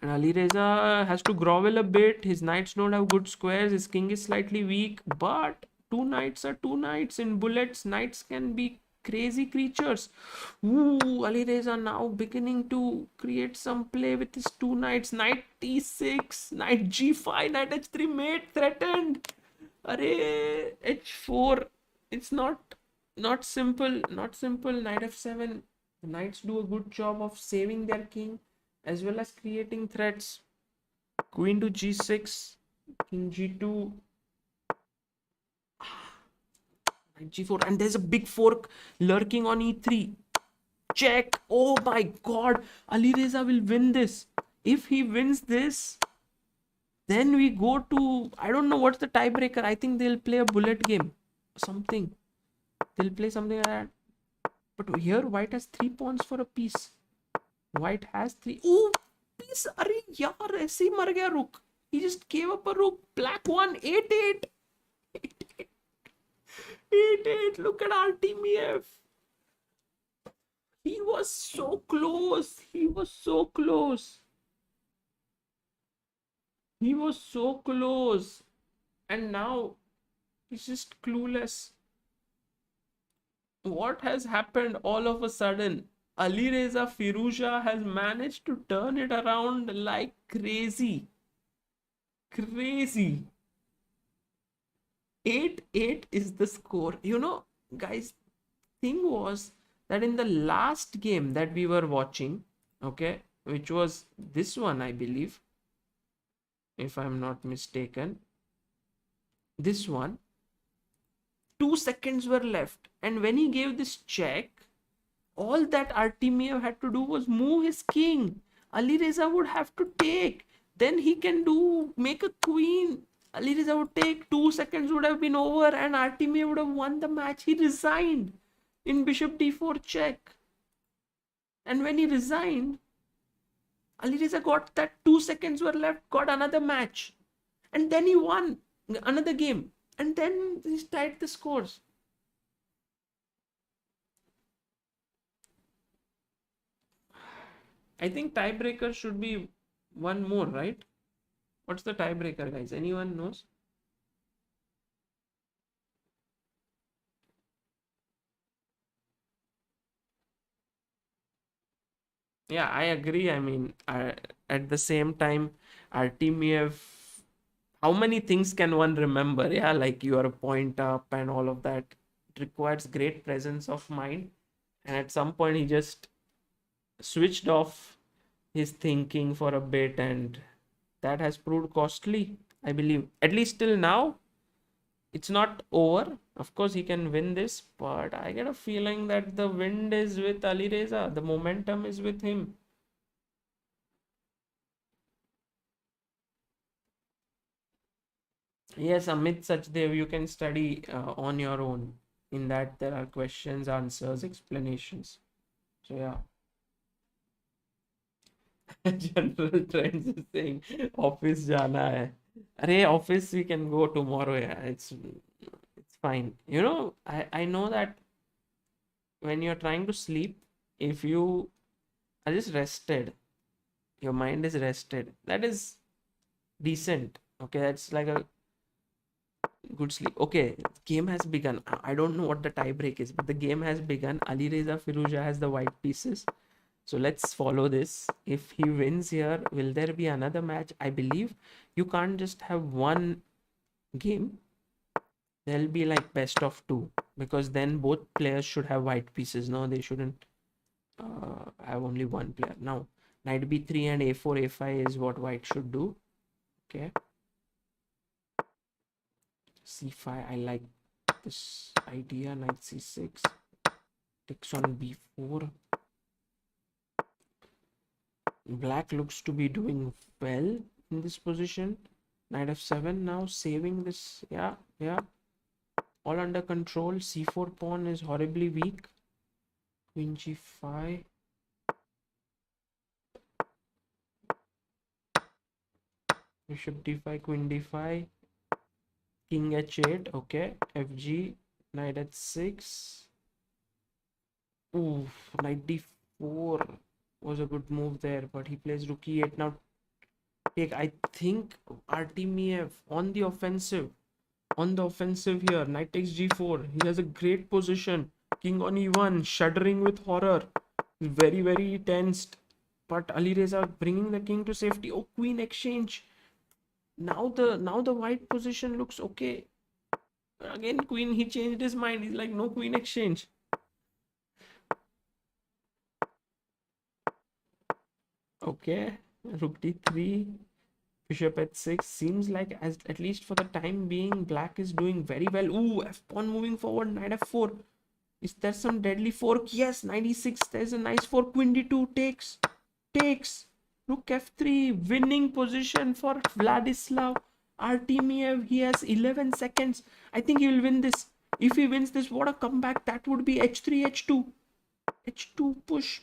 And Ali Reza has to grovel a bit. His knights don't have good squares. His king is slightly weak. But 2 knights are 2 knights. In bullets, knights can be crazy creatures. Ooh, Ali Reza now beginning to create some play with his 2 knights. Knight t6, knight g5, knight h3, mate threatened. Array, h4. It's not simple. Not simple. Knight f7. The knights do a good job of saving their king as well as creating threats. Queen to g6, king g2, knight g4, and there's a big fork lurking on e3. Check. Oh my god, Ali Reza will win this. If he wins this, then we go to, I don't know what's the tiebreaker. I think they'll play a bullet game. Something. They'll play something like that. But here, white has 3 pawns for a piece. White has 3. Oh, piece. Arey, yaar, aise hi mar gaya rook. He just gave up a rook. Black 1, 8-8. 8-8. 8-8. Look at Artemiev. He was so close. He was so close. He was so close. And now he's just clueless. What has happened all of a sudden? Ali Reza Firouzja has managed to turn it around like crazy. Crazy. 8-8 is the score. You know, guys, thing was that in the last game that we were watching, okay, which was this one, I believe, if I'm not mistaken, this one, 2 seconds were left, and when he gave this check, all that Artemiev had to do was move his king. Ali Reza would have to take, then he can make a queen. Ali Reza would take, 2 seconds would have been over, and Artemiev would have won the match. He resigned in bishop d4 check, and when he resigned, Ali Reza got that 2 seconds were left, got another match, and then he won another game, and then he tied the scores. I think tiebreaker should be one more, right? What's the tiebreaker, guys? Anyone knows? Yeah, I agree. I mean, at the same time, Artemiev, how many things can one remember? Yeah, like you are a point up and all of that. It requires great presence of mind. And at some point, he just switched off his thinking for a bit, and that has proved costly, I believe. At least till now, it's not over. Of course, he can win this, but I get a feeling that the wind is with Ali Reza. The momentum is with him. Yes, Amit Sachdev, you can study on your own. In that, there are questions, answers, explanations. So, yeah. General Trends is saying office jana hai. Arey, office we can go tomorrow. Yeah, it's Fine. I know that when you're trying to sleep, if you are just rested, your mind is rested. That is decent. Okay, that's like a good sleep. Okay, game has begun. I don't know what the tie break is, but the game has begun. Ali Reza Firuja has the white pieces. So let's follow this. If he wins here, will there be another match? I believe you can't just have one game. There'll be like best of two, because then both players should have white pieces. No, they shouldn't have only one player. Now, knight b3 and a4, a5 is what white should do. Okay. c5, I like this idea. Knight c6, takes on b4. Black looks to be doing well in this position. Knight f7 now, saving this. Yeah, yeah. All under control. c4 pawn is horribly weak. Queen g5. Bishop d5, queen d5. King h8. Okay. fg. Knight h6. Ooh, knight d4 was a good move there, but he plays rook e8. Now take, I think, Artemiev on the offensive. On the offensive here. Knight takes g4. He has a great position. King on e1, shuddering with horror. Very, very tensed. But Ali Reza bringing the king to safety. Oh, queen exchange. Now the white position looks okay. Again, queen, he changed his mind. He's like, no queen exchange. Okay, rook d3, bishop h6. Seems like, as at least for the time being, black is doing very well. Ooh, f pawn moving forward. Knight f4. Is there some deadly fork? Yes, 96. There's a nice fork. Queen d2 takes. Rook f3. Winning position for Vladislav Artemiev. He has 11 seconds. I think he will win this. If he wins this, what a comeback that would be. h3, h2. h2, push.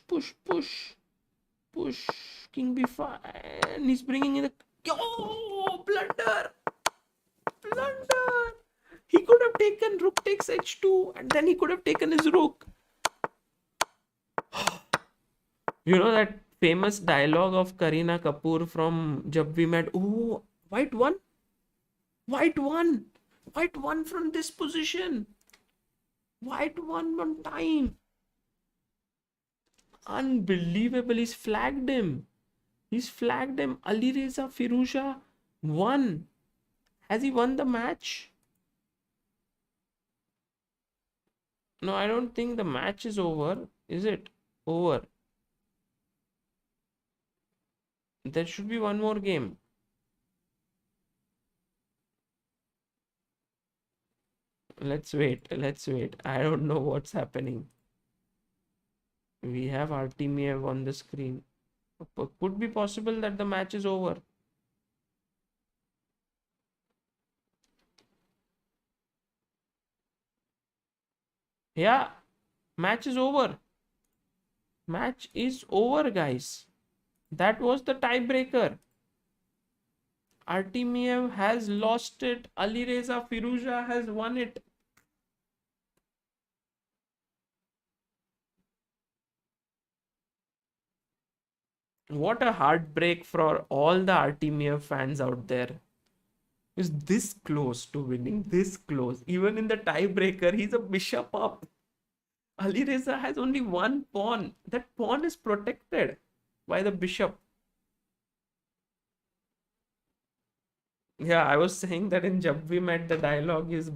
King b5. And he's bringing in the... Oh, blunder. He could have taken rook takes h2, and then he could have taken his rook. You know that famous dialogue of Kareena Kapoor from Jab We Met? Oh, white won. White won from this position. White won on time. Unbelievable. He's flagged him. Ali Reza Firuja won. Has he won the match? No, I don't think the match is over. Is it over? There should be one more game. Let's wait. I don't know what's happening. We have Artemiev on the screen. Could be possible that the match is over. Yeah, match is over. Match is over, guys. That was the tiebreaker. Artemiev has lost it. Ali Reza Firuja has won it. What a heartbreak for all the Artemiev fans out there. Is this close to winning? This close. Even in the tiebreaker, he's a bishop up. Ali Reza has only one pawn. That pawn is protected by the bishop. Yeah, I was saying that in Jab We Met, the dialogue is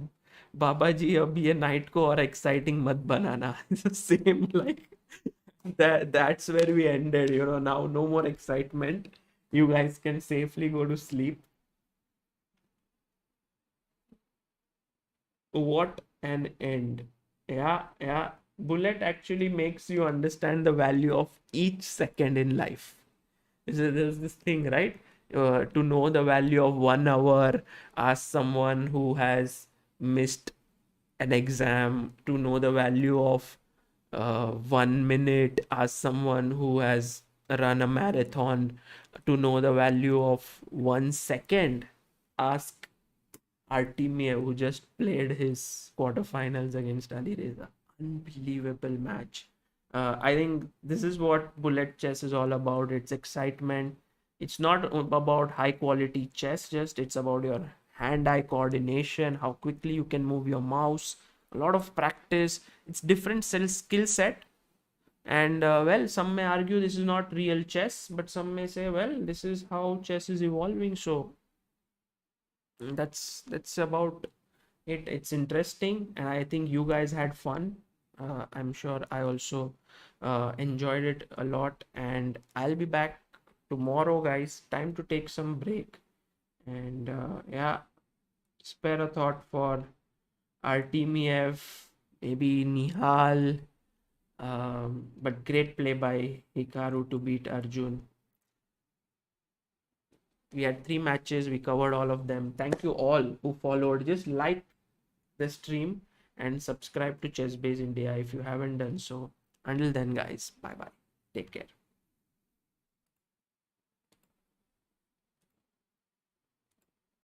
Babaji abhi a night ko aur exciting mat banana. It's the same, like that's where we ended. Now no more excitement. You guys can safely go to sleep. What an end. Yeah. Bullet actually makes you understand the value of each second in life. There's this thing, right? To know the value of 1 hour, ask someone who has missed an exam. To know the value of 1 minute, ask someone who has run a marathon. To know the value of 1 second, ask Artemiev, who just played his quarterfinals against Alireza. Unbelievable match. I think this is what bullet chess is all about. It's excitement. It's not about high quality chess, just it's about your hand eye coordination, how quickly you can move your mouse, a lot of practice. It's different skill set. And well, some may argue this is not real chess, but some may say, well, this is how chess is evolving. So that's about it. It's interesting, and I think you guys had fun. I'm sure I also enjoyed it a lot, and I'll be back tomorrow, guys. Time to take some break, and yeah, spare a thought for Artemiev, maybe Nihal. But great play by Hikaru to beat Arjun. We had 3 matches, we covered all of them. Thank you all who followed. Just like the stream and subscribe to ChessBase India if you haven't done so. Until then, guys, bye bye. Take care.